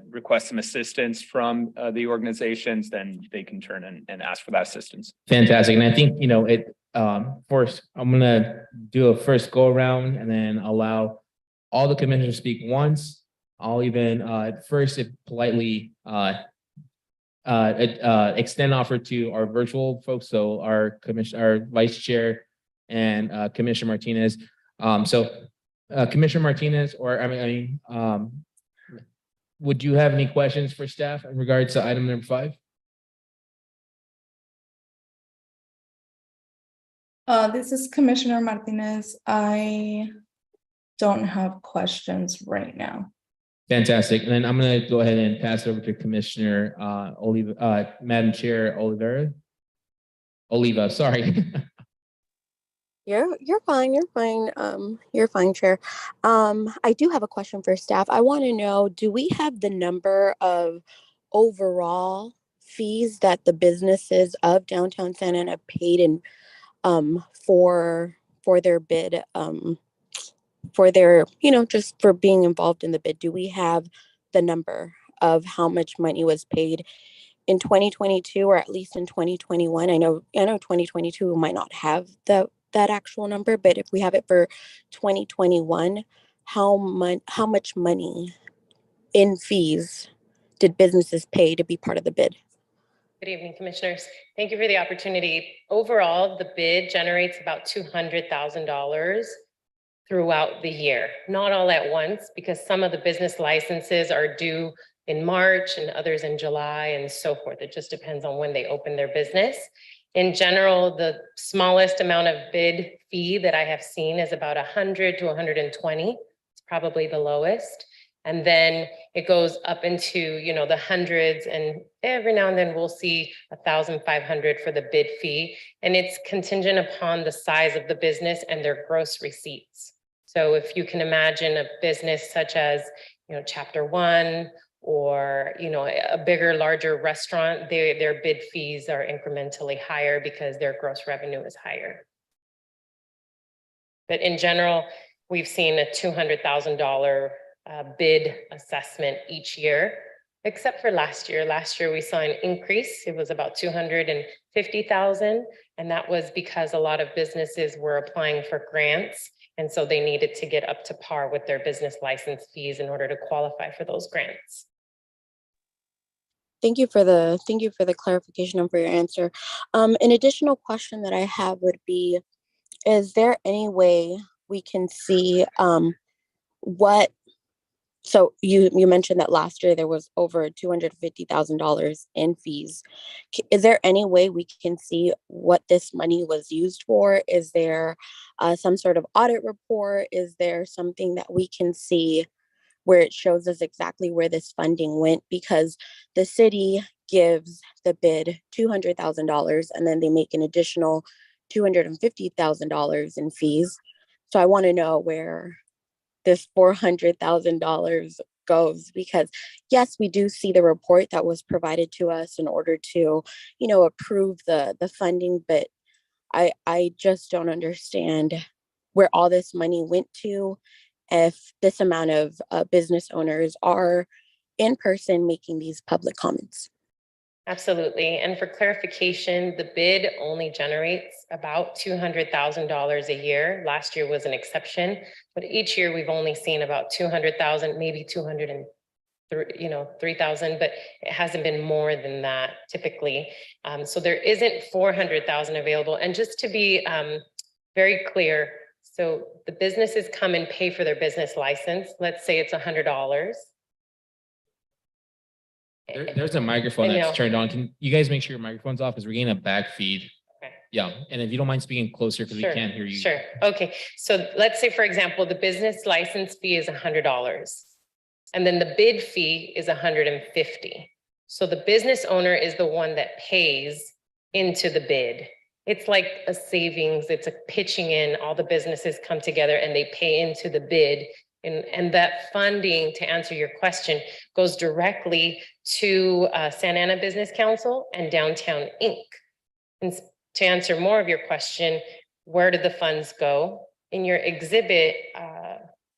request some assistance from the organizations, then they can turn and ask for that assistance. Fantastic. And I think, first, I'm going to do a first go around and then allow all the commissioners to speak once. I'll even first politely extend offer to our virtual folks. So our vice chair and Commissioner Martinez. Commissioner Martinez, would you have any questions for staff in regards to item number 5? This is Commissioner Martinez. I don't have questions right now. Fantastic. And then I'm going to go ahead and pass it over to Commissioner Madam Chair Oliva, sorry. You're fine. You're fine, Chair. I do have a question for staff. I want to know, do we have the number of overall fees that the businesses of downtown Santa Ana paid in for their bid, for their, just for being involved in the bid? Do we have the number of how much money was paid in 2022 or at least in 2021? I know 2022 we might not have that actual number, but if we have it for 2021, how much money in fees did businesses pay to be part of the bid? Good evening, commissioners. Thank you for the opportunity. Overall, the bid generates about $200,000. throughout the year, not all at once, because some of the business licenses are due in March and others in July and so forth. It just depends on when they open their business. In general, the smallest amount of bid fee that I have seen is about 100 to 120. It's probably the lowest. And then it goes up into, you know, the hundreds, and every now and then we'll see 1,500 for the bid fee. And it's contingent upon the size of the business and their gross receipts. So if you can imagine a business such as, you know, Chapter One, or, you know, a bigger, larger restaurant, their bid fees are incrementally higher because their gross revenue is higher. But in general, we've seen a $200,000 bid assessment each year, except for last year. Last year, we saw an increase. It was about 250,000. And that was because a lot of businesses were applying for grants. And so they needed to get up to par with their business license fees in order to qualify for those grants. Thank you for the clarification and for your answer. An additional question that I have would be, is there any way we can see what, so you mentioned that last year there was over $250,000 in fees. Is there any way we can see what this money was used for? Is there some sort of audit report? Is there something that we can see where it shows us exactly where this funding went? Because the city gives the bid $200,000 and then they make an additional $250,000 in fees. So I want to know where this $400,000 goes, because yes, we do see the report that was provided to us in order to, you know, approve the funding, but I just don't understand where all this money went to if this amount of business owners are in person making these public comments. Absolutely. And for clarification, the bid only generates about $200,000 a year. Last year was an exception, but each year we've only seen about 200,000, maybe 3,000, but it hasn't been more than that typically. So there isn't 400,000 available. And just to be very clear, so the businesses come and pay for their business license. Let's say it's $100. There's a microphone I know. that's turned on. Can you guys make sure your microphone's off, because we're getting a back feed? Okay. Yeah, and if you don't mind speaking closer, because we Sure, can't hear you. Sure. Okay. So let's say, for example, the business license fee is $100 and then the bid fee is $150. So the business owner is the one that pays into the bid. It's like a savings. It's a pitching in. All the businesses come together and they pay into the bid. And that funding, to answer your question, goes directly to Santa Ana Business Council and Downtown Inc. And to answer more of your question, where did the funds go? In your exhibit,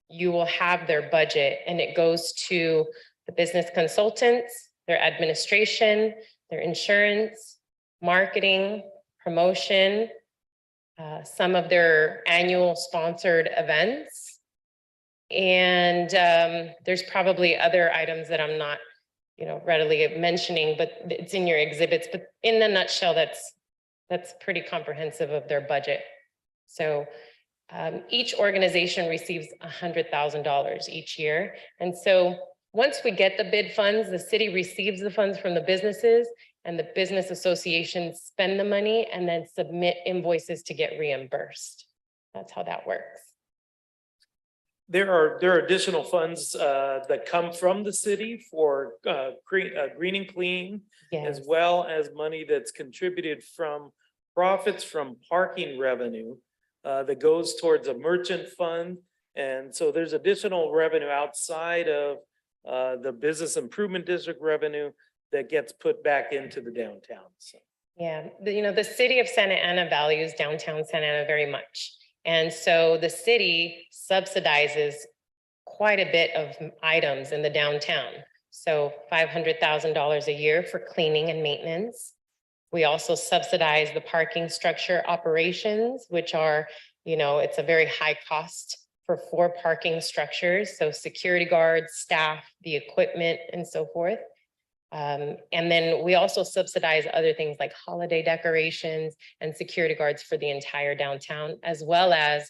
you will have their budget, and it goes to the business consultants, their administration, their insurance, marketing, promotion, some of their annual sponsored events. And there's probably other items that I'm not, readily mentioning, but it's in your exhibits. But in a nutshell, that's pretty comprehensive of their budget. So each organization receives $100,000 each year. And so once we get the bid funds, the city receives the funds from the businesses, and the business associations spend the money and then submit invoices to get reimbursed. That's how that works. There are additional funds that come from the city for green and clean, as well as money that's contributed from profits from parking revenue that goes towards a merchant fund. And so there's additional revenue outside of the business improvement district revenue that gets put back into the downtown. So. Yeah, the city of Santa Ana values downtown Santa Ana very much. And so the city subsidizes quite a bit of items in the downtown. So $500,000 a year for cleaning and maintenance. We also subsidize the parking structure operations, which are, it's a very high cost for 4 parking structures. So security guards, staff, the equipment, and so forth. And then we also subsidize other things like holiday decorations and security guards for the entire downtown, as well as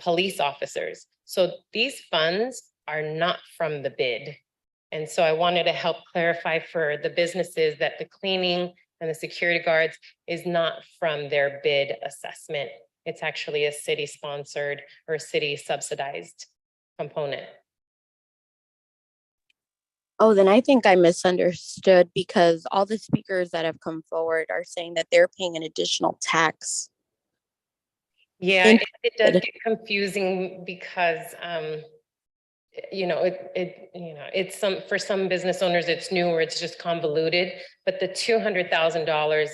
police officers. So these funds are not from the bid. And so I wanted to help clarify for the businesses that the cleaning and the security guards is not from their bid assessment. It's actually a city sponsored or city subsidized component. Oh, then I think I misunderstood because all the speakers that have come forward are saying that they're paying an additional tax. Yeah, In- it does get confusing because, you know, it's for some business owners, it's new or it's just convoluted, but the $200,000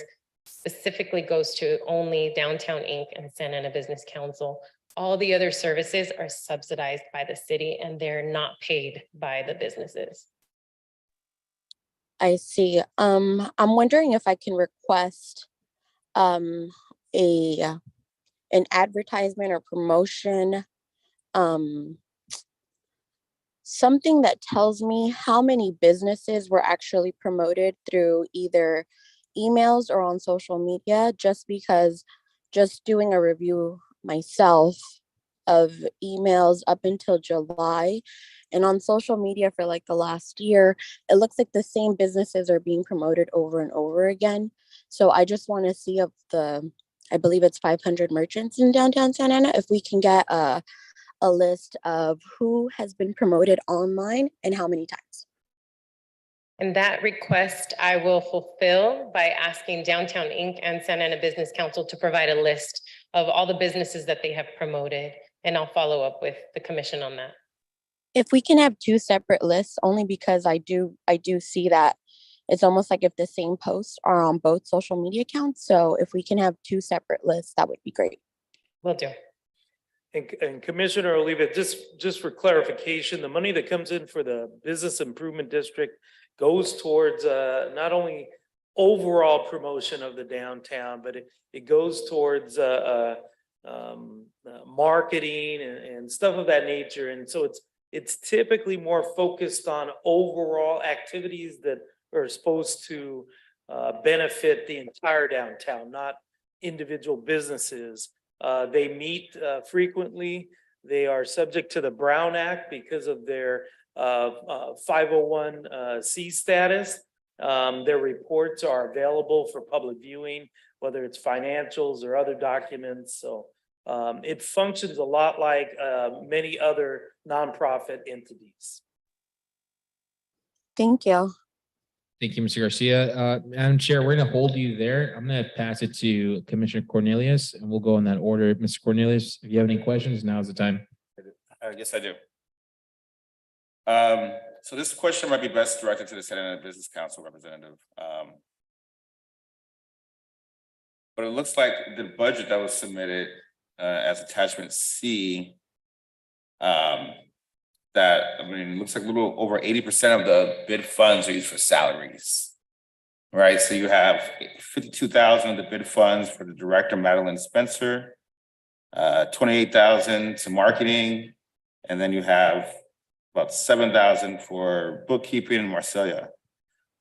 specifically goes to only Downtown Inc. and Santa Ana Business Council. All the other services are subsidized by the city and they're not paid by the businesses. I see. I'm wondering if I can request an advertisement or promotion, something that tells me how many businesses were actually promoted through either emails or on social media, just because just doing a review myself of emails up until July and on social media for like the last year, it looks like the same businesses are being promoted over and over again. So I just want to see of I believe it's 500 merchants in downtown Santa Ana, if we can get a list of who has been promoted online and how many times. And that request I will fulfill by asking Downtown Inc. and Santa Ana Business Council to provide a list of all the businesses that they have promoted. And I'll follow up with the commission on that. If we can have two separate lists, only because I do see that it's almost like if the same posts are on both social media accounts. So if we can have two separate lists, that would be great. Will do. And Commissioner Oliva, just for clarification, the money that comes in for the Business Improvement District goes towards not only overall promotion of the downtown, but it goes towards marketing and stuff of that nature. And so it's typically more focused on overall activities that are supposed to benefit the entire downtown, not individual businesses. They meet frequently. They are subject to the Brown Act because of their 501c status. Their reports are available for public viewing, whether it's financials or other documents. So it functions a lot like many other nonprofit entities. Thank you. Thank you, Mr. Garcia. Madam Chair, we're going to hold you there. I'm going to pass it to Commissioner Cornelius, and we'll go in that order. Mr. Cornelius, if you have any questions, now is the time. Yes, I do. So this question might be best directed to the Santa Ana Business Council representative. But it looks like the budget that was submitted as attachment C, it looks like a little over 80% of the bid funds are used for salaries. Right, so you have 52,000 of the bid funds for the director, Madeline Spencer, 28,000 to marketing, and then you have about 7,000 for bookkeeping in Marcelia.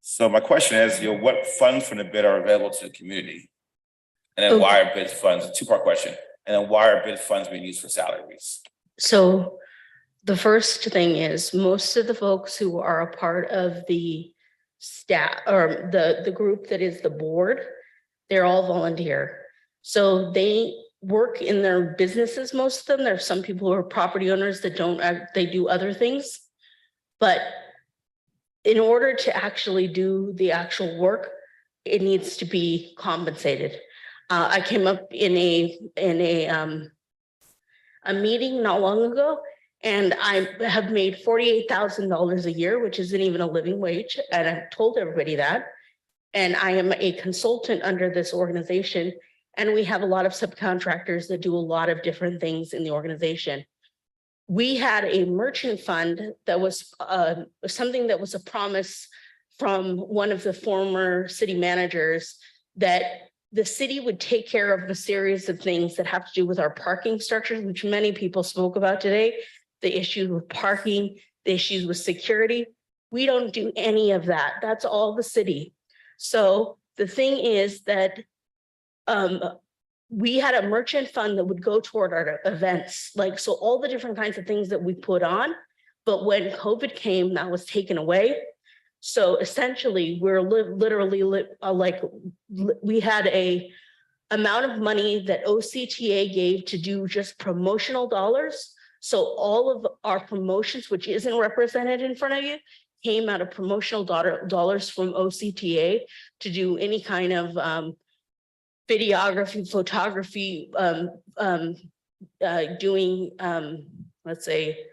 So my question is, what funds from the bid are available to the community? And then why are bid funds, a two-part question, and then why are bid funds being used for salaries? So the first thing is most of the folks who are a part of the staff or the group that is the board, they're all volunteer. So they work in their businesses, most of them. There's some people who are property owners that don't, they do other things. But in order to actually do the actual work, it needs to be compensated. I came up in a meeting not long ago, and I have made $48,000 a year, which isn't even a living wage. And I've told everybody that. And I am a consultant under this organization. And we have a lot of subcontractors that do a lot of different things in the organization. We had a merchant fund that was something that was a promise from one of the former city managers that the city would take care of a series of things that have to do with our parking structures, which many people spoke about today, the issues with parking, the issues with security. We don't do any of that. That's all the city. So the thing is that we had a merchant fund that would go toward our events, like, so all the different kinds of things that we put on. But when COVID came, that was taken away. So essentially, we're literally we had a amount of money that OCTA gave to do just promotional dollars. So all of our promotions, which isn't represented in front of you, came out of promotional dollars from OCTA to do any kind of videography, photography, doing, let's say,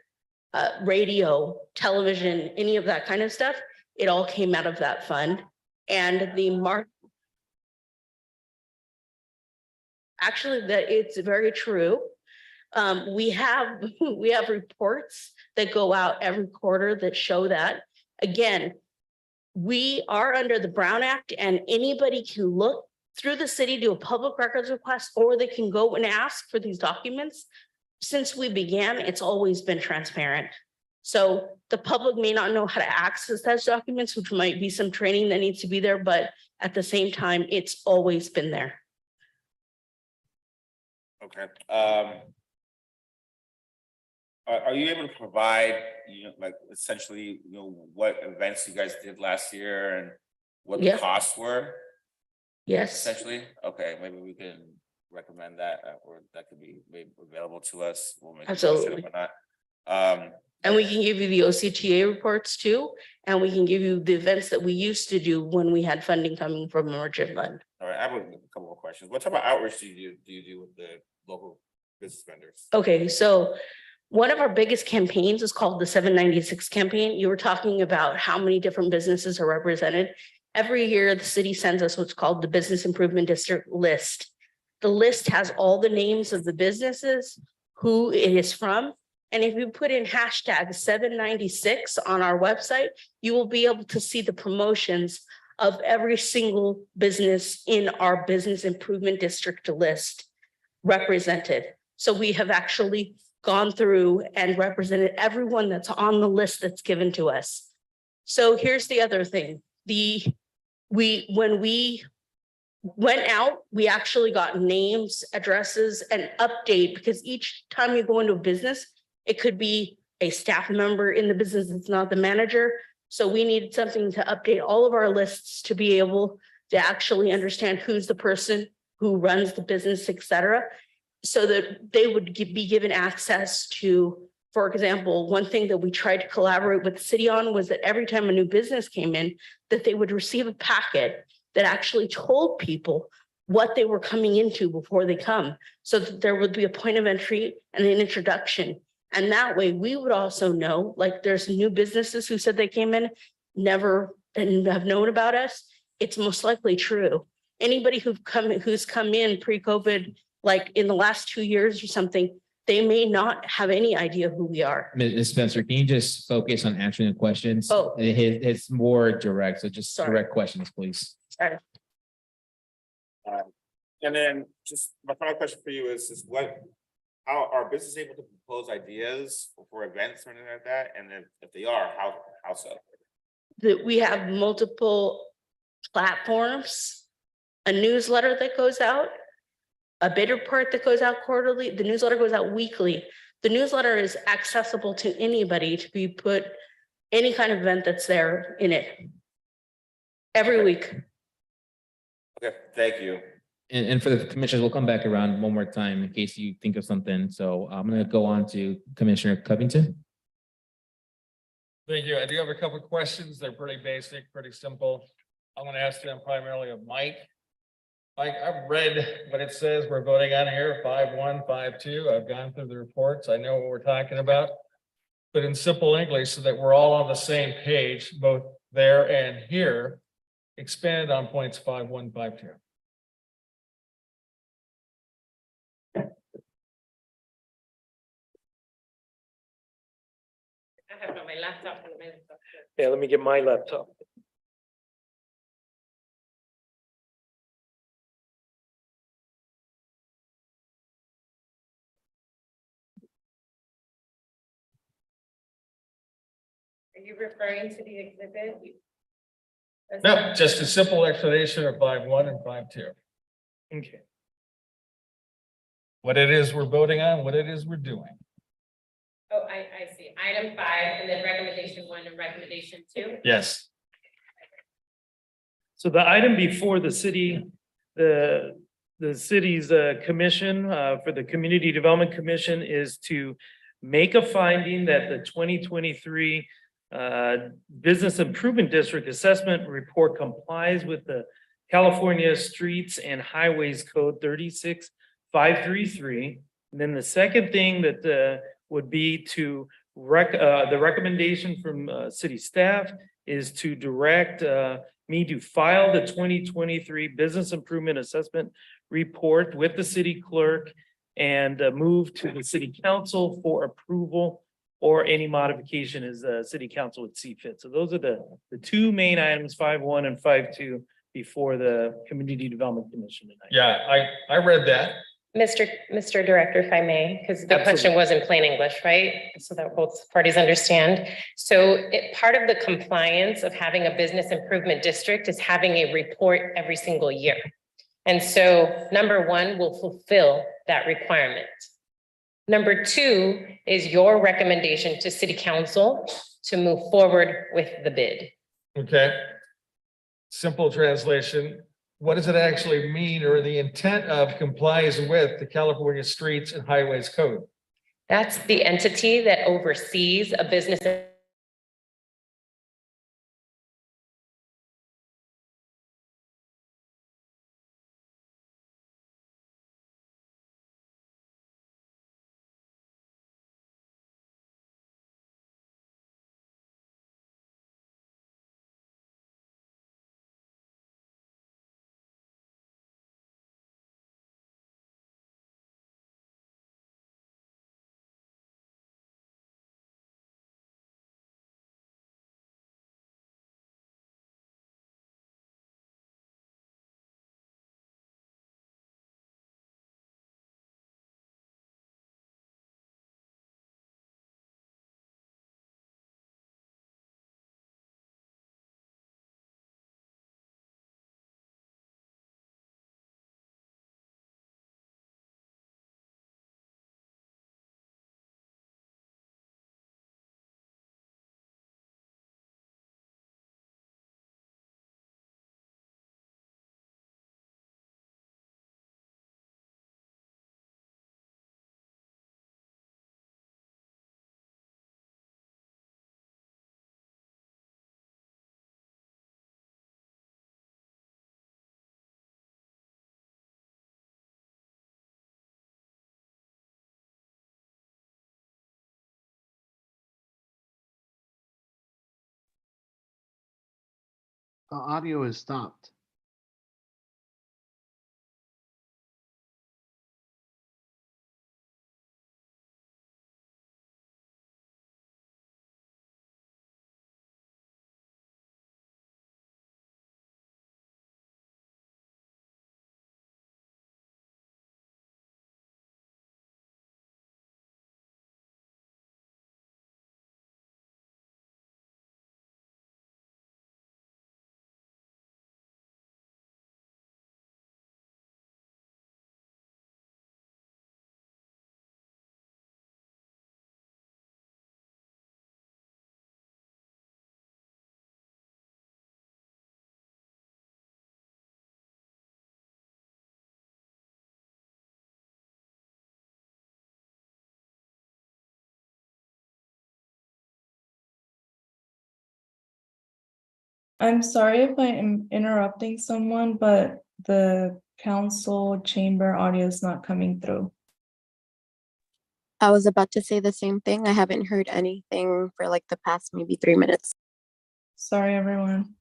radio, television, any of that kind of stuff. It all came out of that fund. And the actually, that it's very true. We have reports that go out every quarter that show that. Again, we are under the Brown Act, and anybody can look through the city, do a public records request, or they can go and ask for these documents. Since we began, it's always been transparent. So the public may not know how to access those documents, which might be some training that needs to be there, but at the same time, it's always been there. Okay. Are you able to provide, like essentially, what events you guys did last year and what the Yeah. costs were? Yes. Essentially, okay, maybe we can recommend that, or that could be made available to us. We'll make a motion Absolutely. or not. And we can give you the OCTA reports too, and we can give you the events that we used to do when we had funding coming from the merchant fund. All right, I have a couple more questions. What type of outreach do you do with the local business vendors? Okay, so one of our biggest campaigns is called the 796 campaign. You were talking about how many different businesses are represented. Every year, the city sends us what's called the Business Improvement District list. The list has all the names of the businesses, who it is from. And if you put in hashtag 796 on our website, you will be able to see the promotions of every single business in our Business Improvement District list represented. So we have actually gone through and represented everyone that's on the list that's given to us. So here's the other thing. When we went out, we actually got names, addresses, and update, because each time you go into a business, it could be a staff member in the business that's not the manager. So we needed something to update all of our lists to be able to actually understand who's the person who runs the business, et cetera, so that they would be given access to, for example, one thing that we tried to collaborate with the city on was that every time a new business came in, that they would receive a packet that actually told people what they were coming into before they come, so that there would be a point of entry and an introduction. And that way we would also know, like, there's new businesses who said they came in, never and have known about us. It's most likely true. Anybody who's come in pre-COVID, like in the last 2 years or something, they may not have any idea who we are. Ms. Spencer, can you just focus on answering the questions? Oh. It's more direct, so just Sorry. direct questions, please. Sorry. And then just my final question for you is how are businesses able to propose ideas for events or anything like that? And if they are, how so? That we have multiple platforms, a newsletter that goes out, a bid report that goes out quarterly. The newsletter goes out weekly. The newsletter is accessible to anybody to be put any kind of event that's there in it every week. Okay, thank you. And for the commissioners, we'll come back around one more time in case you think of something. So I'm going to go on to Commissioner Covington. Thank you. I do have a couple of questions. They're pretty basic, pretty simple. I'm going to ask them primarily of Mike. Mike, I've read what it says we're voting on here, 5-1, 5-2. I've gone through the reports. I know what we're talking about. But in simple English, so that we're all on the same page, both there and here, expand on points 5-1, 5-2. I have my laptop in a minute. Yeah, let me get my laptop. Are you referring to the exhibit? No, just a simple explanation of 5-1 and 5-2. Okay. what it is we're voting on, what it is we're doing. Oh, I see. Item 5 and then recommendation 1 and recommendation 2. Yes. So the item before the city, the city's commission for the Community Development Commission is to make a finding that the 2023 Business Improvement District Assessment Report complies with the California Streets and Highways Code 36533. And then the second thing that would be to the recommendation from city staff is to direct me to file the 2023 Business Improvement Assessment Report with the city clerk and move to the city council for approval or any modification as the city council would see fit. So those are the two main items, 5.1 and 5.2, before the Community Development Commission tonight. Yeah, I read that. Mr. Director, if I may, because the question Absolutely. was in plain English, right? So that both parties understand. So part of the compliance of having a business improvement district is having a report every single year. And so number 1 will fulfill that requirement. Number 2 is your recommendation to city council to move forward with the bid. Okay. Simple translation. What does it actually mean, or the intent of complies with the California Streets and Highways Code? That's the entity that oversees a business. The audio is stopped. I'm sorry if I am interrupting someone, but the council chamber audio is not coming through. I was about to say the same thing. I haven't heard anything for like the past maybe 3 minutes. Sorry, everyone.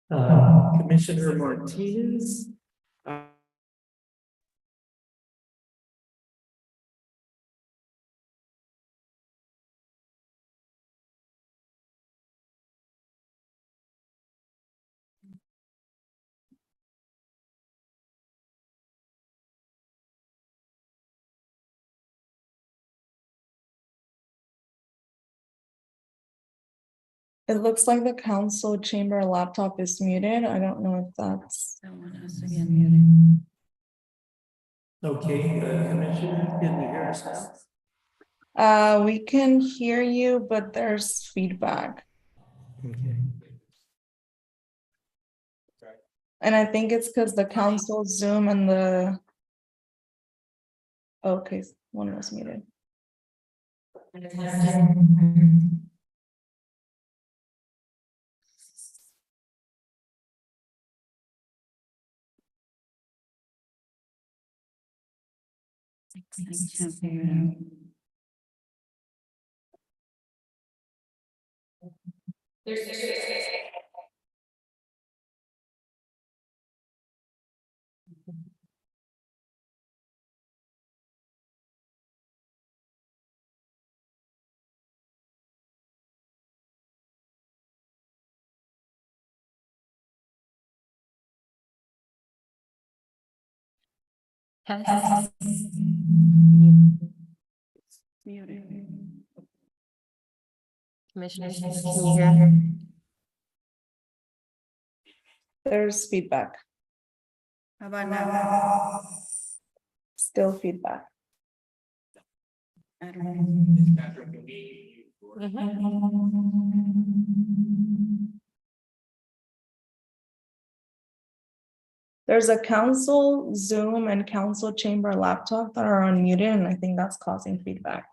Commissioner Martinez. It looks like the council chamber laptop is muted. I don't know if that's. Okay, Commissioner, can you hear us now? We can hear you, but there's feedback. Okay. And I think it's because the council Zoom and the. Okay, one was muted. Commissioners, can you hear? There's feedback. How about now? Still feedback. I don't know. There's a council Zoom and council chamber laptop that are unmuted, and I think that's causing feedback.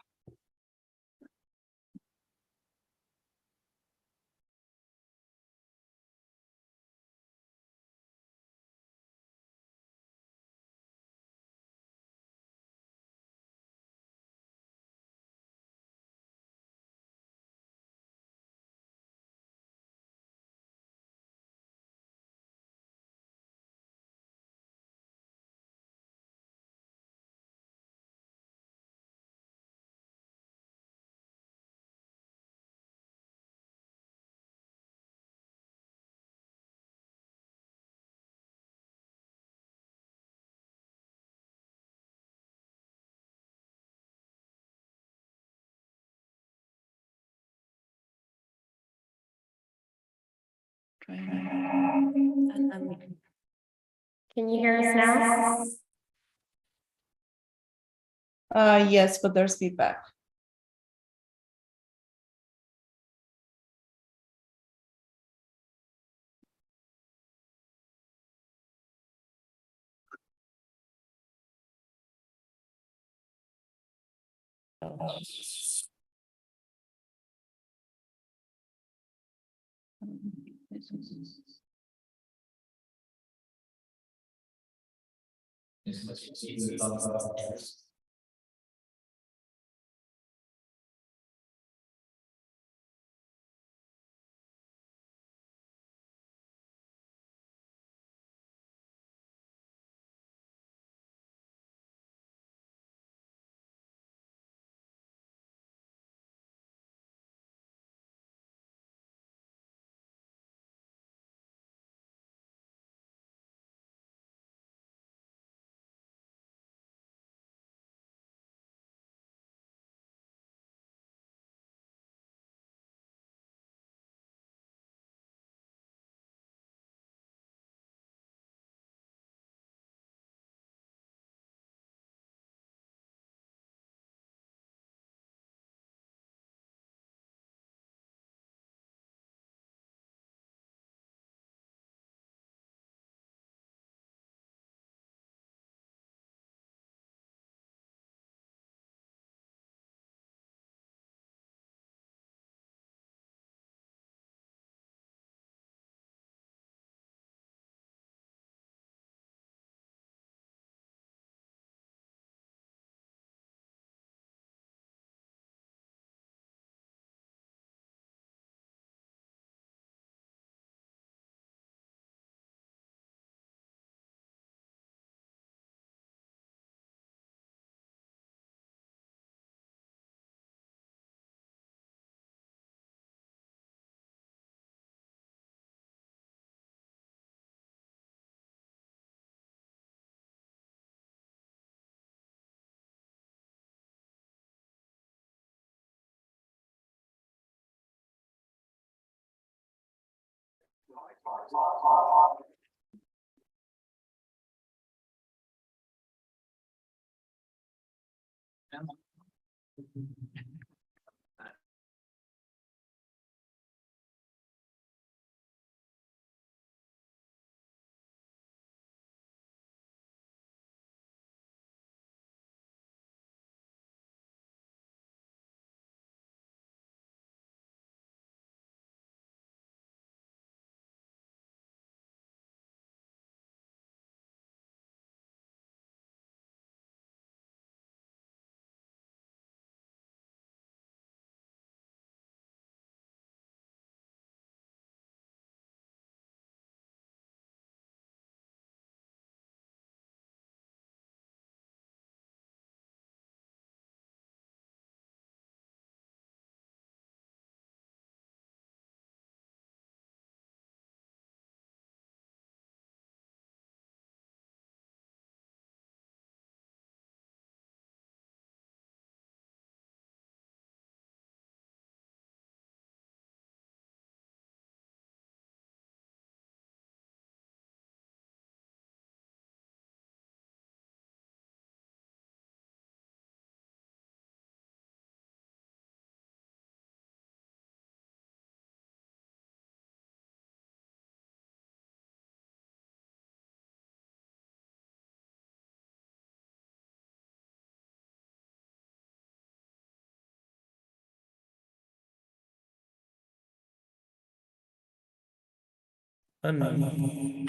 Can you hear us now? Yes, but there's feedback.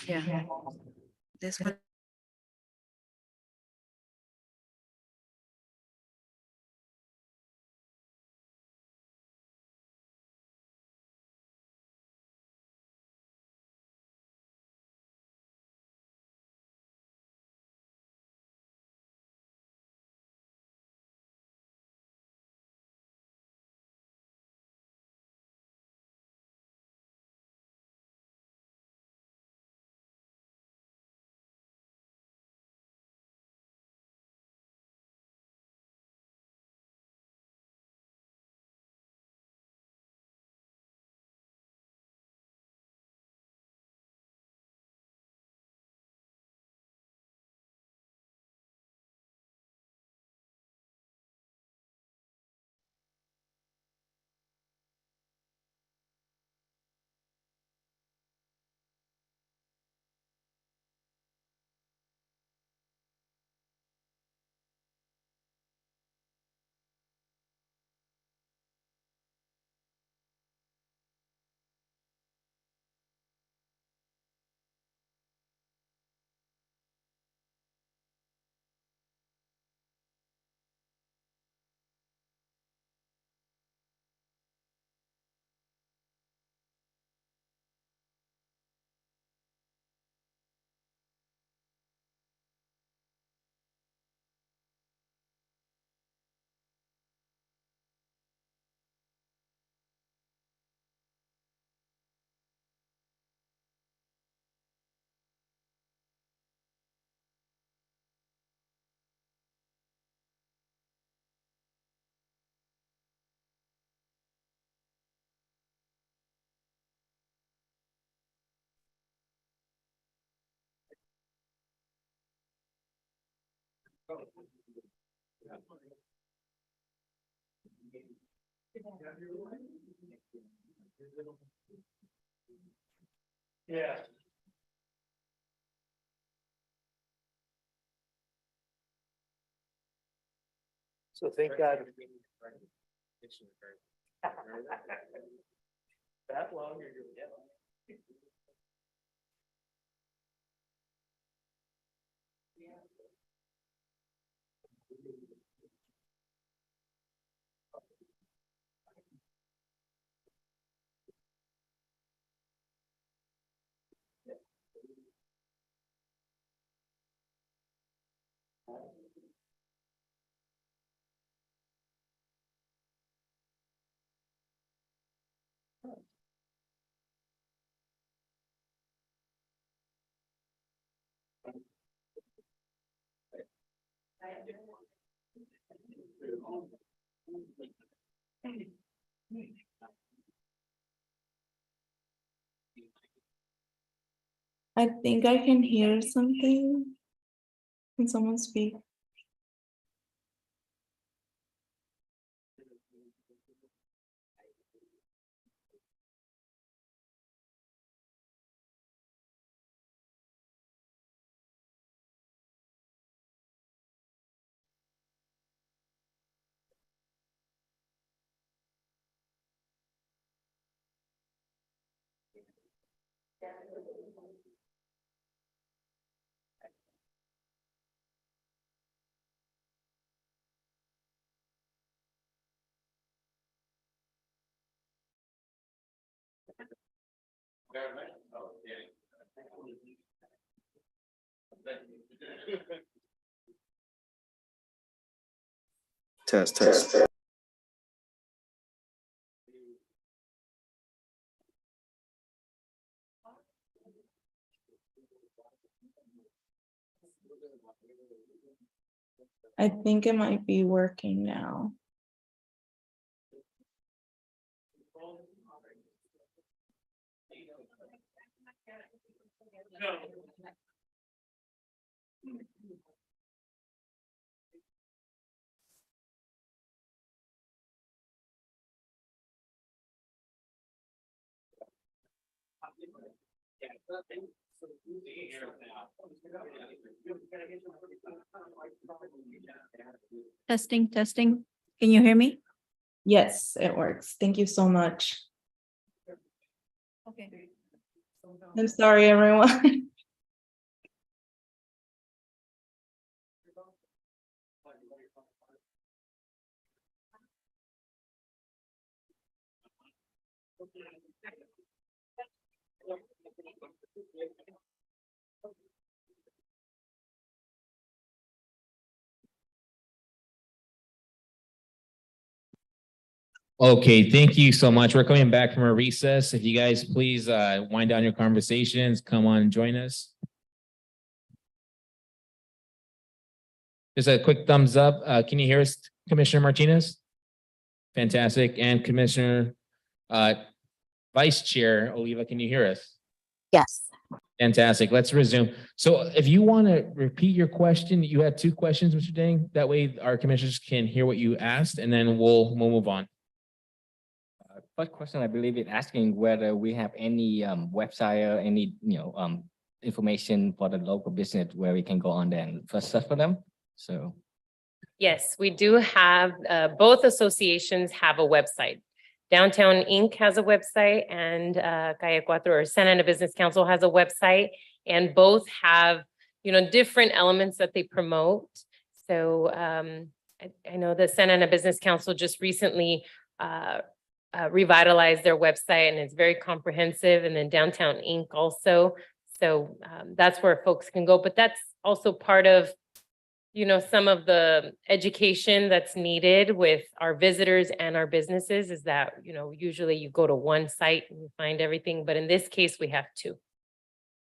Yeah. This one. Yeah. So thank God. That long, you're gonna get. I think I can hear something. Can someone speak? Test. I think it might be working now. Testing, testing. Can you hear me? Yes, it works. Thank you so much. Okay. I'm sorry, everyone. Okay, thank you so much. We're coming back from a recess. If you guys please wind down your conversations, come on and join us. Just a quick thumbs up. Can you hear us, Commissioner Martinez? Fantastic. And Commissioner Vice Chair Oliva, can you hear us? Yes. Fantastic. Let's resume. So if you want to repeat your question, you had two questions, Mr. Dang. That way our commissioners can hear what you asked, and then we'll move on. First question, I believe it asking whether we have any website or any information for the local business where we can go on there and first search for them. So Yes, we do have, both associations have a website. Downtown Inc. has a website and Calle Cuatro or Santa Ana Business Council has a website. And both have, different elements that they promote. So I know the Santa Ana Business Council just recently revitalized their website and it's very comprehensive. And then Downtown Inc. also. So that's where folks can go. But that's also part of some of the education that's needed with our visitors and our businesses is that, usually you go to one site and you find everything, but in this case, we have two.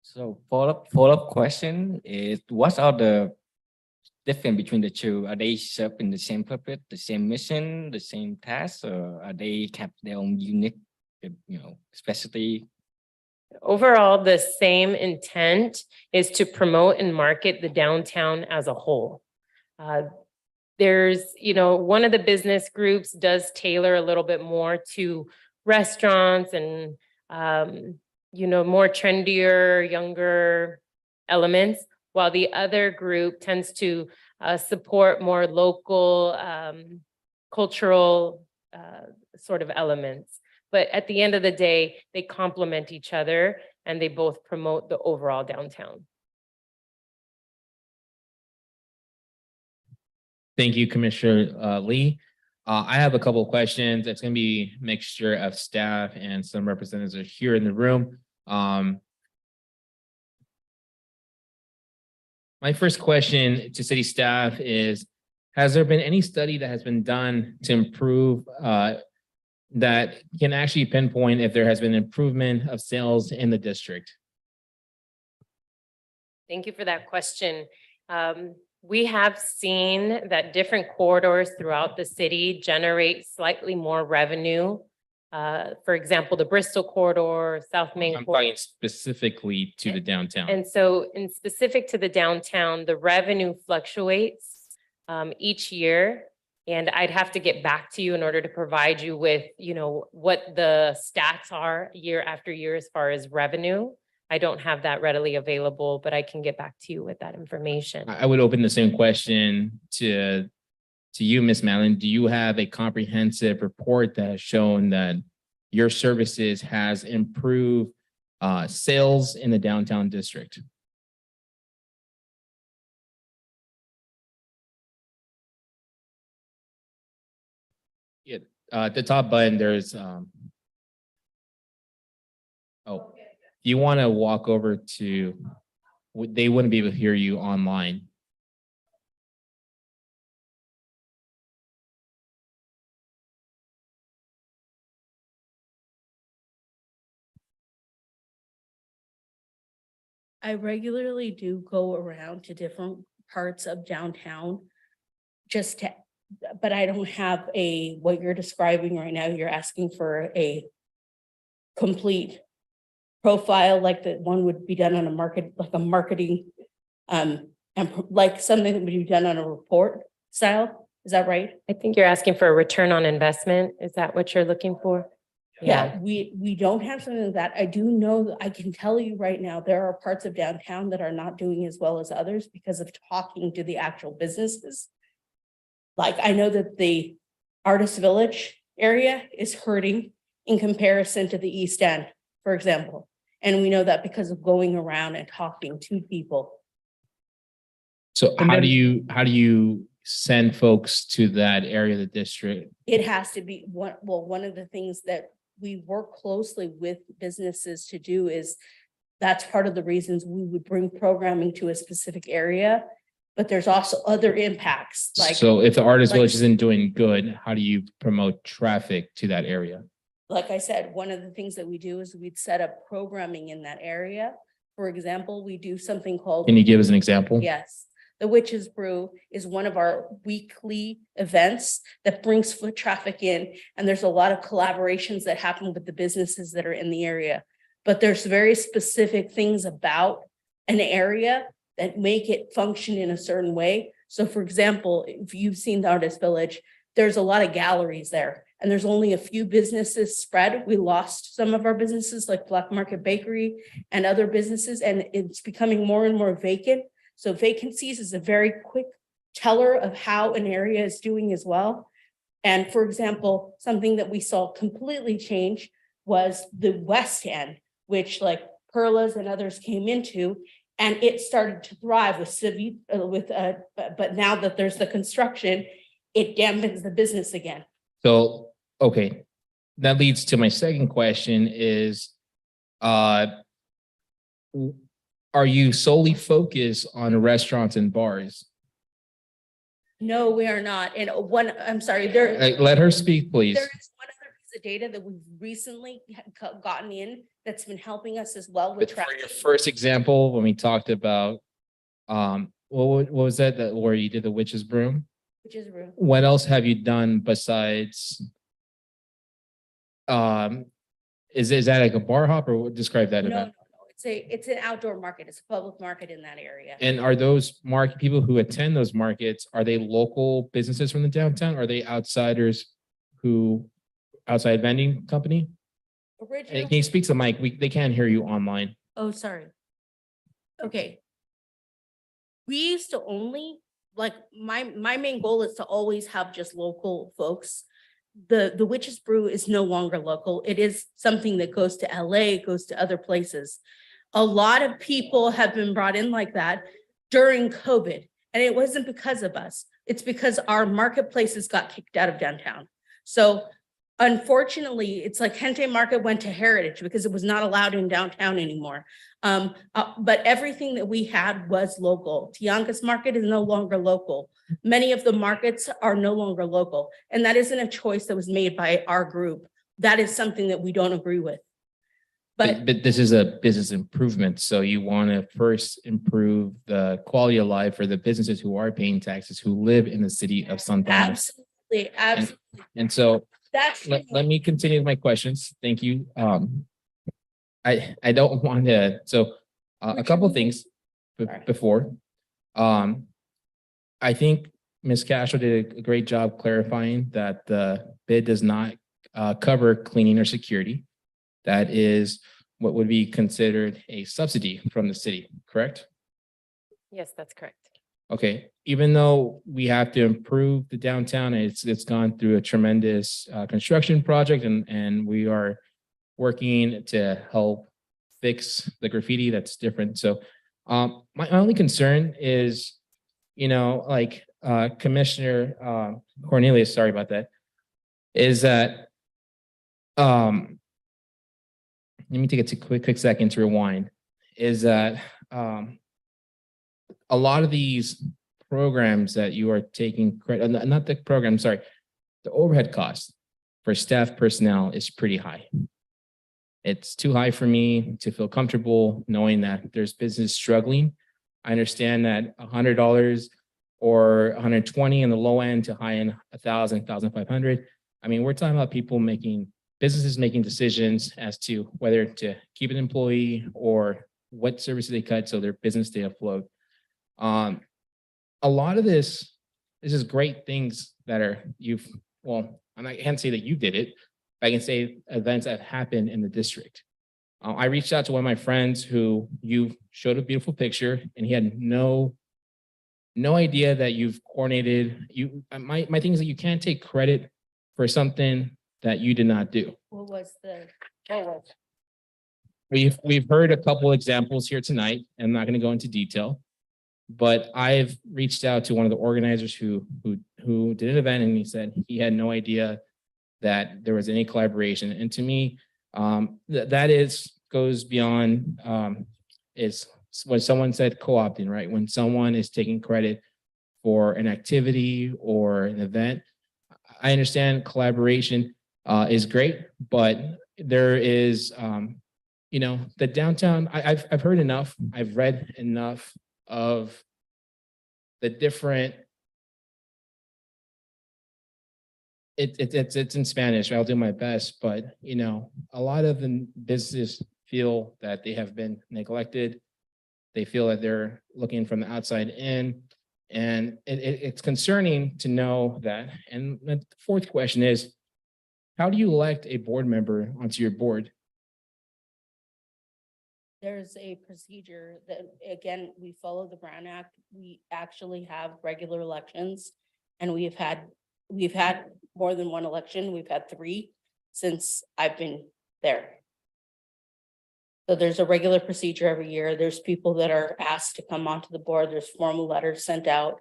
so follow-up question is what are the difference between the two? Are they serving the same purpose, the same mission, the same task, or are they have their own unique, specialty? Overall, the same intent is to promote and market the downtown as a whole. There's, one of the business groups does tailor a little bit more to restaurants and, more trendier, younger elements, while the other group tends to support more local, cultural sort of elements. But at the end of the day, they complement each other and they both promote the overall downtown. Thank you, Commissioner Lee. I have a couple of questions. It's going to be a mixture of staff and some representatives are here in the room. My first question to city staff is, has there been any study that has been done to improve that can actually pinpoint if there has been improvement of sales in the district? Thank you for that question. We have seen that different corridors throughout the city generate slightly more revenue For example, the Bristol corridor, South Main. I'm corridor. talking specifically to the downtown. And so in specific to the downtown, the revenue fluctuates each year. And I'd have to get back to you in order to provide you with, what the stats are year after year as far as revenue. I don't have that readily available, but I can get back to you with that information. I would open the same question to you, Ms. Mallon. Do you have a comprehensive report that has shown that your services has improved sales in the downtown district? Yeah, at the top button, there's you want to walk over to, they wouldn't be able to hear you online. I regularly do go around to different parts of downtown but I don't have what you're describing right now. You're asking for a complete profile, like the one would be done on a marketing, and like something that would be done on a report style. Is that right? I think you're asking for a return on investment. Is that what you're looking for? Yeah, we don't have something like that. I do know, I can tell you right now, there are parts of downtown that are not doing as well as others because of talking to the actual businesses. Like I know that the Artist Village area is hurting in comparison to the East End, for example. And we know that because of going around and talking to people. So how do you send folks to that area of the district? It has to be one of the things that we work closely with businesses to do is that's part of the reasons we would bring programming to a specific area. But there's also other impacts like. So if the Artist Village isn't doing good, how do you promote traffic to that area? Like I said, one of the things that we do is we'd set up programming in that area. For example, we do something called. Can you give us an example? Yes. The Witch's Brew is one of our weekly events that brings foot traffic in. And there's a lot of collaborations that happen with the businesses that are in the area. But there's very specific things about an area that make it function in a certain way. So for example, if you've seen the Artist Village, there's a lot of galleries there. And there's only a few businesses spread. We lost some of our businesses like Black Market Bakery and other businesses, and it's becoming more and more vacant. So vacancies is a very quick teller of how an area is doing as well. And for example, something that we saw completely change was the West End, which like Perla's and others came into, and it started to thrive but now that there's the construction, it dampens the business again. So, okay, that leads to my second question is, are you solely focused on restaurants and bars? No, we are not. And I'm sorry, there. Let her speak, please. There is one other piece of data that we've recently gotten in that's been helping us as well with But for traffic. your first example, when we talked about, what was that where you did the Witch's Broom? Which is real. What else have you done besides, is that like a bar hop, or describe that No, event? it's an outdoor market. It's a public market in that area. And are those people who attend those markets, are they local businesses from the downtown? Or are they outsiders outside vending company? And can you speak to the mic? They can't hear you online. Oh, sorry. Okay. We used to only, like, my main goal is to always have just local folks. The Witch's Brew is no longer local. It is something that goes to LA, goes to other places. A lot of people have been brought in like that during COVID, and it wasn't because of us. It's because our marketplaces got kicked out of downtown. So unfortunately, it's like Gente Market went to Heritage because it was not allowed in downtown anymore. But everything that we had was local. Tianguis Market is no longer local. Many of the markets are no longer local. And that isn't a choice that was made by our group. That is something that we don't agree with. But this is a business improvement. So you want to first improve the quality of life for the businesses who are paying taxes, who live in the city of Santa Ana. Absolutely, absolutely. And so That's. let me continue with my questions. Thank you. I don't want to, so a couple of things before. I think Ms. Castro did a great job clarifying that the bid does not cover cleaning or security. That is what would be considered a subsidy from the city, correct? Yes, that's correct. Okay, even though we have to improve the downtown, it's gone through a tremendous construction project and we are working to help fix the graffiti that's different. So my only concern is, like Commissioner Cornelius, sorry about that, is that let me take a quick second to rewind, is that a lot of these programs that you are taking credit, not the program, sorry, the overhead cost for staff personnel is pretty high. It's too high for me to feel comfortable knowing that there's business struggling. I understand that $100 or $120 in the low end to high end, $1,000, $1,500. I mean, we're talking about businesses making decisions as to whether to keep an employee or what services they cut so their business stay afloat. A lot of this is great things that are I can't say that you did it, but I can say events that happened in the district. I reached out to one of my friends who you showed a beautiful picture and he had no idea that you've coordinated. My thing is that you can't take credit for something that you did not do. We've heard a couple examples here tonight. I'm not going to go into detail, but I've reached out to one of the organizers who did an event and he said he had no idea that there was any collaboration. And to me, that goes beyond is when someone said co-opting, right? When someone is taking credit for an activity or an event, I understand collaboration is great, but there is, the downtown, I've heard enough, I've read enough of the different, it's in Spanish, I'll do my best, but a lot of the businesses feel that they have been neglected. They feel that they're looking from the outside in, and it's concerning to know that. And the fourth question is, how do you elect a board member onto your board? There's a procedure that, again, we follow the Brown Act. We actually have regular elections and we've had more than one election. We've had 3 since I've been there. So there's a regular procedure every year. There's people that are asked to come onto the board. There's formal letters sent out.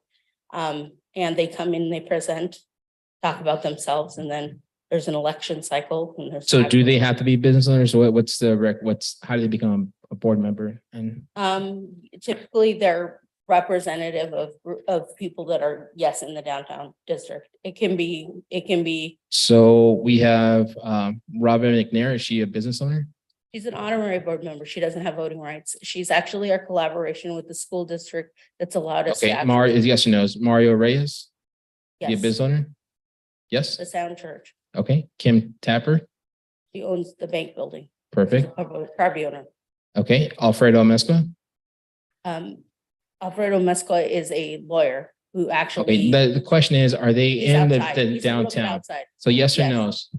And they come in, they present, talk about themselves, and then there's an election cycle. And there's So do they have to be business owners? How do they become a board member? And typically they're representative of people that are, yes, in the downtown district. It can be. So we have Robin McNair. Is she a business owner? She's an honorary board member. She doesn't have voting rights. She's actually our collaboration with the school district that's allowed us to. Okay, Mario is yes or no. Is Mario Reyes? Is he a Yes. business owner? Yes. The Sound Church. Okay, Kim Tapper. She owns the bank building. Perfect. Property owner. Okay, Alfredo Amezcua. Alfredo Mescua is a lawyer who Okay, actually. the question is, are they He's in outside. the He's a little bit downtown? outside. So yes or Yes. no's?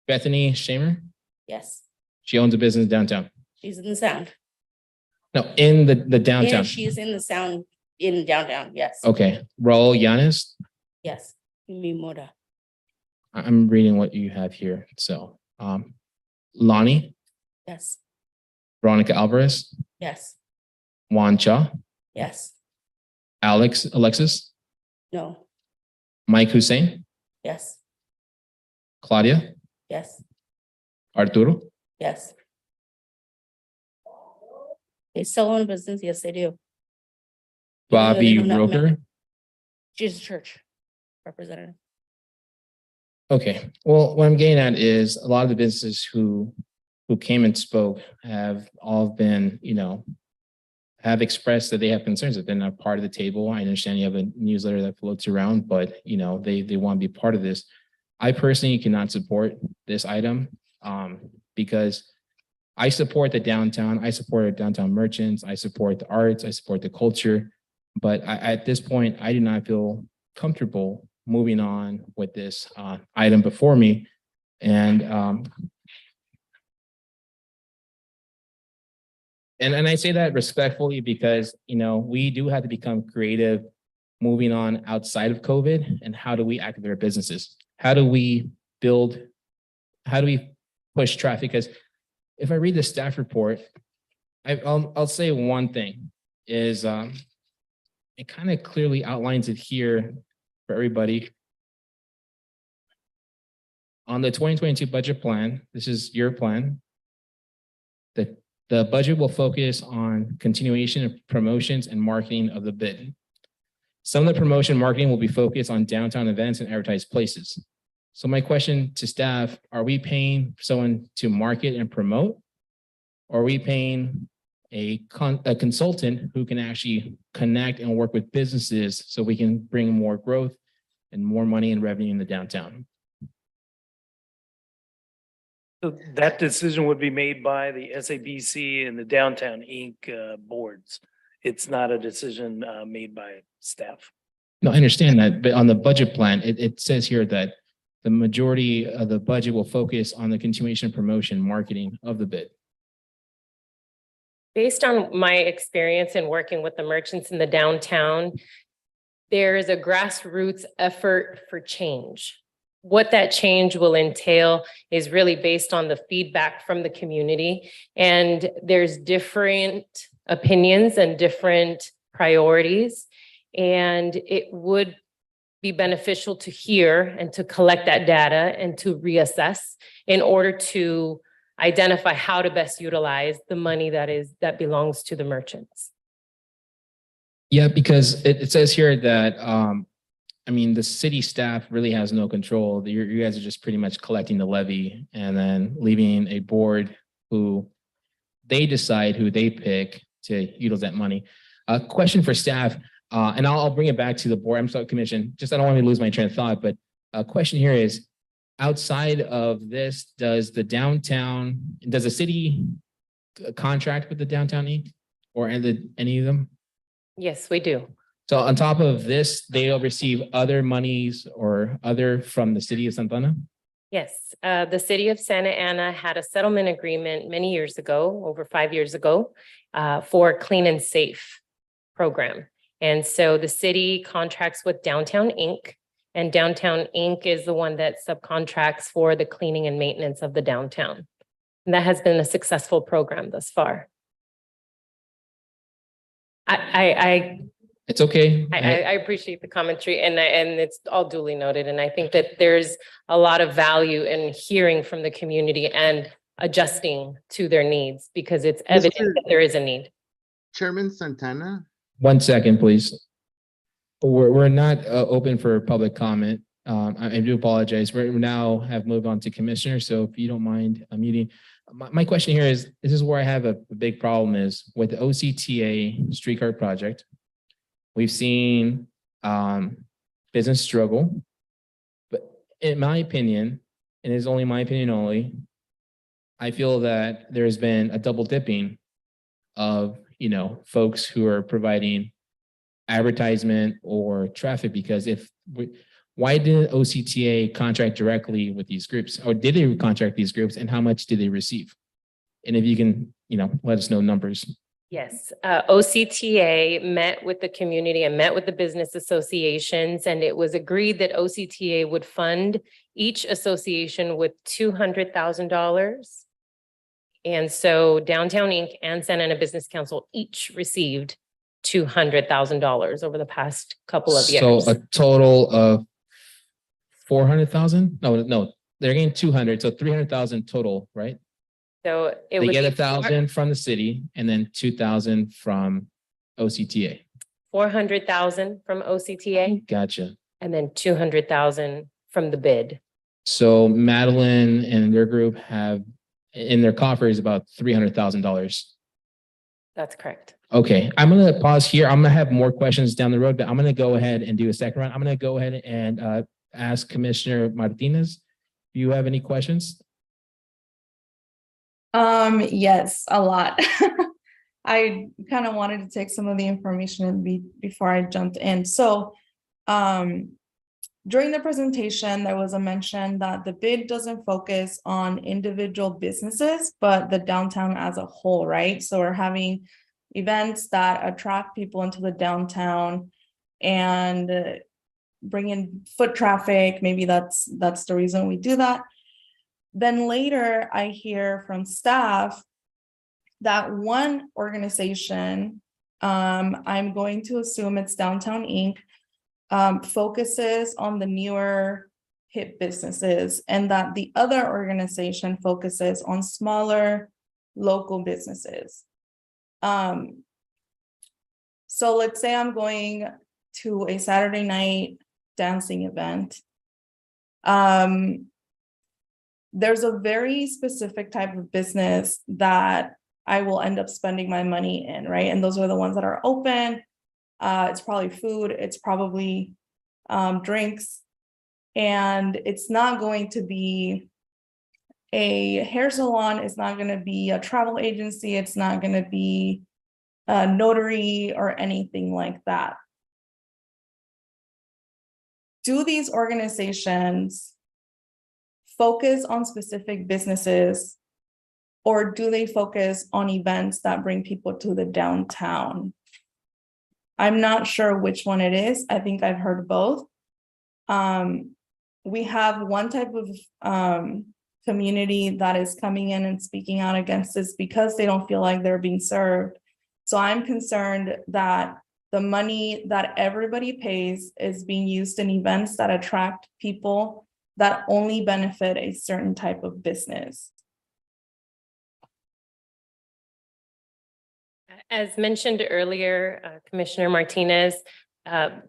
Bethany Shamer, Yes, she owns a business downtown. she's in the Sound. No, in the Yeah, downtown. she's in the Sound in downtown. Yes. Okay, Raul Yanes. Yes. Mimura. I'm reading what you have here. So, Lonnie, Yes. Veronica Alvarez, Yes. Juan Cha, Yes. Alexis, No. Mike Hussein, Yes. Claudia, Yes. Arturo, Yes. They still own a business. Yes, they do. Even though Bobby they don't have Roker. members. She's a church representative. Okay, well, what I'm getting at is a lot of the businesses who came and spoke have all been, have expressed that they have concerns, that they're not part of the table. I understand you have a newsletter that floats around, but they want to be part of this. I personally cannot support this item because I support the downtown, I support our downtown merchants, I support the arts, I support the culture. But at this point, I do not feel comfortable moving on with this item before me. And I say that respectfully because, you know, we do have to become creative moving on outside of COVID. And how do we activate our businesses? How do we build, how do we push traffic? Because if I read the staff report, I'll say one thing is it kind of clearly outlines it here for everybody. On the 2022 budget plan, this is your plan. The budget will focus on continuation of promotions and marketing of the bid. Some of the promotion marketing will be focused on downtown events and advertised places. So my question to staff, are we paying someone to market and promote? Or are we paying a consultant who can actually connect and work with businesses so we can bring more growth and more money and revenue in the downtown? So that decision would be made by the SABC and the Downtown Inc. Boards. It's not a decision made by staff. No, I understand that, but on the budget plan, it says here that the majority of the budget will focus on the continuation of promotion, marketing of the bid. Based on my experience in working with the merchants in the downtown, there is a grassroots effort for change. What that change will entail is really based on the feedback from the community. And there's different opinions and different priorities. And it would be beneficial to hear and to collect that data and to reassess in order to identify how to best utilize the money that belongs to the merchants. Yeah, because it says here that, I mean, the city staff really has no control. You guys are just pretty much collecting the levy and then leaving a board who they decide who they pick to utilize that money. A question for staff, and I'll bring it back to the board. I'm sorry, commission, just I don't want to lose my train of thought, but a question here is, outside of this, does the city contract with the Downtown Inc. or any of them? Yes, we do. So on top of this, they'll receive other monies or other from the city of Santa Ana? Yes, the city of Santa Ana had a settlement agreement many years ago, over 5 years ago, for a clean and safe program. And so the city contracts with Downtown Inc. And Downtown Inc. is the one that subcontracts for the cleaning and maintenance of the downtown. And that has been a successful program thus far. It's okay. I appreciate the commentary and it's all duly noted. And I think that there's a lot of value in hearing from the community and adjusting to their needs because it's evident that there is a need. Chairman Santana? 1 second, please. We're not open for public comment. I do apologize. We now have moved on to commissioners. So if you don't mind muting. My question here is, this is where I have a big problem is with the OCTA streetcar project. We've seen business struggle, but in my opinion, and it's only my opinion only, I feel that there's been a double dipping of, folks who are providing advertisement or traffic because why did OCTA contract directly with these groups or did they contract these groups and how much did they receive? And if you can, let us know numbers. Yes, OCTA met with the community and met with the business associations, and it was agreed that OCTA would fund each association with $200,000. And so Downtown Inc. and Santa Ana Business Council each received $200,000 over the past couple of years. So a total of 400,000? No, they're getting 200, so 300,000 total, right? So it They would get be 1,000 from the city and then 2,000 from OCTA. 400,000 from OCTA Gotcha. and then 200,000 from the bid. So Madeline and their group have in their coffers about $300,000. That's correct. Okay, I'm going to pause here. I'm going to have more questions down the road, but I'm going to go ahead and do a second round. I'm going to go ahead and ask Commissioner Martinez, do you have any questions? Yes, a lot. I kind of wanted to take some of the information before I jumped in. So, during the presentation, there was a mention that the bid doesn't focus on individual businesses, but the downtown as a whole, right? So we're having events that attract people into the downtown and bring in foot traffic. Maybe that's the reason we do that. Then later I hear from staff that one organization, I'm going to assume it's Downtown Inc., focuses on the newer hip businesses, and that the other organization focuses on smaller local businesses. So let's say I'm going to a Saturday night dancing event. There's a very specific type of business that I will end up spending my money in, right? And those are the ones that are open. It's probably food, it's probably drinks, and it's not going to be a hair salon, it's not going to be a travel agency, it's not going to be a notary or anything like that. Do these organizations focus on specific businesses, or do they focus on events that bring people to the downtown? I'm not sure which one it is. I think I've heard both. We have one type of community that is coming in and speaking out against this because they don't feel like they're being served. So I'm concerned that the money that everybody pays is being used in events that attract people that only benefit a certain type of business. As mentioned earlier, Commissioner Martinez,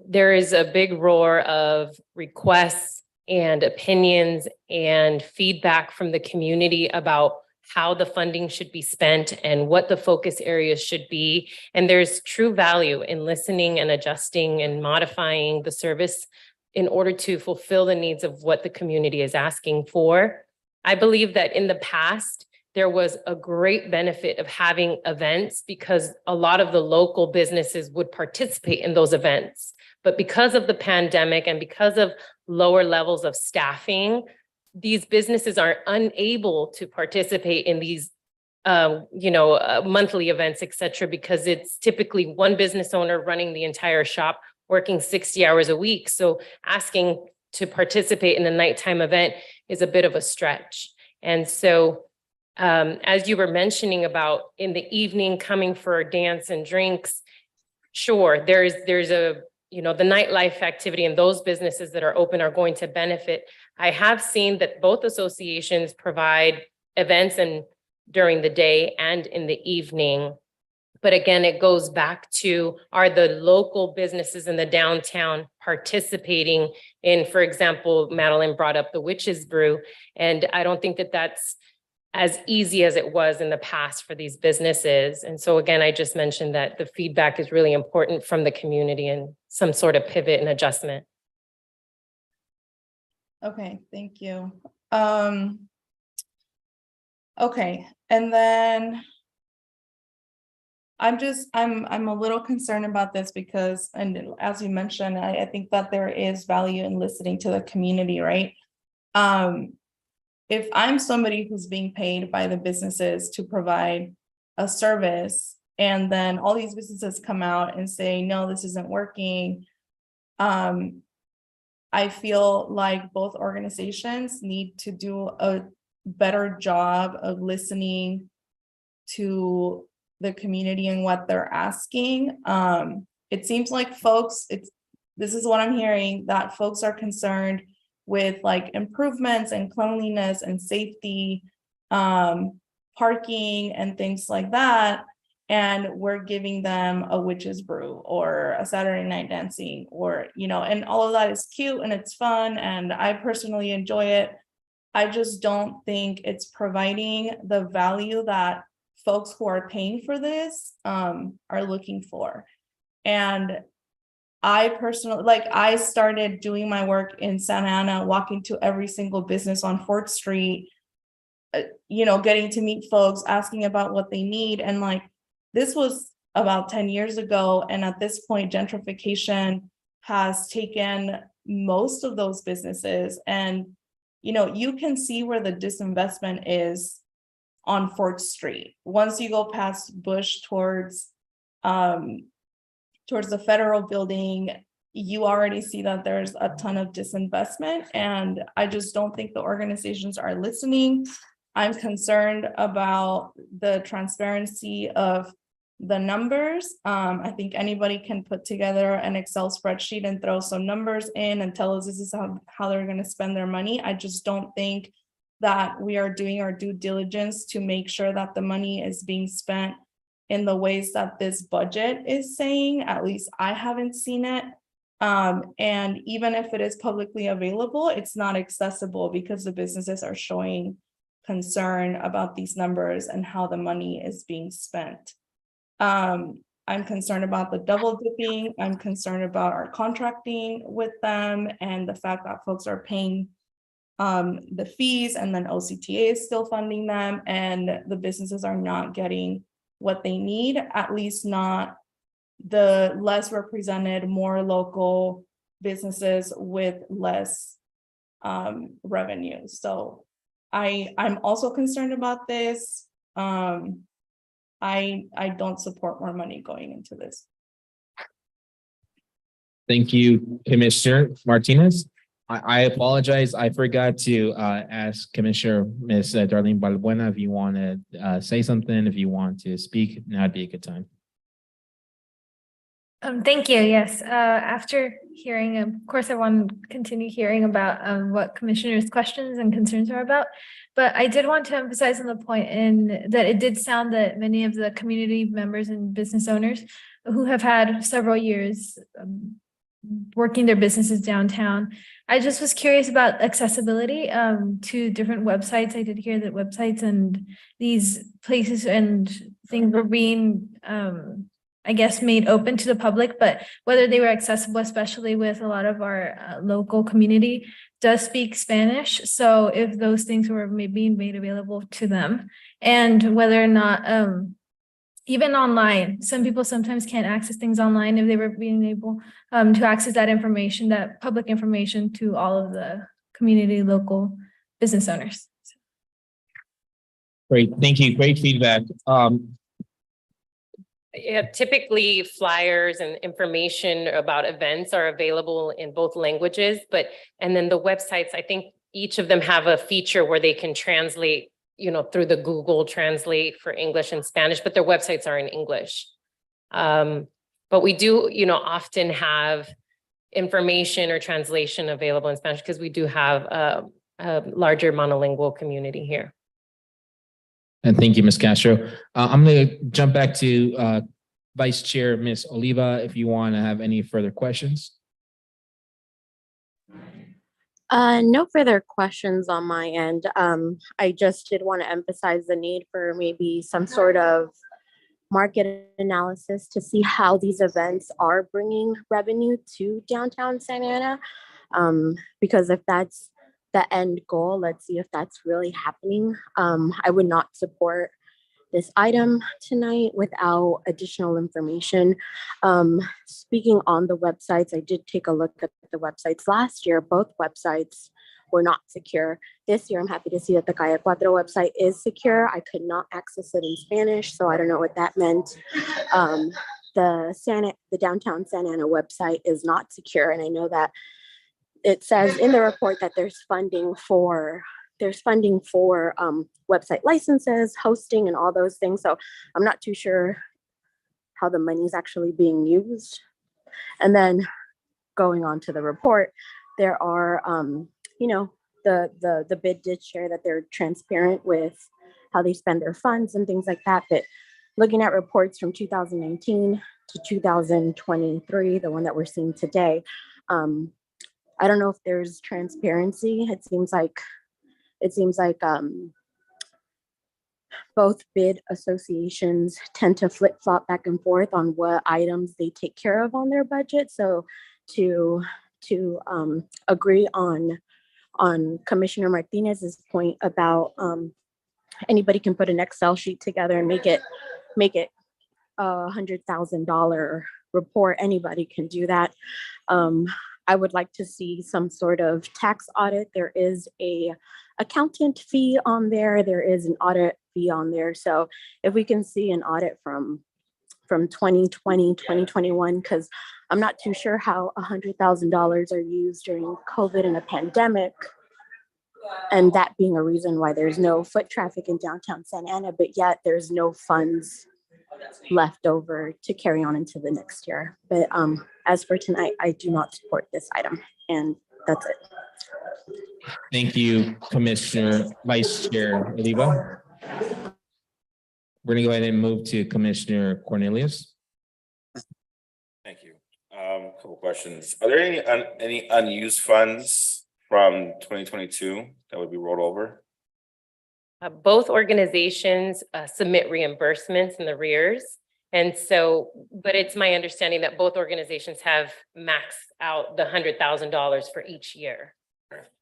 there is a big roar of requests and opinions and feedback from the community about how the funding should be spent and what the focus areas should be. And there's true value in listening and adjusting and modifying the service in order to fulfill the needs of what the community is asking for. I believe that in the past, there was a great benefit of having events because a lot of the local businesses would participate in those events. But because of the pandemic and because of lower levels of staffing, these businesses are unable to participate in these monthly events, et cetera, because it's typically one business owner running the entire shop, working 60 hours a week. So asking to participate in a nighttime event is a bit of a stretch. And so as you were mentioning about in the evening coming for a dance and drinks, sure, there's a, the nightlife activity and those businesses that are open are going to benefit. I have seen that both associations provide events and during the day and in the evening. But again, it goes back to, are the local businesses in the downtown participating in, for example, Madeline brought up the Witch's Brew. And I don't think that that's as easy as it was in the past for these businesses. And so again, I just mentioned that the feedback is really important from the community and some sort of pivot and adjustment. Okay, thank you. Okay, and then I'm a little concerned about this because, and as you mentioned, I think that there is value in listening to the community, right? If I'm somebody who's being paid by the businesses to provide a service, and then all these businesses come out and say, no, this isn't working, I feel like both organizations need to do a better job of listening to the community and what they're asking. It seems like this is what I'm hearing, that folks are concerned with like improvements and cleanliness and safety, parking and things like that. And we're giving them a Witch's Brew or a Saturday night dancing or, and all of that is cute and it's fun. And I personally enjoy it. I just don't think it's providing the value that folks who are paying for this are looking for. And I personally, like, I started doing my work in Santa Ana, walking to every single business on 4th Street, getting to meet folks, asking about what they need. And like, this was about 10 years ago. And at this point, gentrification has taken most of those businesses. And, you can see where the disinvestment is on 4th Street. Once you go past Bush towards the federal building, you already see that there's a ton of disinvestment. And I just don't think the organizations are listening. I'm concerned about the transparency of the numbers. I think anybody can put together an Excel spreadsheet and throw some numbers in and tell us this is how they're going to spend their money. I just don't think that we are doing our due diligence to make sure that the money is being spent in the ways that this budget is saying. At least I haven't seen it. And even if it is publicly available, it's not accessible because the businesses are showing concern about these numbers and how the money is being spent. I'm concerned about the double dipping. I'm concerned about our contracting with them and the fact that folks are paying the fees and then OCTA is still funding them and the businesses are not getting what they need, at least not the less represented, more local businesses with less revenue. So I'm also concerned about this. I don't support more money going into this. Thank you, Commissioner Martinez. I apologize. I forgot to ask Commissioner Ms. Darlene Balbuena if you want to say something, if you want to speak, now'd be a good time. Thank you. Yes. After hearing, of course, I want to continue hearing about what commissioners' questions and concerns are about. But I did want to emphasize on the point in that it did sound that many of the community members and business owners who have had several years working their businesses downtown. I just was curious about accessibility to different websites. I did hear that websites and these places and things were being I guess, made open to the public, but whether they were accessible, especially with a lot of our local community does speak Spanish. So if those things were being made available to them and whether or not, even online, some people sometimes can't access things online if they were being able to access that information, that public information to all of the community, local business owners. Great, thank you, great feedback. Yeah, typically flyers and information about events are available in both languages, and then the websites, I think each of them have a feature where they can translate, through the Google Translate for English and Spanish, but their websites are in English. But we do, often have information or translation available in Spanish because we do have a larger monolingual community here. And thank you, Ms. Castro. I'm going to jump back to Vice Chair, Ms. Oliva, if you want to have any further questions. No further questions on my end. I just did want to emphasize the need for maybe some sort of market analysis to see how these events are bringing revenue to downtown Santa Ana. Because if that's the end goal, let's see if that's really happening. I would not support this item tonight without additional information. Speaking on the websites, I did take a look at the websites last year. Both websites were not secure. This year, I'm happy to see that the Calle Cuatro website is secure. I could not access it in Spanish, so I don't know what that meant. The downtown Santa Ana website is not secure, and I know that it says in the report that there's funding for website licenses, hosting, and all those things. So I'm not too sure how the money is actually being used. And then going on to the report, there are, the bid did share that they're transparent with how they spend their funds and things like that. But looking at reports from 2019 to 2023, the one that we're seeing today, I don't know if there's transparency. It seems like both bid associations tend to flip-flop back and forth on what items they take care of on their budget. So to agree on Commissioner Martinez's point about anybody can put an Excel sheet together and make it $100,000 report. Anybody can do that. I would like to see some sort of tax audit. There is a accountant fee on there. There is an audit fee on there. So if we can see an audit from 2020, 2021, because I'm not too sure how $100,000 are used during COVID and a pandemic. And that being a reason why there's no foot traffic in downtown Santa Ana, but yet there's no funds left over to carry on into the next year. But as for tonight, I do not support this item, and that's it. Thank you, Commissioner Vice Chair Oliva. We're gonna go ahead and move to Commissioner Cornelius. Thank you. Couple questions. Are there any unused funds from 2022 that would be rolled over? Both organizations submit reimbursements in the rears. And so, but it's my understanding that both organizations have maxed out the $100,000 for each year.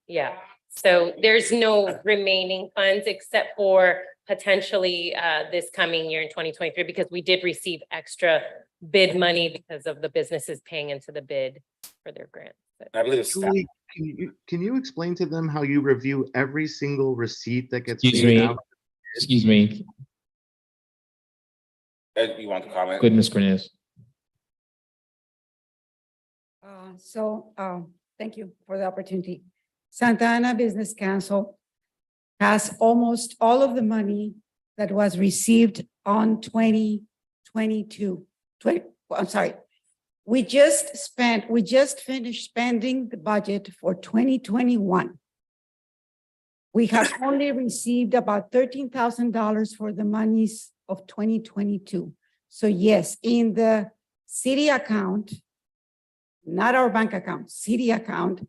Yeah, so there's no remaining funds except for potentially this coming year in 2023, because we did receive extra bid money because of the businesses paying into the bid for their grants. I believe it's Julie, can you explain to them how you review every single receipt that gets Excuse paid me. out? Excuse me. Ed, you want to comment? Good, Ms. Cornelius. Thank you for the opportunity. Santa Ana Business Council has almost all of the money that was received on 2022. We just finished spending the budget for 2021. We have only received about $13,000 for the monies of 2022. So yes, in the city account, not our bank account, city account,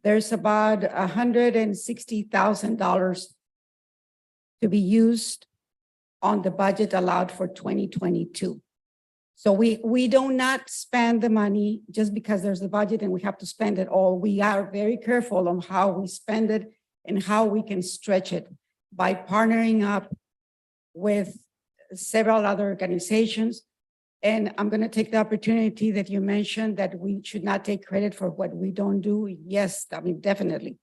there's about $160,000 to be used on the budget allowed for 2022. So we do not spend the money just because there's a budget and we have to spend it all. We are very careful on how we spend it and how we can stretch it by partnering up with several other organizations. And I'm going to take the opportunity that you mentioned that we should not take credit for what we don't do. Yes, I mean, definitely.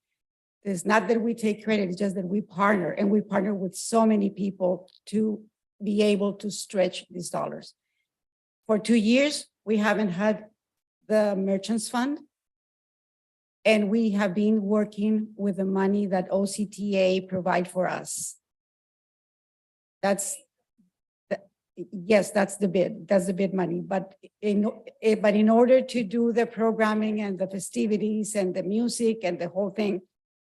It's not that we take credit, it's just that we partner, and we partner with so many people to be able to stretch these dollars. For 2 years, we haven't had the Merchants Fund. And we have been working with the money that OCTA provide for us. Yes, that's the bid. That's the bid money. But in order to do the programming and the festivities and the music and the whole thing,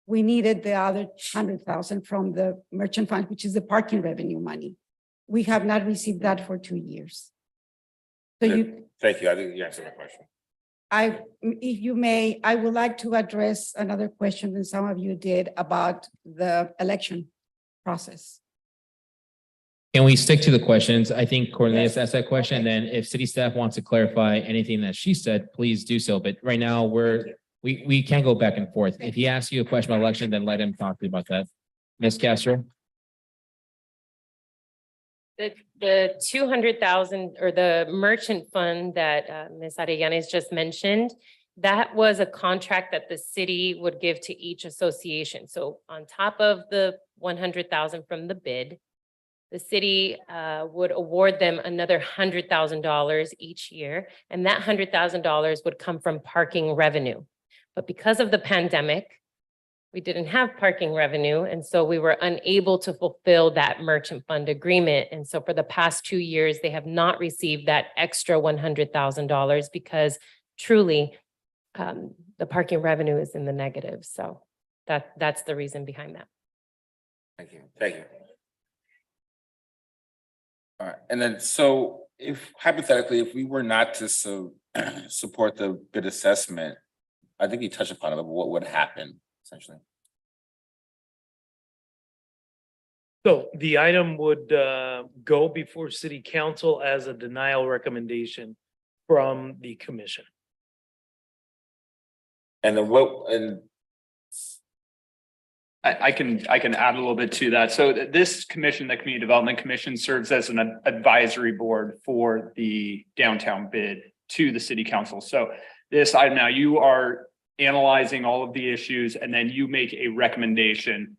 we needed the other $100,000 from the Merchant Fund, which is the parking revenue money. We have not received that for 2 years. So Thank you. I think you answered my question. if you may, I would like to address another question that some of you did about the election process. Can we stick to the questions? I think Cornelius asked that question, and then if city staff wants to clarify anything that she said, please do so. But right now, we can't go back and forth. If he asks you a question about election, then let him talk to you about that. Ms. Castro? The 200,000 or the merchant fund that Ms. Arellanes just mentioned, that was a contract that the city would give to each association. So on top of the 100,000 from the bid, the city would award them another $100,000 each year, and that $100,000 would come from parking revenue. But because of the pandemic, we didn't have parking revenue, and so we were unable to fulfill that merchant fund agreement. And so for the past 2 years, they have not received that extra $100,000 because truly the parking revenue is in the negative. So that's the reason behind that. Thank you. Thank you. All right. And then, so if hypothetically, if we were not to support the bid assessment, I think you touched upon it, but what would happen essentially? So the item would go before city council as a denial recommendation from the commission. And then what, and I can add a little bit to that. So this commission, the Community Development Commission, serves as an advisory board for the downtown bid to the city council. So this item now, you are analyzing all of the issues and then you make a recommendation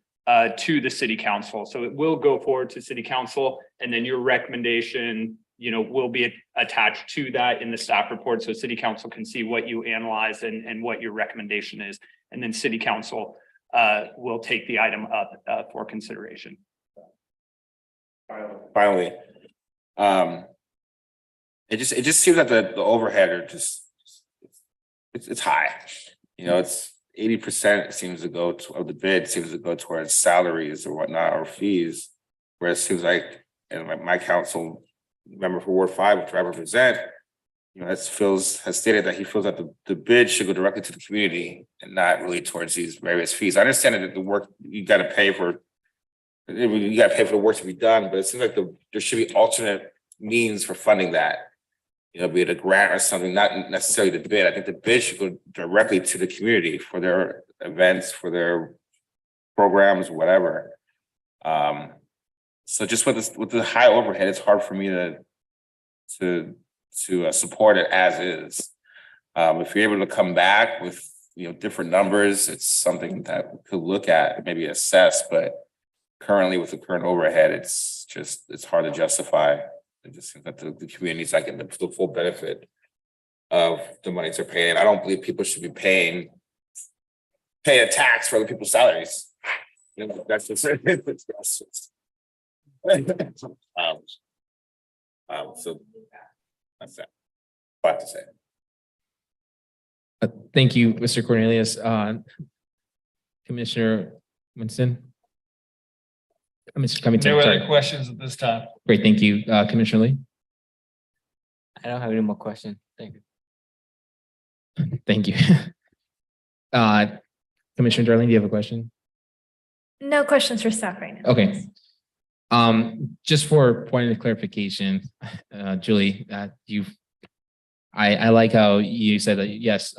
to the city council. So it will go forward to city council and then your recommendation, will be attached to that in the staff report. So city council can see what you analyze and what your recommendation is. And then city council will take the item up for consideration. finally, it just seems that the overhead are just, it's high. It's 80% seems to go to, of the bid seems to go towards salaries or whatnot, or fees. Whereas it seems like, and my council member for Ward 5, which I represent, has stated that he feels that the bid should go directly to the community and not really towards these various fees. I understand that the work you got to pay for the work to be done, but it seems like there should be alternate means for funding that. Be it a grant or something, not necessarily the bid. I think the bid should go directly to the community for their events, for their programs, whatever. So just with the high overhead, it's hard for me to support it as is. If you're able to come back with different numbers, it's something that we could look at, maybe assess, but currently with the current overhead, it's hard to justify. It just seems that the community's not getting the full benefit of the money they're paying. I don't believe people should be paying a tax for other people's salaries. That's just so that's that. I have to say. Thank you, Mr. Cornelius. Commissioner Winston. Mr. Covington, No sorry. other questions at this time. Great, thank you. Commissioner Lee. I don't have any more questions. Thank you. Thank you. Commissioner Darling, do you have a question? No questions for staff right now. Okay. Just for point of clarification, Julie, I like how you said that, yes,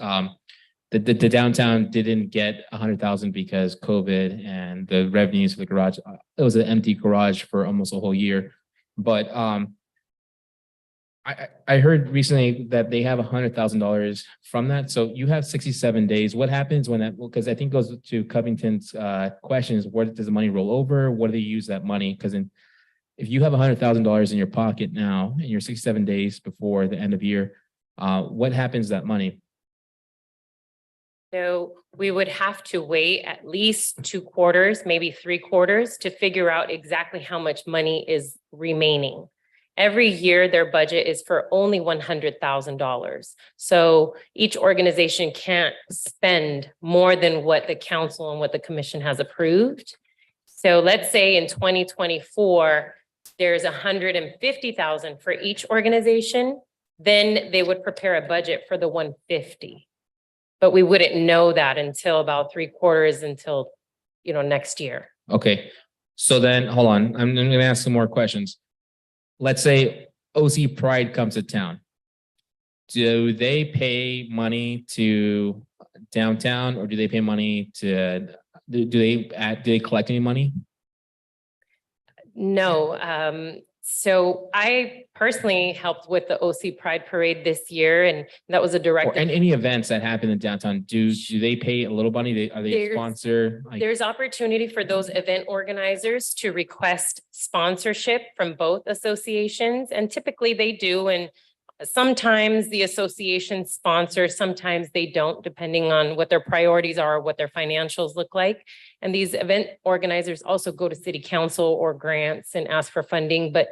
the downtown didn't get 100,000 because COVID and the revenues for the garage, it was an empty garage for almost a whole year. But I heard recently that they have $100,000 from that. So you have 67 days. What happens when that, because I think goes to Covington's questions, where does the money roll over? What do they use that money? Because if you have $100,000 in your pocket now and you're 67 days before the end of year, what happens to that money? So we would have to wait at least 2 quarters, maybe 3 quarters, to figure out exactly how much money is remaining. Every year, their budget is for only $100,000. So each organization can't spend more than what the council and what the commission has approved. So let's say in 2024, there's 150,000 for each organization, then they would prepare a budget for the 150. But we wouldn't know that until about 3 quarters until, next year. Okay, so then hold on. I'm going to ask some more questions. Let's say OC Pride comes to town. Do they pay money to downtown, or do they pay money to? Do they collect any money? No. So I personally helped with the OC Pride Parade this year, and that was a direct. And any events that happen in downtown, do they pay a little money? Are they a sponsor? There's opportunity for those event organizers to request sponsorship from both associations, and typically they do. And sometimes the association sponsors, sometimes they don't, depending on what their priorities are, what their financials look like. And these event organizers also go to city council or grants and ask for funding, but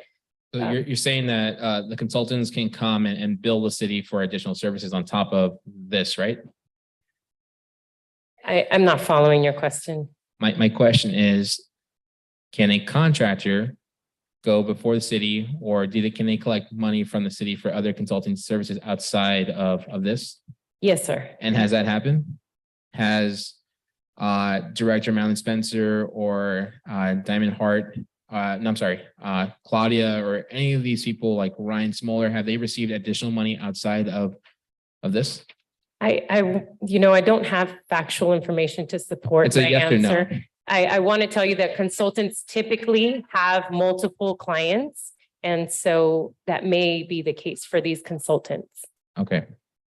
So you're saying that the consultants can come and bill the city for additional services on top of this, right? I'm not following your question. My question is, can a contractor go before the city, or can they collect money from the city for other consulting services outside of this? Yes, sir. And has that happened? Has Director Madeline Spencer or Diamond Hart no, I'm sorry, Claudia or any of these people like Ryan Smoller, have they received additional money outside of this? I don't have factual information to support It's a my yes or no. answer. I want to tell you that consultants typically have multiple clients. And so that may be the case for these consultants. Okay,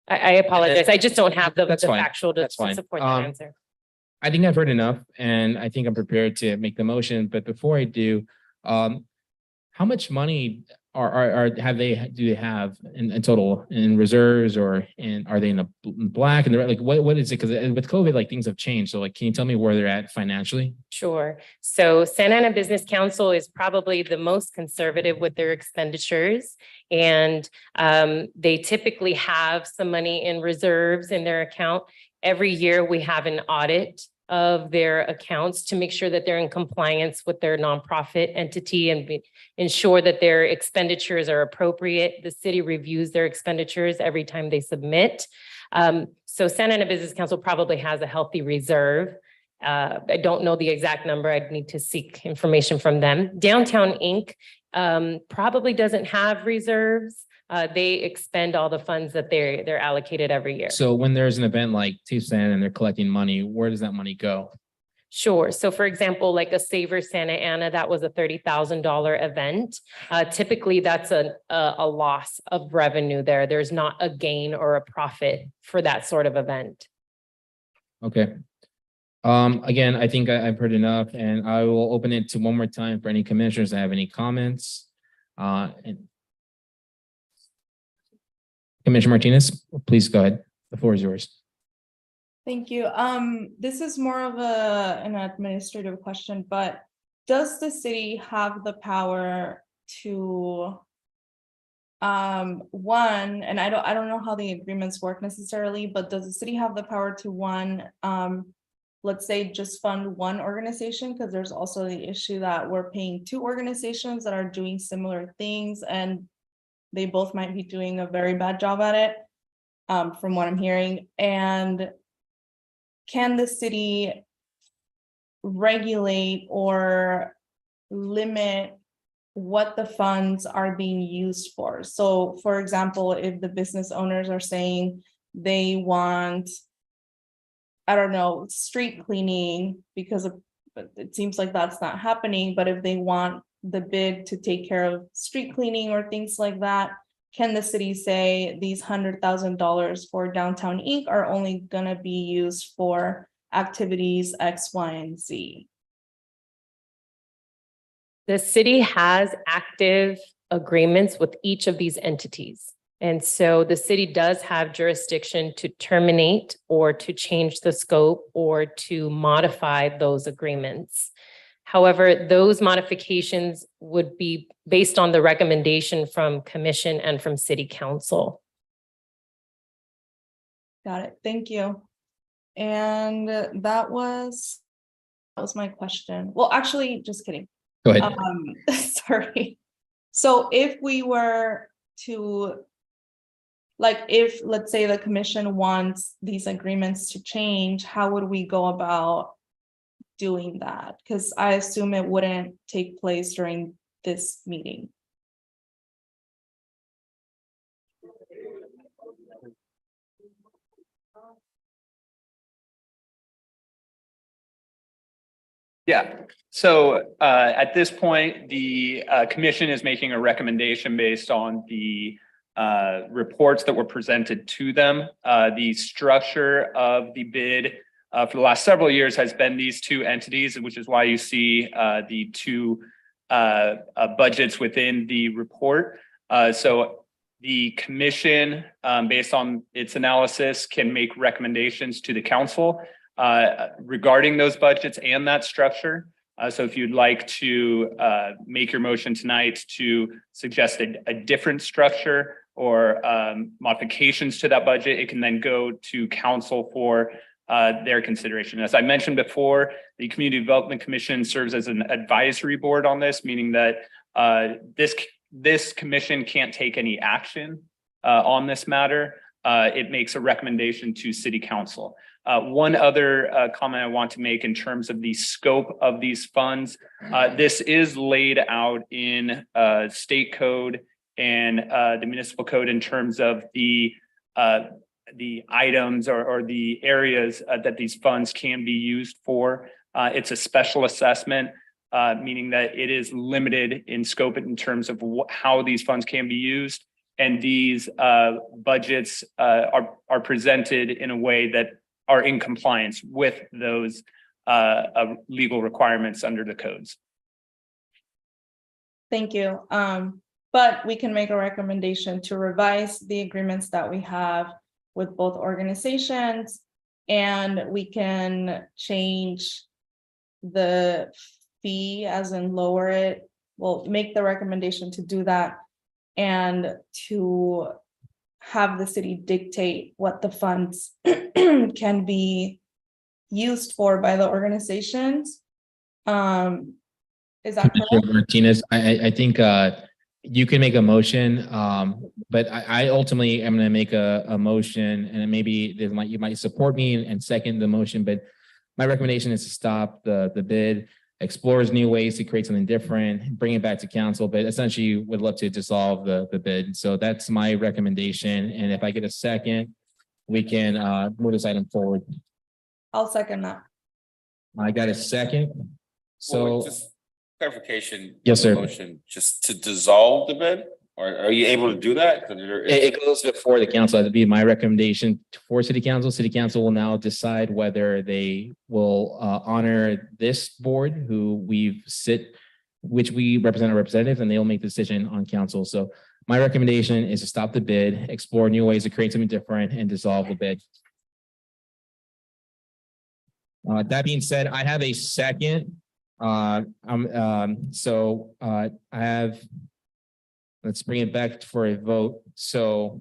I apologize. I just don't have the That's the fine. factual to That's fine. support that answer. I think I've heard enough and I think I'm prepared to make the motion, but before I do, how much money do they have in total in reserves or are they in the black and like what is it? Because with COVID, like things have changed. So like, can you tell me where they're at financially? Sure. So Santa Ana Business Council is probably the most conservative with their expenditures. And they typically have some money in reserves in their account. Every year we have an audit of their accounts to make sure that they're in compliance with their nonprofit entity and ensure that their expenditures are appropriate. The city reviews their expenditures every time they submit. So Santa Ana Business Council probably has a healthy reserve. I don't know the exact number. I'd need to seek information from them. Downtown Inc. Probably doesn't have reserves. They expend all the funds that they're allocated every year. So when there's an event like Tucson and they're collecting money, where does that money go? Sure. So for example, like a Savor Santa Ana, that was a $30,000 event. Typically, that's a loss of revenue there. There's not a gain or a profit for that sort of event. Okay. Again, I think I've heard enough and I will open it to one more time for any commissioners that have any comments. And Commissioner Martinez, please go ahead. The floor is yours. Thank you. This is more of an administrative question, but does the city have the power to one, and I don't know how the agreements work necessarily, but does the city have the power to one, let's say just fund one organization? Because there's also the issue that we're paying two organizations that are doing similar things and they both might be doing a very bad job at it, from what I'm hearing. And can the city regulate or limit what the funds are being used for? So for example, if the business owners are saying they want, I don't know, street cleaning because of, it seems like that's not happening, but if they want the bid to take care of street cleaning or things like that, can the city say these $100,000 for Downtown Inc. are only gonna be used for activities X, Y, and Z? The city has active agreements with each of these entities. And so the city does have jurisdiction to terminate or to change the scope or to modify those agreements. However, those modifications would be based on the recommendation from commission and from city council. Got it. Thank you. And that was my question. Well, actually, just kidding. Go ahead. Sorry. So if we were to, like, if, let's say the commission wants these agreements to change, how would we go about doing that? Because I assume it wouldn't take place during this meeting. Yeah, so at this point, the commission is making a recommendation based on the reports that were presented to them. The structure of the bid for the last several years has been these two entities, which is why you see the two budgets within the report. So the commission, based on its analysis, can make recommendations to the council regarding those budgets and that structure. So if you'd like to make your motion tonight to suggest a different structure or modifications to that budget, it can then go to council for their consideration. As I mentioned before, the Community Development Commission serves as an advisory board on this, meaning that this commission can't take any action on this matter. It makes a recommendation to city council. One other comment I want to make in terms of the scope of these funds, this is laid out in state code and the municipal code in terms of the items or the areas that these funds can be used for. It's a special assessment, meaning that it is limited in scope in terms of how these funds can be used. And these budgets are presented in a way that are in compliance with those legal requirements under the codes. Thank you. But we can make a recommendation to revise the agreements that we have with both organizations, and we can change the fee, as in lower it. We'll make the recommendation to do that and to have the city dictate what the funds can be used for by the organizations. Is that Commissioner correct? Martinez, I think you can make a motion, but I ultimately am going to make a motion, and maybe you might support me and second the motion, but my recommendation is to stop the bid, explores new ways to create something different, bring it back to council, but essentially would love to dissolve the bid. So that's my recommendation. And if I get a second, we can move this item forward. I'll second that. I got a second. Well, So just clarification. Yes, on the sir. Motion, just to dissolve the bid, or are you able to do that? 'Cause it goes before the council. That'd be my recommendation for city council. City council will now decide whether they will honor this board which we represent our representatives, and they'll make the decision on council. So my recommendation is to stop the bid, explore new ways to create something different, and dissolve the bid. That being said, I have a second. I have. Let's bring it back for a vote. So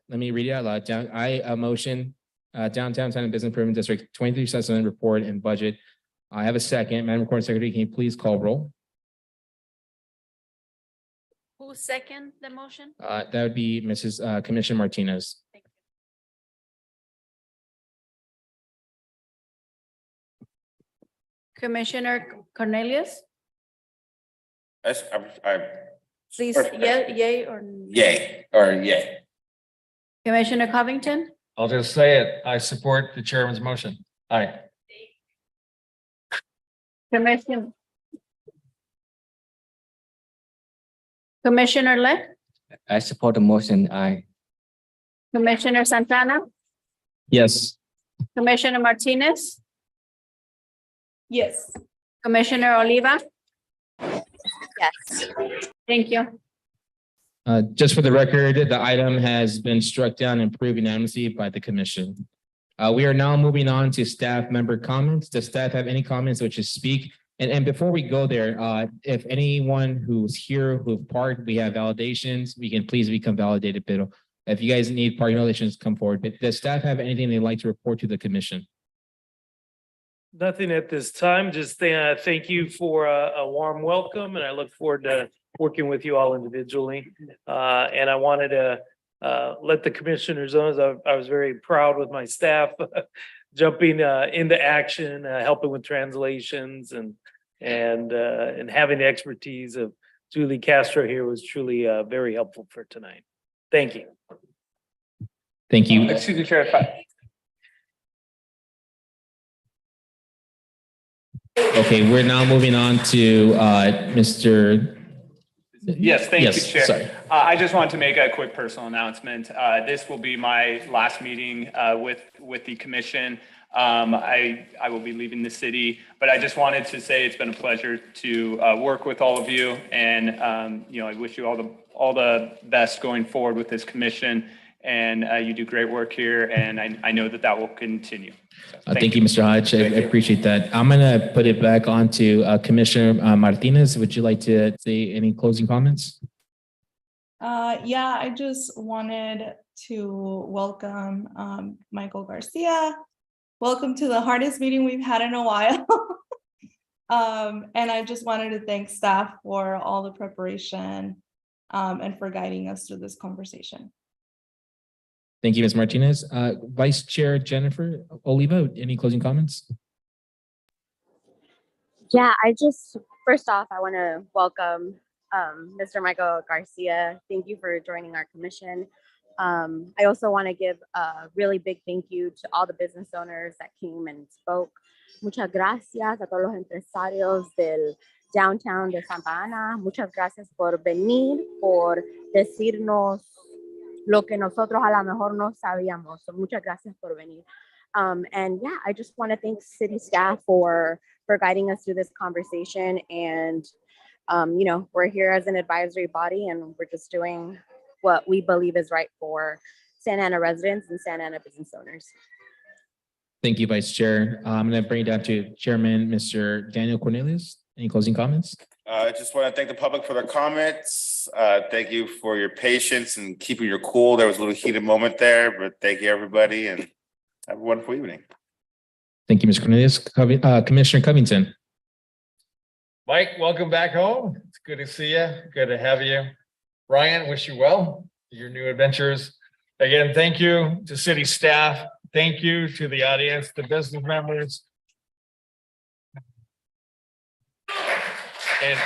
let me read it out loud. I motion Downtown Santa Business Improvement District 23 assessment report and budget. I have a second. Madam Recording Secretary, can you please call roll? Who second the motion? That would be Mrs. Commissioner Martinez. Commissioner Cornelius, I please, Perfect. yay or? yay. Commissioner Covington, I'll just say it. I support the chairman's motion. Aye. Commissioner Le, I support the motion. Aye. Commissioner Santana, Yes. Commissioner Martinez, Yes. Commissioner Oliva. Yes. Thank you. Just for the record, the item has been struck down and approved unanimously by the commission. We are now moving on to staff member comments. Does staff have any comments which is speak? And before we go there, if anyone who's here who parked, we have validations, we can please become validated. But if you guys need parking validations, come forward. But does staff have anything they'd like to report to the commission? Nothing at this time. Just thank you for a warm welcome, and I look forward to working with you all individually. And I wanted to let the commissioners know I was very proud with my staff jumping into action, helping with translations, and having the expertise of Julie Castro here was truly very helpful for tonight. Thank you. Thank you. Excuse me, Chair. Okay, we're now moving on to Mr. Yes, thank you, Chair. Sorry. I just wanted to make a quick personal announcement. This will be my last meeting with the commission. I will be leaving the city, but I just wanted to say it's been a pleasure to work with all of you, and I wish you all the best going forward with this commission. And you do great work here, and I know that will continue. So, Thank you, Mr. Hodge. I appreciate that. I'm going to put it back on to Commissioner Martinez. Would you like to say any closing comments? Yeah, I just wanted to welcome Michael Garcia. Welcome to the hardest meeting we've had in a while. And I just wanted to thank staff for all the preparation and for guiding us through this conversation. Thank you, Ms. Martinez. Vice Chair Jennifer Oliva, any closing comments? Yeah, first off, I want to welcome Mr. Michael Garcia. Thank you for joining our commission. I also want to give a really big thank you to all the business owners that came and spoke. Muchas gracias a todos los empresarios del downtown de Santa Ana. Muchas gracias por venir, por decirnos lo que nosotros a lo mejor no sabíamos. So muchas gracias por venir. And yeah, I just want to thank city staff for guiding us through this conversation. And, you know, we're here as an advisory body and we're just doing what we believe is right for Santa Ana residents and Santa Ana business owners. Thank you, Vice Chair. I'm going to bring it down to Chairman, Mr. Daniel Cornelius. Any closing comments? I just want to thank the public for their comments. Thank you for your patience and keeping your cool. There was a little heated moment there, but thank you, everybody, and have a wonderful evening. Thank you, Mr. Cornelius. Commissioner Covington. Mike, welcome back home. It's good to see you. Good to have you. Ryan, wish you well, your new adventures. Again, thank you to city staff. Thank you to the audience, the business members. And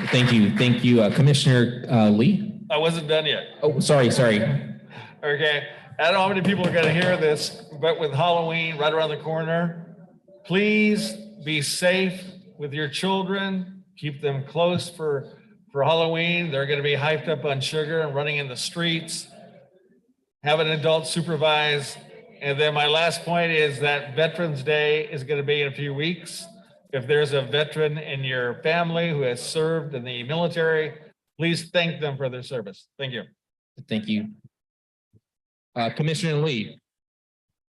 Thank you, Commissioner Lee. I wasn't done yet. Oh, sorry. Okay, I don't know how many people are gonna hear this, but with Halloween right around the corner, please be safe with your children. Keep them close for Halloween. They're gonna be hyped up on sugar and running in the streets. Have an adult supervise. And then my last point is that Veterans Day is gonna be in a few weeks. If there's a veteran in your family who has served in the military, please thank them for their service. Thank you. Thank you. Commissioner Lee.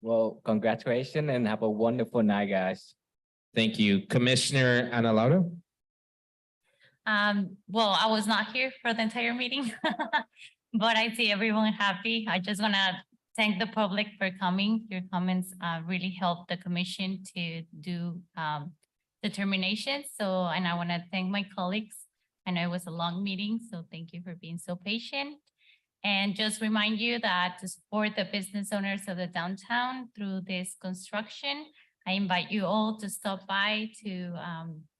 Well, congratulations and have a wonderful night, guys. Thank you. Commissioner Ana Laura. Well, I was not here for the entire meeting, but I see everyone happy. I just want to thank the public for coming. Your comments really helped the commission to do determination. So, and I want to thank my colleagues. I know it was a long meeting, so thank you for being so patient. And just remind you that to support the business owners of the downtown through this construction, I invite you all to stop by to,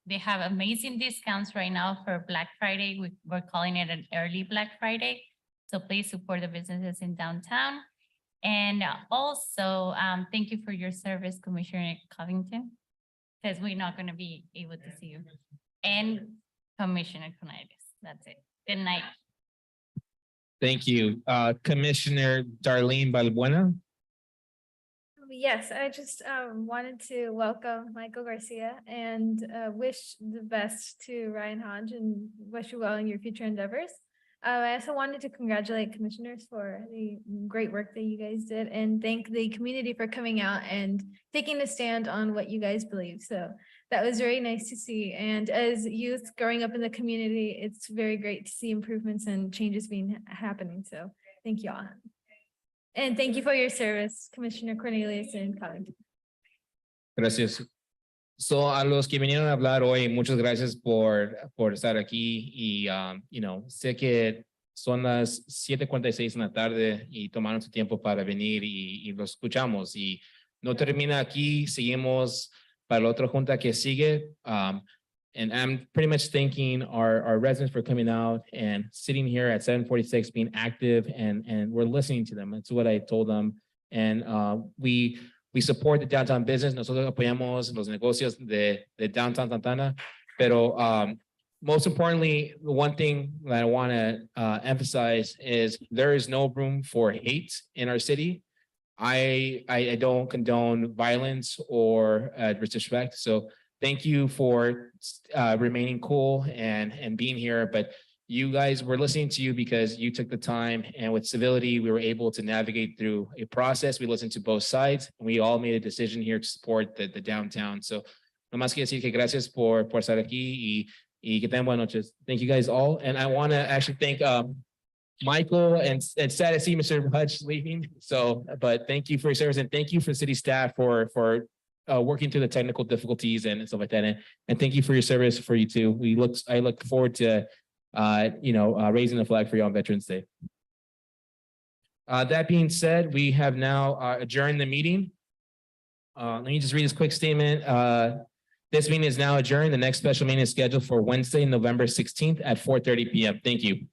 they have amazing discounts right now for Black Friday. We're calling it an early Black Friday. So please support the businesses in downtown. And also, thank you for your service, Commissioner Covington, because we're not going to be able to see you. And Commissioner Cornelius. That's it. Good night. Thank you. Commissioner Darlene Balbuena. Yes, I just wanted to welcome Michael Garcia and wish the best to Ryan Hodge and wish you well in your future endeavors. I also wanted to congratulate commissioners for the great work that you guys did and thank the community for coming out and taking a stand on what you guys believe. So that was very nice to see. And as youth growing up in the community, it's very great to see improvements and changes happening. So thank you all. And thank you for your service, Commissioner Cornelius and Covington. Gracias. So a los que vinieron a hablar hoy, muchas gracias por estar aquí y, sé que son las 7:46 en la tarde y tomaron su tiempo para venir y lo escuchamos y no termina aquí, seguimos para la otra junta que sigue. And I'm pretty much thanking our residents for coming out and sitting here at 7:46, being active and we're listening to them. That's what I told them. And we support the downtown business. Nosotros apoyamos los negocios de downtown Santa Ana. Pero most importantly, the one thing that I want to emphasize is there is no room for hate in our city. I don't condone violence or disrespect. So thank you for remaining cool and being here. But you guys, we're listening to you because you took the time, and with civility, we were able to navigate through a process. We listened to both sides, and we all made a decision here to support the downtown. So, no más que decir que gracias por estar aquí y que tengan buenas noches. Thank you guys all, and I want to actually thank Michael and sad to see Mr. Hutch leaving. So, but thank you for your service, and thank you for city staff for working through the technical difficulties and stuff like that. And thank you for your service for you too. I look forward to raising the flag for you on Veterans Day. That being said, we have now adjourned the meeting. Let me just read this quick statement. This meeting is now adjourned. The next special meeting is scheduled for Wednesday, November 16th at 4:30 PM. Thank you.